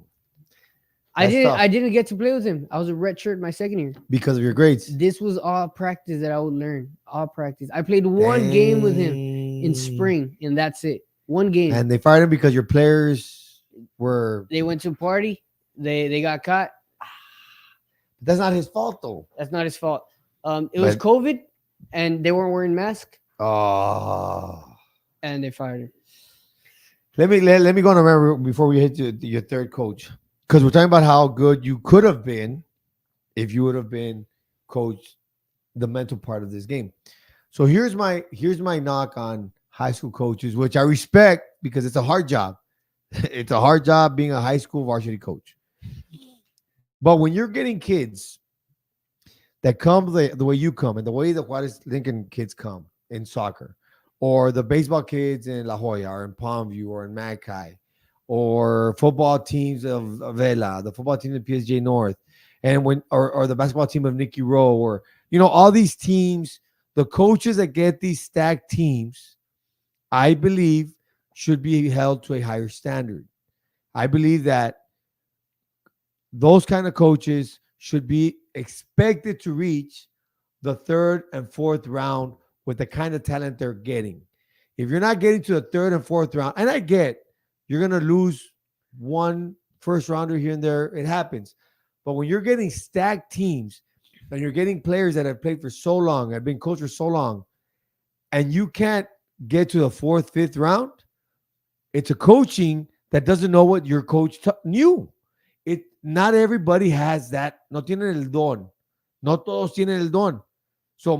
I didn't get to play with him. I was a red shirt my second year. Because of your grades. This was all practice that I would learn. All practice. I played one game with him in spring, and that's it. One game. And they fired him because your players were. They went to a party. They got caught. That's not his fault, though. That's not his fault. It was COVID, and they weren't wearing masks. Oh. And they fired him. Let me go on a rant before we hit your third coach. Because we're talking about how good you could have been if you would have been coached the mental part of this game. So here's my knock on high school coaches, which I respect because it's a hard job. It's a hard job being a high school varsity coach. But when you're getting kids that come the way you come and the way the Juarez Lincoln kids come in soccer, or the baseball kids in La Jolla or in Palmview or in Mackay, or football teams of Vela, the football team of PSJ North, and or the basketball team of Nicky Rowe, or all these teams, the coaches that get these stacked teams, I believe should be held to a higher standard. I believe that those kind of coaches should be expected to reach the third and fourth round with the kind of talent they're getting. If you're not getting to the third and fourth round, and I get you're going to lose one first rounder here and there, it happens. But when you're getting stacked teams and you're getting players that have played for so long, have been coached for so long, and you can't get to the fourth, fifth round, it's a coaching that doesn't know what your coach knew. Not everybody has that. No tienen el don. No todos tienen el don. So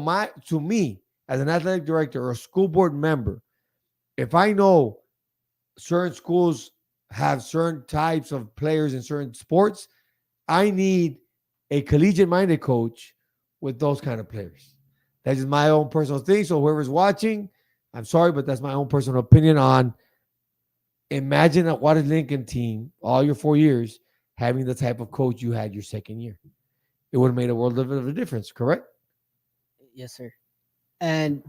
to me, as an athletic director or a school board member, if I know certain schools have certain types of players in certain sports, I need a collegiate-minded coach with those kind of players. That's just my own personal thing. So whoever's watching, I'm sorry, but that's my own personal opinion on. Imagine a Juarez Lincoln team all your 4 years having the type of coach you had your second year. It would have made a world of a difference, correct? Yes, sir. And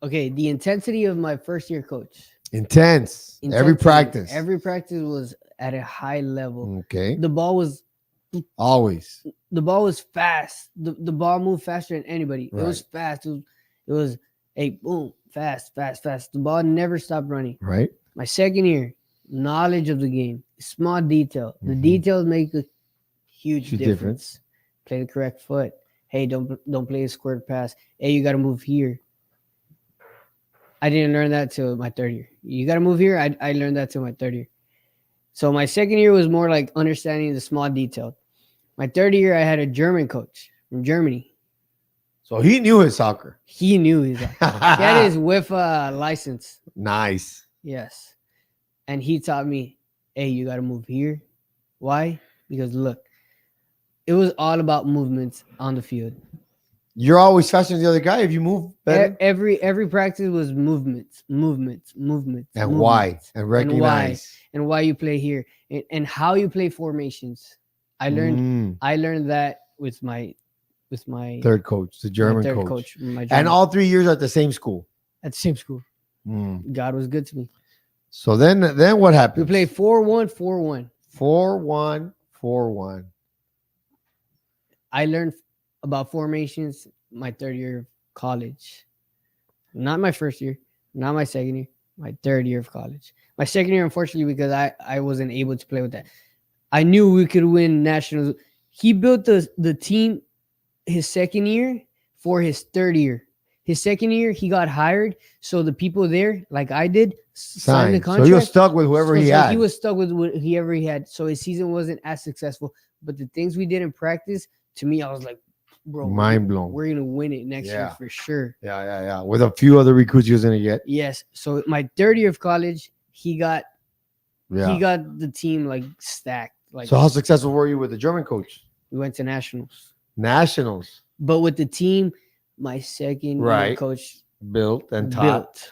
okay, the intensity of my first year coach. Intense. Every practice. Every practice was at a high level. Okay. The ball was always. The ball was fast. The ball moved faster than anybody. Right. It was fast. It was a boom, fast. The ball never stopped running. Right. My second year, knowledge of the game, small detail. The details make a huge difference. Play the correct foot. Hey, don't play a squared pass. Hey, you got to move here. I didn't learn that till my third year. You got to move here. I learned that till my third year. So my second year was more like understanding the small detail. My third year, I had a German coach from Germany. So he knew his soccer. He knew his soccer. He had his WIFA license. Nice. Yes. And he taught me, hey, you got to move here. Why? Because look, it was all about movements on the field. You're always faster than the other guy if you move better. Every practice was movements. And why? And recognize. And why you play here. And how you play formations. I learned that with my third coach, the German coach. And all 3 years at the same school. At the same school. God was good to me. So then what happened? We played 4-1, 4-1. 4-1, 4-1. I learned about formations my third year of college. Not my first year, not my second year, my third year of college. My second year, unfortunately, because I wasn't able to play with that. I knew we could win nationals. He built the team his second year for his third year. His second year, he got hired, so the people there, like I did, signed the Signed. So contract. he was stuck with whoever he had. He was stuck with whoever he had. So his season wasn't as successful. But the things we did in practice, to me, I was like, bro, Mind blown. We're gonna win it next year Yeah. for sure. Yeah. With a few other recruits he was gonna get. Yes. So my third year of college, he got the team like stacked. Like, So how successful were you with the German coach? we went to nationals. Nationals But with the team, my second year Right. coach built and taught.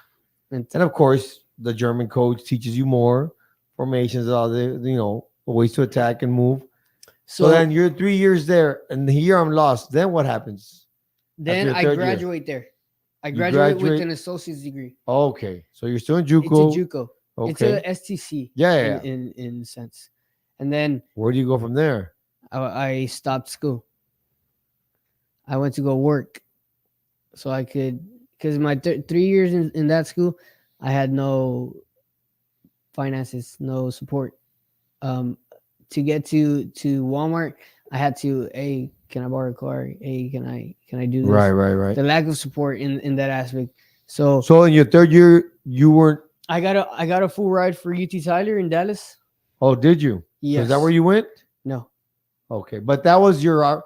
built. And of course, the German coach teaches you more formations, all the ways to attack and move. So then you're 3 years there, and here I'm lost. Then what happens? Then your I third year? graduate there. I You graduate with graduate- an associate's degree. Okay, so you're still in It's JUCO. a JUCO. It's Okay, a STC. yeah. In a sense. And then Where do you go from there? I stopped school. I went to go work, so I could, because my 3 years in that school, I had no finances, no support. To get to Walmart, I had to, hey, can I borrow a car? Hey, can I do this? Right. The lack of support in that aspect. So So in your third year, you weren't. I got a full ride for UT Tyler in Dallas. Oh, did you? Yes. So is that where you went? No. Okay, but that was your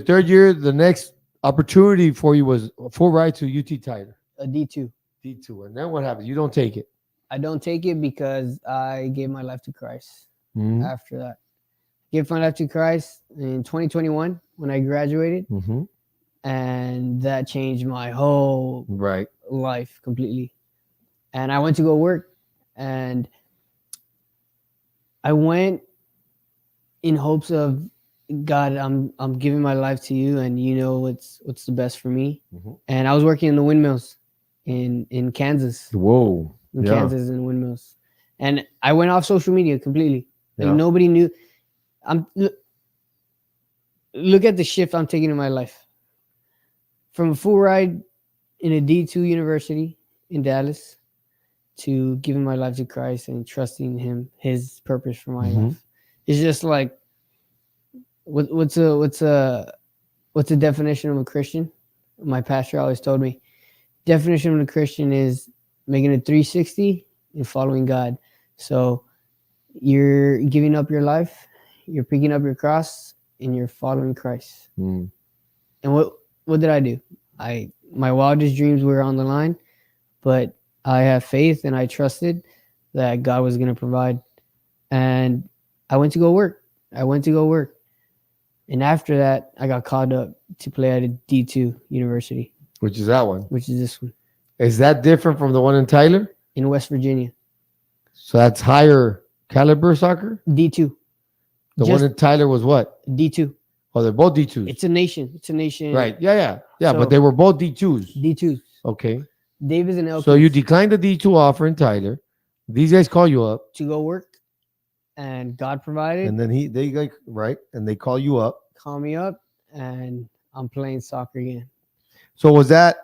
third year. The next opportunity for you was a full ride to UT Tyler, A D2. D2, and then what happens? You don't take it. I don't take it because I gave my life to Christ. Mhm. After that, gave my life to Christ in 2021 when I graduated, Mhm. and that changed my whole Right. life completely. And I went to go work, and I went in hopes of, God, I'm giving my life to you, and you know what's the best for me. Mhm. And I was working in the windmills in Kansas, Whoa. in Yeah. Kansas in windmills, and I went off social media completely. Like, Yeah. nobody knew. Look at the shift I'm taking in my life. From a full ride in a D2 university in Dallas to giving my life to Christ and trusting him, his purpose for my Mhm. life. It's just like, what's a definition of a Christian? My pastor always told me, definition of a Christian is making a 360 and following God. So you're giving up your life, you're picking up your cross, and you're following Christ. Mm. And what did I do? My wildest dreams were on the line, but I have faith and I trusted that God was going to provide. And I went to go work. And after that, I got called up to play at a D2 university, Which is that one? which is this one Is that different from the one in Tyler? in West Virginia. So that's higher caliber soccer. D2. The Just one in Tyler was what? D2. Oh, they're both D2s. It's a nation. Right. Yeah. So- But they were both D2s. D2. Okay. Davis and Elkins So you declined the D2 offer in Tyler. These guys call you up, to go work, and God provided. and then and they call you up. Call me up, and I'm playing soccer again. So was that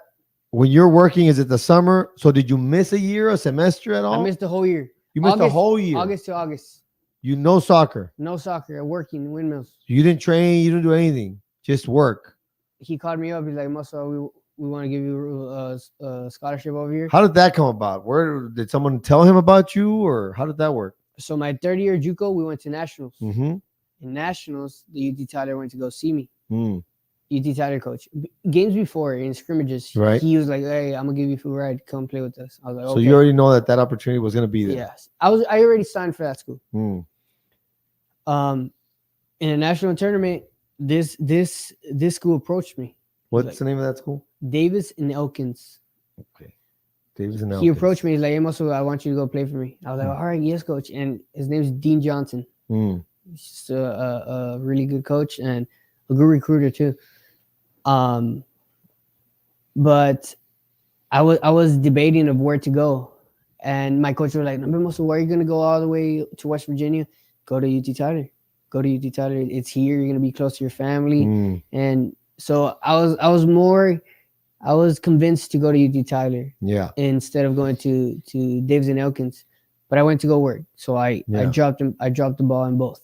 when you're working? Is it the summer? So did you miss a year, a semester at all? I missed the whole year. You missed the August- whole year. August to August. You know soccer. No soccer. Working in windmills. You didn't train. You didn't do anything. Just work. He called me up. He's like, Mosso, we want to give you a scholarship over here. How did that come about? Where did someone tell him about you, or how did that work? So my third year JUCO, we went to nationals. Mm-hmm. In nationals, the UT Tyler went to go see me. Mm. UT Tyler coach. Games before in scrimmages, Right. he was like, "Hey, I'm gonna give you a full ride. Come play with us." I was like, So "Okay." you already know that opportunity was going to be there. Yes, I already signed for that school. Mm. In a national tournament, this school approached me. What's the name of that school? Davis and Elkins. Okay. Davis and He Elkins. approached me. He's like, "Hey, Mosso, I want you to go play for me." I was like, "All right, yes, coach." And his name is Dean Johnson. Mm. He's just a really good coach and a good recruiter too. But I was debating of where to go, and my coach was like, "No, Mosso, why are you gonna go all the way to West Virginia? Go to UT Tyler. Go to UT Tyler. It's here. You're gonna be close to your family." Mm. And so I was convinced to go to UT Tyler Yeah. instead of going to Davis and Elkins, but I went to go work. So I Yeah. dropped the ball in both.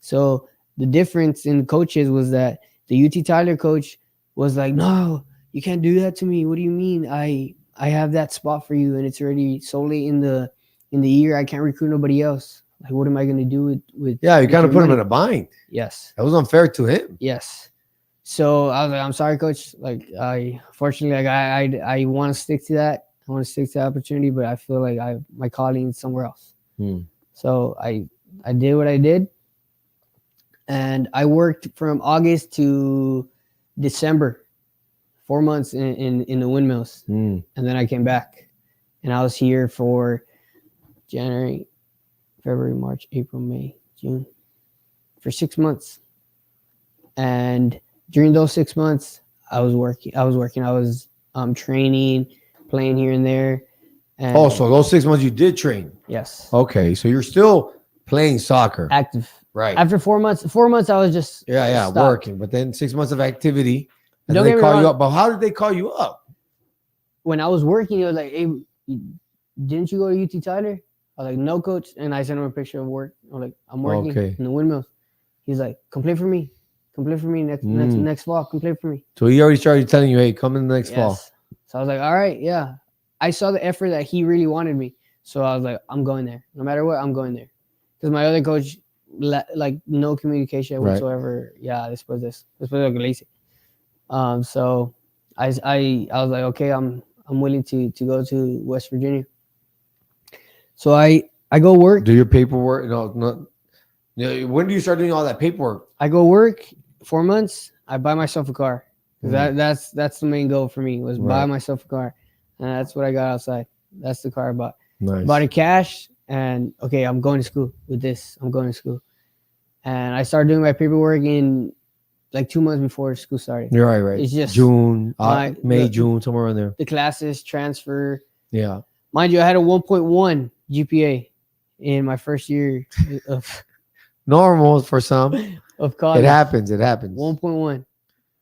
So the difference in coaches was that the UT Tyler coach was like, "No, you can't do that to me. What do you mean? I have that spot for you, and it's already solely in the year. I can't recruit nobody else. Like, what am I gonna do with Yeah, you kind of your put him in money?" a bind. Yes, That was unfair to him. yes. So I was like, "I'm sorry, coach. Like, fortunately, like I want to stick to that. I want to stick to the opportunity, but I feel like my calling is somewhere else." So I did what I did, and I worked from August to December, 4 months in the windmills, and then I came back, and I was here for January, February, March, April, May, June, for 6 months. And during those 6 months, I was working. I was training, playing here and there. And Oh, so those 6 months you did train. yes, Okay, so you're still playing soccer. active. Right. After 4 months, I was just stopped. Working. But then 6 months of activity, and Don't they get me call you wrong. up. But how did they call you up? When I was working, it was like, "Hey, didn't you go to UT Tyler?" I was like, "No, coach." And I sent him a picture of work. I'm like, "I'm working Okay. in the windmills." He's like, "Come play for me. Come play for me next fall. Come play for me." So he already started telling you, hey, come in the next fall. So I was like, "All right, yeah." I saw the effort that he really wanted me. So I was like, "I'm going there. No matter what, I'm going there." Because my other coach, like, no communication Right. whatsoever. Yeah, después de lo que le hice. So I was like, okay, I'm willing to go to West Virginia. So I go work. Do your paperwork. No. When do you start doing all that paperwork? I go work 4 months. I buy myself a car. That's the main goal for me, was buy myself a car, and that's what I got outside. That's the car I bought. Nice. Bought it cash, and okay, I'm going to school with this. I'm going to school, and I started doing my paperwork in like 2 months before school started. You're right. It's just June, May, June, somewhere in there. The classes, transfer. Yeah. Mind you, I had a 1.1 GPA in my first year of normal for some of college. It happens. 1.1,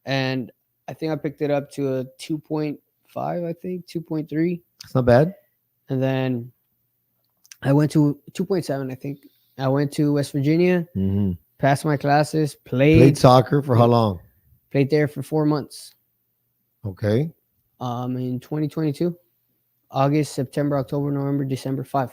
and I think I picked it up to a 2.5. I think 2.3. It's not bad. And then I went to 2.7. I think I went to West Virginia. Passed my classes. Played soccer for how long? Played there for 4 months. Okay. In 2022, August, September, October, November, December, 5.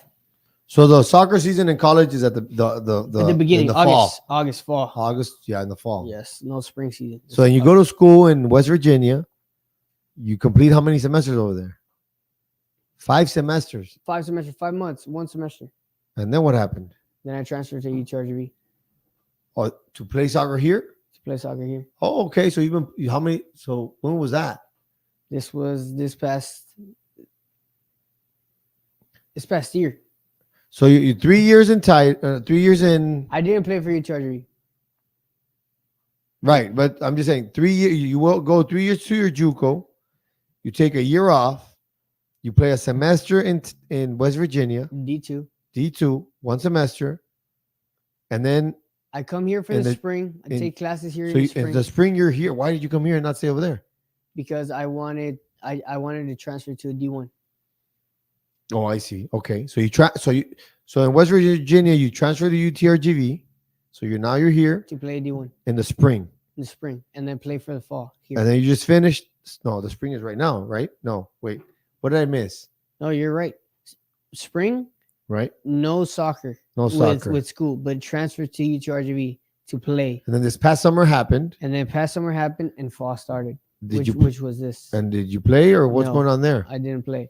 So the soccer season in college is at the beginning, in the August, fall. fall. In the fall. Yes, no spring season. So when you go to school in West Virginia, you complete how many semesters over there? 5 semesters. 5 semesters, 5 months, 1 semester. And then what happened? Then I transferred to UTRGV. Oh, to play soccer here? To play soccer here. Oh, okay. So how many? So when was that? This was this past year. So you 3 years in 3 years in. I didn't play for UTRGV. Right, but I'm just saying 3 years. You will go 3 years to your JUCO. You take a year off. You play a semester in West Virginia. D2, 1 semester, and then I come here for the spring. I take classes here in the spring. In the spring you're here. Why did you come here and not stay over there? Because I wanted to transfer to a D1. Oh, I see. Okay, so so in West Virginia you transfer to UTRGV. So you're here to play D1 in the spring. And then play for the fall here. And then you just finished. No, the spring is right now, right? No, wait. What did I miss? No, you're right. Spring. Right. No soccer. With school, but transferred to UTRGV to play. And then this past summer happened. And fall started. Which was this. And did you play, or what's going on there? I didn't play.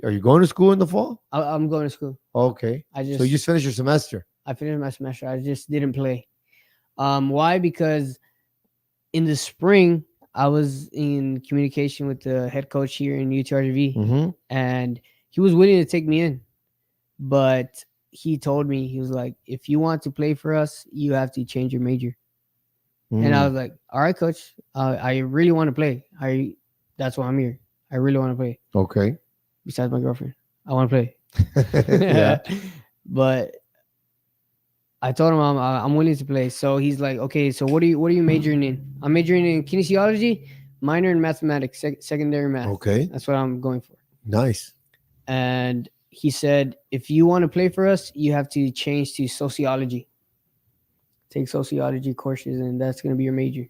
Are you going to school in the fall? I'm going to school. Okay. So you just finished your semester. I finished my semester. I just didn't play. Why? Because in the spring, I was in communication with the head coach here in UTRGV, and he was willing to take me in. But he told me, he was like, if you want to play for us, you have to change your major. And I was like, all right, coach, I really want to play. That's why I'm here. I really want to play. Okay. Besides my girlfriend, I want to play. Yeah. But I told him I'm willing to play. So he's like, okay, so what are you majoring in? I'm majoring in kinesiology, minor in mathematics, secondary math. Okay. That's what I'm going for. Nice. And he said, if you want to play for us, you have to change to sociology. take sociology courses, and that's gonna be your major.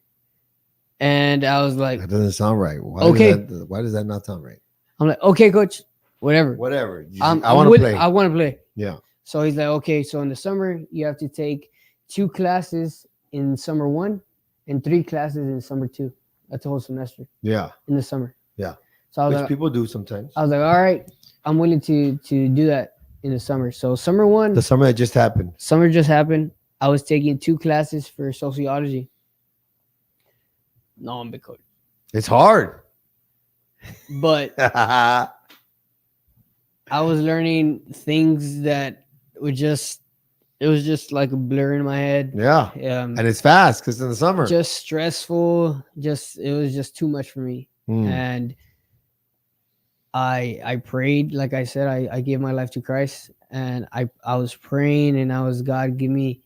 And I was like, That doesn't sound right. Why Okay. Why does that not sound right? I'm like, okay, coach, whatever. Whatever. I want to play. I want to play. Yeah. So he's like, okay, so in the summer you have to take 2 classes in summer 1 and 3 classes in summer 2. That's a whole semester Yeah. in the summer. Yeah. So I was Which like, people do sometimes. all right, I'm willing to do that in the summer. So summer 1, The summer that just happened. summer just happened. I was taking 2 classes for sociology. No, I'm big coach. It's hard. But I was learning things that were just, it was just like a blur in my head. Yeah. And it's fast because in the summer. Just stressful. It was just too much for me. And I prayed, like I said, I gave my life to Christ, and I was praying, and I was, God, give me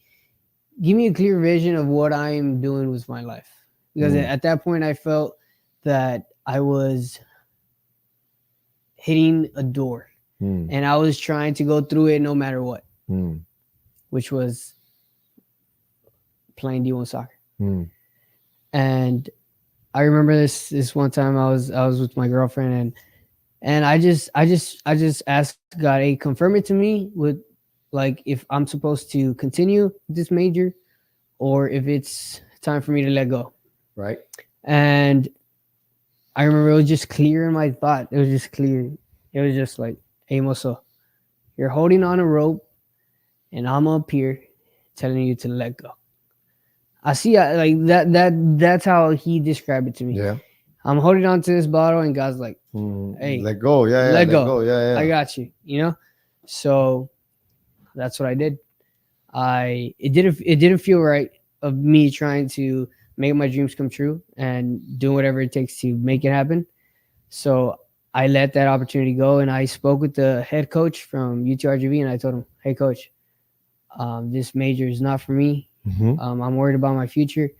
a clear vision of what I am doing with my life. Because at that point I felt that I was hitting a door and I was trying to go through it no matter what, which was playing D1 soccer. And I remember this one time I was with my girlfriend, and I just asked God, hey, confirm it to me with, like, if I'm supposed to continue this major or if it's time for me to let go. Right. And I remember it was just clear in my thought. It was just clear. It was just like, hey, Mosso, you're holding on a rope and I'm up here telling you to let go. I see, like that's how he described it to me. Yeah. I'm holding on to this bottle and God's like, hey, let go. Yeah. let go. Yeah. I got you, So that's what I did. It didn't feel right of me trying to make my dreams come true and doing whatever it takes to make it happen. So I let that opportunity go, and I spoke with the head coach from UTRGV, and I told him, hey, coach, this major is not for me. I'm worried about my future.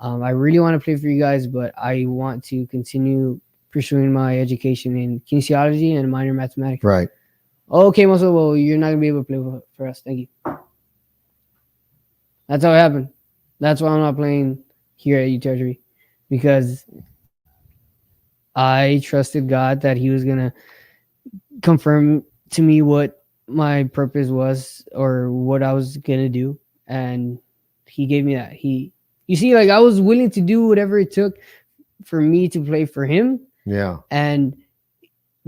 I really want to play for you guys, but I want to continue pursuing my education in kinesiology and minor in mathematics. Right. Okay, Mosso, well, you're not going to be able to play for us. Thank you. That's how it happened. That's why I'm not playing here at UTRGV, because I trusted God that he was going to confirm to me what my purpose was or what I was going to do. And he gave me that. You see, like, I was willing to do whatever it took for me to play for him. Yeah. And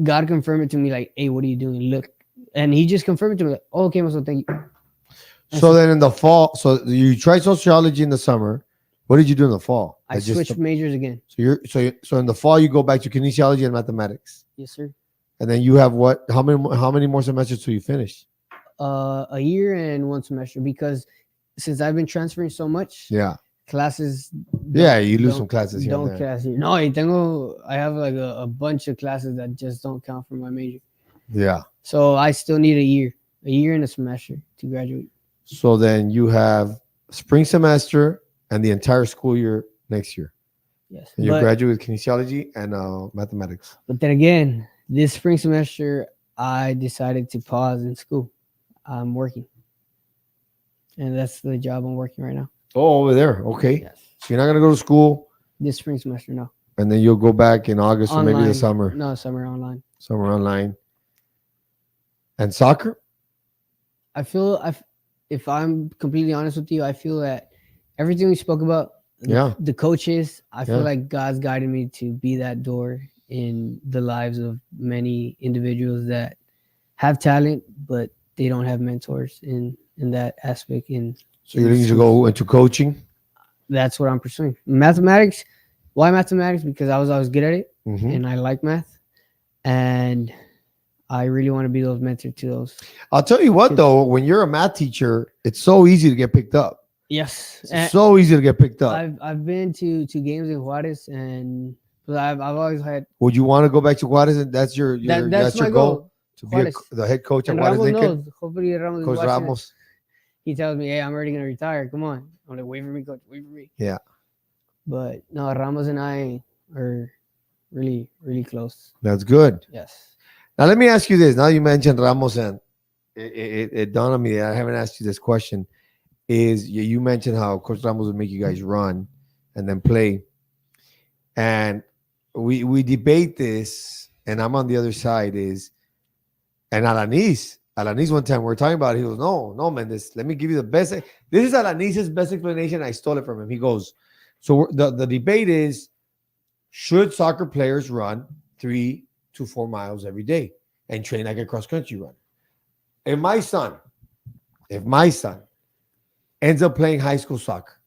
God confirmed it to me, like, hey, what are you doing? Look. And he just confirmed it to me, like, oh, okay, so thank you. So then in the fall, so you tried sociology in the summer. What did you do in the fall? I switched majors again. So in the fall you go back to kinesiology and mathematics. Yes, sir. And then you have what? How many more semesters till you finish? A year and 1 semester, because since I've been transferring so much, Yeah. Classes. Yeah, you lose some classes here. Don't class here. No, I have like a bunch of classes that just don't count for my major. Yeah. So I still need a year and a semester to graduate. So then you have spring semester and the entire school year next year. Yes. And you graduate with kinesiology and mathematics. But then again, this spring semester, I decided to pause in school. I'm working. And that's the job I'm working right now. Oh, over there. Okay. Yes. So you're not going to go to school? This spring semester, no. And then you'll go back in August Online. or maybe the summer? No, summer online. Summer online. And soccer? If I'm completely honest with you, I feel that everything we spoke about, the coaches, I feel like God's guided me to be that door in the lives of many individuals that have talent, but they don't have mentors in that aspect. So you need to go into coaching? That's what I'm pursuing. Mathematics. Why mathematics? Because I was always good at it, and I like math. And I really want to be those mentors to those. I'll tell you what, though, when you're a math teacher, it's so easy to get picked up. Yes. It's so easy to get picked up. I've been to games in Juarez, and I've always had. Would you want to go back to Juarez? And that's your goal to Juarez. be the head coach at And Juarez Ramos Lincoln? knows. Hopefully Ramos Coach is watching Ramos. it. He tells me, hey, I'm already going to retire. Come on. I'm like, wait for me, coach. Wait for me. Yeah. But no, Ramos and I are really, really close. That's good. Yes. Now, let me ask you this. Now you mentioned Ramos, and it dawned on me that I haven't asked you this question. is you mentioned how Coach Ramos would make you guys run and then play. And we debate this, and I'm on the other side is, and Alanis one time we are talking about it, he goes, no, man, let me give you the best. This is Alanis's best explanation. I stole it from him. He goes, so the debate is, should soccer players run 3 to 4 miles every day and train like a cross-country runner? If my son ends up playing high school soccer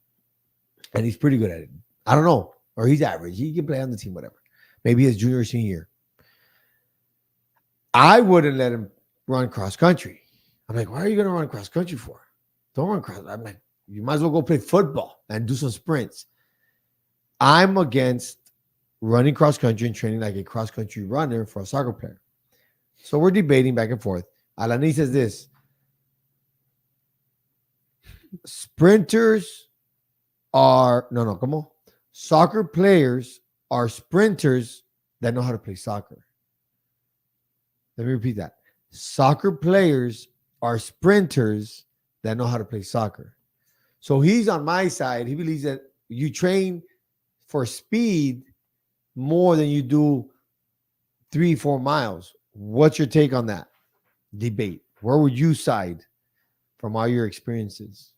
and he's pretty good at it, I don't know, or he's average, he can play on the team, whatever. Maybe his junior or senior year. I wouldn't let him run cross country. I'm like, why are you going to run cross country for? Don't run cross. I'm like, you might as well go play football and do some sprints. I'm against running cross country and training like a cross country runner for a soccer player. So we're debating back and forth. Alani says this: sprinters are come on. Soccer players are sprinters that know how to play soccer. Let me repeat that. Soccer players are sprinters that know how to play soccer. So he's on my side. He believes that you train for speed more than you do 3-4 miles. What's your take on that debate? Where would you side from all your experiences?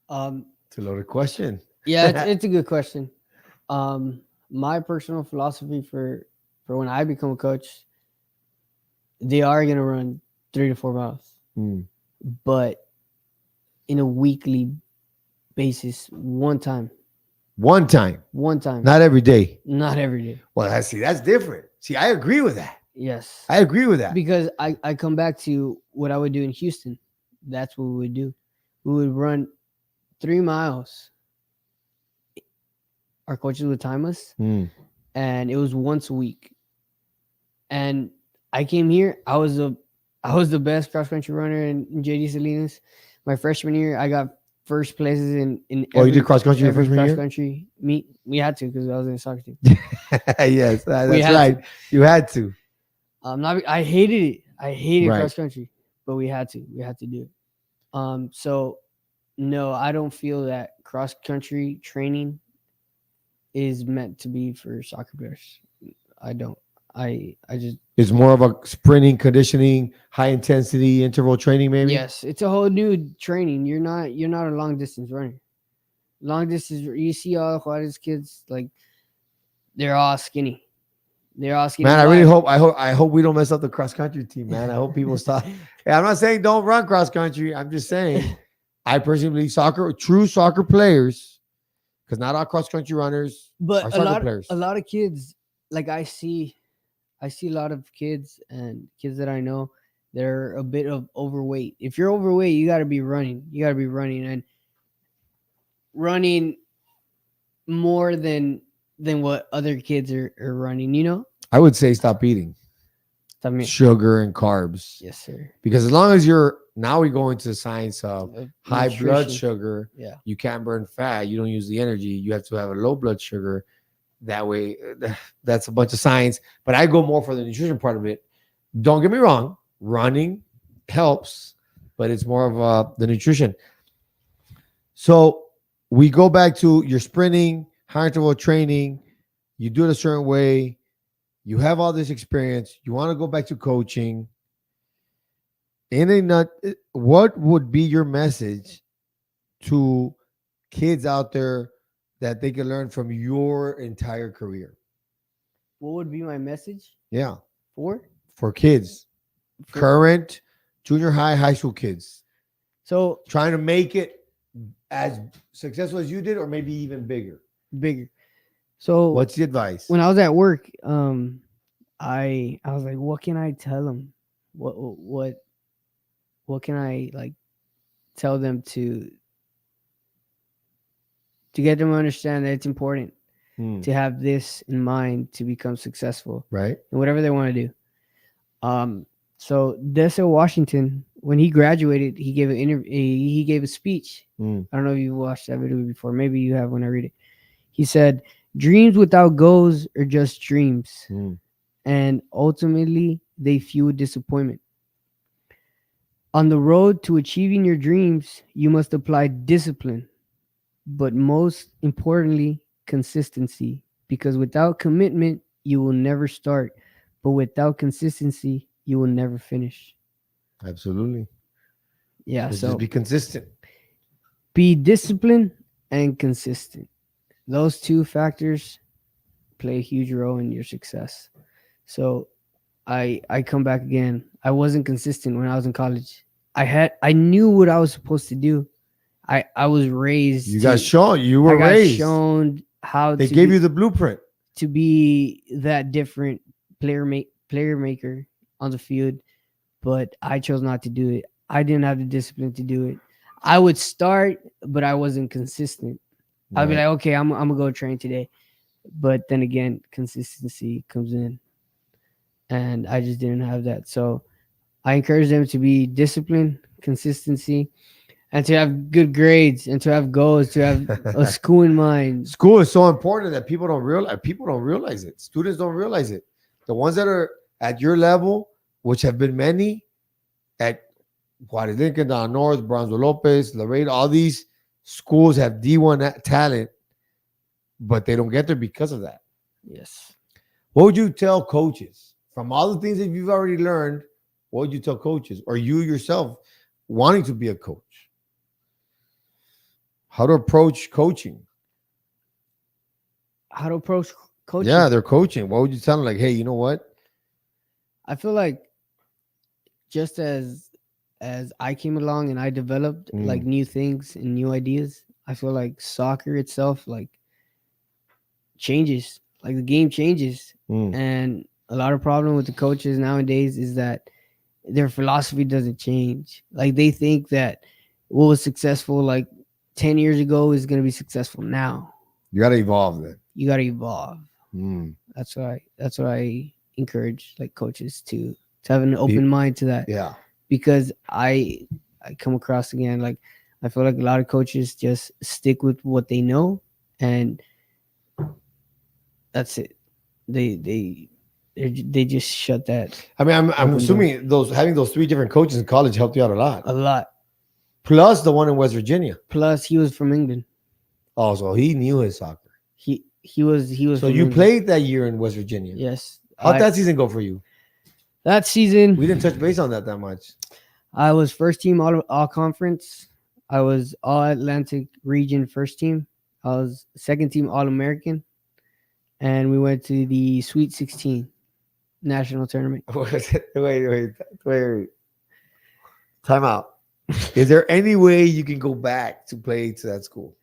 It's a loaded question. Yeah, it's a good question. My personal philosophy for when I become a coach, they are going to run 3 to 4 miles, but in a weekly basis, one time, not every day. not every day. Well, that's different. See, I agree with that. Yes, I agree with that. because I come back to what I would do in Houston. That's what we would do. We would run 3 miles. Our coaches would time us, and it was once a week. And I came here. I was the best cross country runner in JD Salinas. My freshman year, I got first places in. You did cross country your freshman year? Cross country meet. We had to because I was in the soccer team. Yes, that's right. You had to. I hated it. I hated Right. cross country, but we had to. We had to do it. So no, I don't feel that cross country training is meant to be for soccer players. I don't. I just It's more of a sprinting, conditioning, high intensity interval training, maybe. yes, it's a whole new training. You're not a long distance runner. Long distance, you see all the Juarez kids, like they're all skinny. They're all skinny. Man, I Why? really hope we don't mess up the cross country team, man. I hope people stop. Hey, I'm not saying don't run cross country. I'm just saying I personally believe true soccer players, because not all cross country runners But are a soccer players. lot of kids, like I see a lot of kids and kids that I know, they're a bit of overweight. If you're overweight, you got to be running. You got to be running and running more than what other kids are running, you know? I would say stop eating I mean, sugar and carbs. yes, sir. Because as long as now we go into the science of high blood Nutrition. sugar, Yeah. you can't burn fat, you don't use the energy, you have to have a low blood sugar. That way, that's a bunch of science. But I go more for the nutrition part of it. Don't get me wrong, running helps, but it's more of the nutrition. So we go back to your sprinting, high interval training. You do it a certain way. You have all this experience. You want to go back to coaching. What would be your message to kids out there that they can learn from your entire career? What would be my message Yeah, for kids, current junior high school kids, so trying to make it as successful as you did, or maybe even bigger? bigger? So What's the advice? when I was at work, I was like, what can I tell them? What can I like tell them to get them to understand that it's important to have this in mind to become successful, Right. in whatever they want to do. So Denzel Washington, when he graduated, he gave an interview. He gave a speech. I don't know if you watched that video before. Maybe you have when I read it. He said, "Dreams without goals are just dreams, and ultimately they fuel disappointment." On the road to achieving your dreams, you must apply discipline, but most importantly, consistency. Because without commitment, you will never start, but without consistency, you will never finish. Absolutely. Yeah, So just so be consistent. be disciplined and consistent. Those two factors play a huge role in your success. So I come back again. I wasn't consistent when I was in college. I knew what I was supposed to do. I was You raised got to shown. You I were got raised. shown how They gave you the blueprint. to be that different player maker on the field, but I chose not to do it. I didn't have the discipline to do it. I would start, but I wasn't consistent. I'd be Right. like, okay, I'm gonna go train today, but then again, consistency comes in, and I just didn't have that. So I encourage them to be disciplined, consistency, and to have good grades, and to have goals, to have a school in mind. School is so important that people don't realize. People don't realize it. Students don't realize it. The ones that are at your level, which have been many, at Juarez Lincoln, Down North, Bronzo Lopez, Laredo, all these schools have D1 talent, but they don't get there because of that. Yes. What would you tell coaches from all the things that you've already learned? What would you tell coaches or you yourself wanting to be a coach? How to approach coaching? How to approach coaching? Yeah, they're coaching. What would you tell them? Like, hey, you know what? I feel like just as I came along and I developed like new things and new ideas, I feel like soccer itself like changes. Like the game changes. And a lot of problem with the coaches nowadays is that their philosophy doesn't change. Like they think that what was successful like 10 years ago is going to be successful now. You got to evolve then. You got to evolve. Mm. That's what I encourage like coaches to have an open mind to that. Yeah. Because I come across again like I feel like a lot of coaches just stick with what they know and that's it. They just shut that. I mean, I'm assuming having those three different coaches in college helped you out a lot. A lot. Plus the one in West Virginia. Plus he was from England. Oh, so he knew his soccer. He was. So you played that year in West Virginia. Yes. How'd that season go for you? That season we didn't touch base on that much. I was first team all conference. I was all Atlantic region first team. I was second team All American, and we went to the Sweet 16 national tournament. Wait. Time out. Is there any way you can go back to play to that school?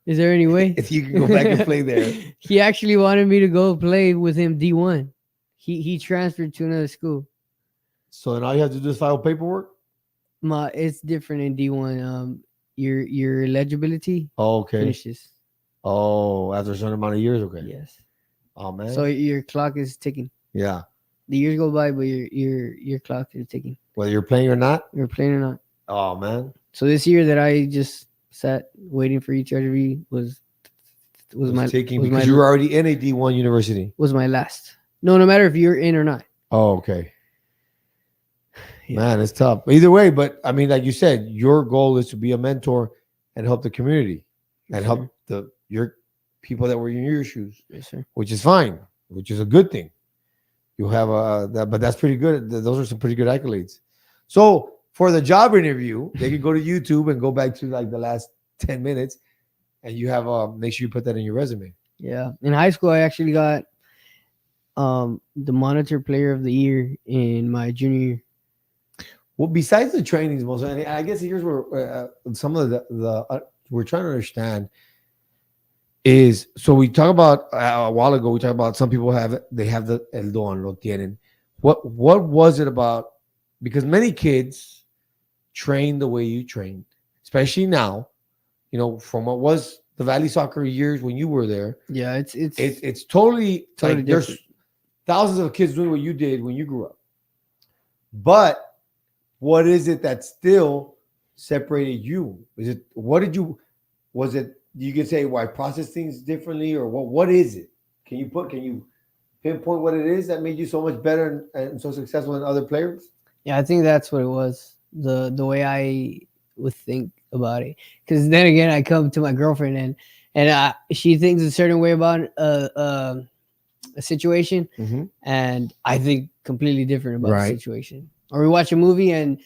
Is there any way? If you can go back and play there. He actually wanted me to go play with him D1. He transferred to another school. So then all you have to do is file paperwork? It's different in D1. Your eligibility finishes. Oh, after a certain amount of years, okay. Yes. Oh man. So your clock is ticking. Yeah. The years go by, but your clock is ticking. Whether you're playing or not? You're playing or not. Oh man. So this year that I just sat waiting for each interview was my taking because you were already in a D1 university. Was my last. No matter if you're in or not. Oh, okay. Yeah. Man, it's tough. Either way, but I mean, like you said, your goal is to be a mentor and help the community and help your people that were in your shoes. Yes, sir. Which is fine, which is a good thing. You have but that's pretty good. Those are some pretty good accolades. So for the job interview, they can go to YouTube and go back to like the last 10 minutes, and you have make sure you put that in your resume. Yeah, in high school, I actually got the monitor player of the year in my junior year. Well, besides the trainings, most and I guess here's where some of the we're trying to understand is, so we talk about a while ago. We talked about some people have the el don, lo tienen. What was it about? Because many kids train the way you trained, especially now. You know, from what was the Valley Soccer years when you were there. Yeah, it's totally like different. There's thousands of kids doing what you did when you grew up. But what is it that still separated you? Was it you can say why process things differently, or what is it? Can you pinpoint what it is that made you so much better and so successful than other players? Yeah, I think that's what it was. the way I would think about it. Because then again, I come to my girlfriend and she thinks a certain way about a situation, and I think completely different about the situation. Or we watch a movie and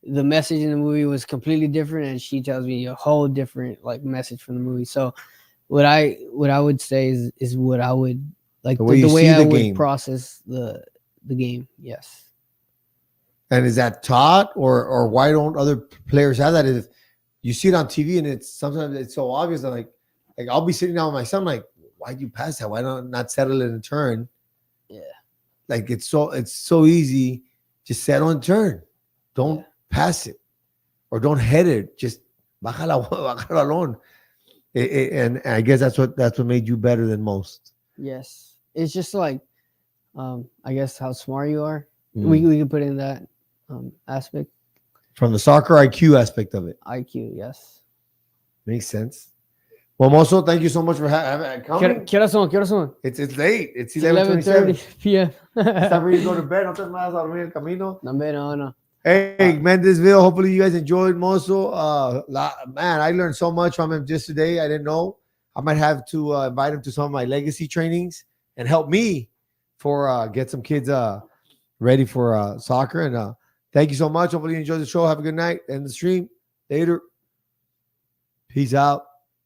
the message in the movie was completely different, and she tells me a whole different like message from the movie. So what I would say is what I would like the way I would process the game. Yes. And is that taught, or why don't other players have that? If you see it on TV and it's sometimes it's so obvious that like I'll be sitting down with my son, like, why'd you pass that? Why not settle it and turn? Yeah. Like it's so easy. Just settle and turn. Don't pass it, or don't head it. Just baja el balón. And I guess that's what made you better than most. Yes, it's just like, I guess how smart you are. We can put in that aspect from the soccer IQ aspect of it. IQ, yes, makes sense. Well, Mosso, thank you so much for coming. ¿Qué horas son? It's late. It's 11:30 p.m. It's time for you to go to bed. No te vas a dormir el camino. No. Hey, Mendezville, hopefully you guys enjoyed Mosso. Man, I learned so much from him just today. I didn't know. I might have to invite him to some of my legacy trainings and help me for get some kids ready for soccer. And thank you so much. Hopefully you enjoyed the show. Have a good night and the stream. Later. Peace out.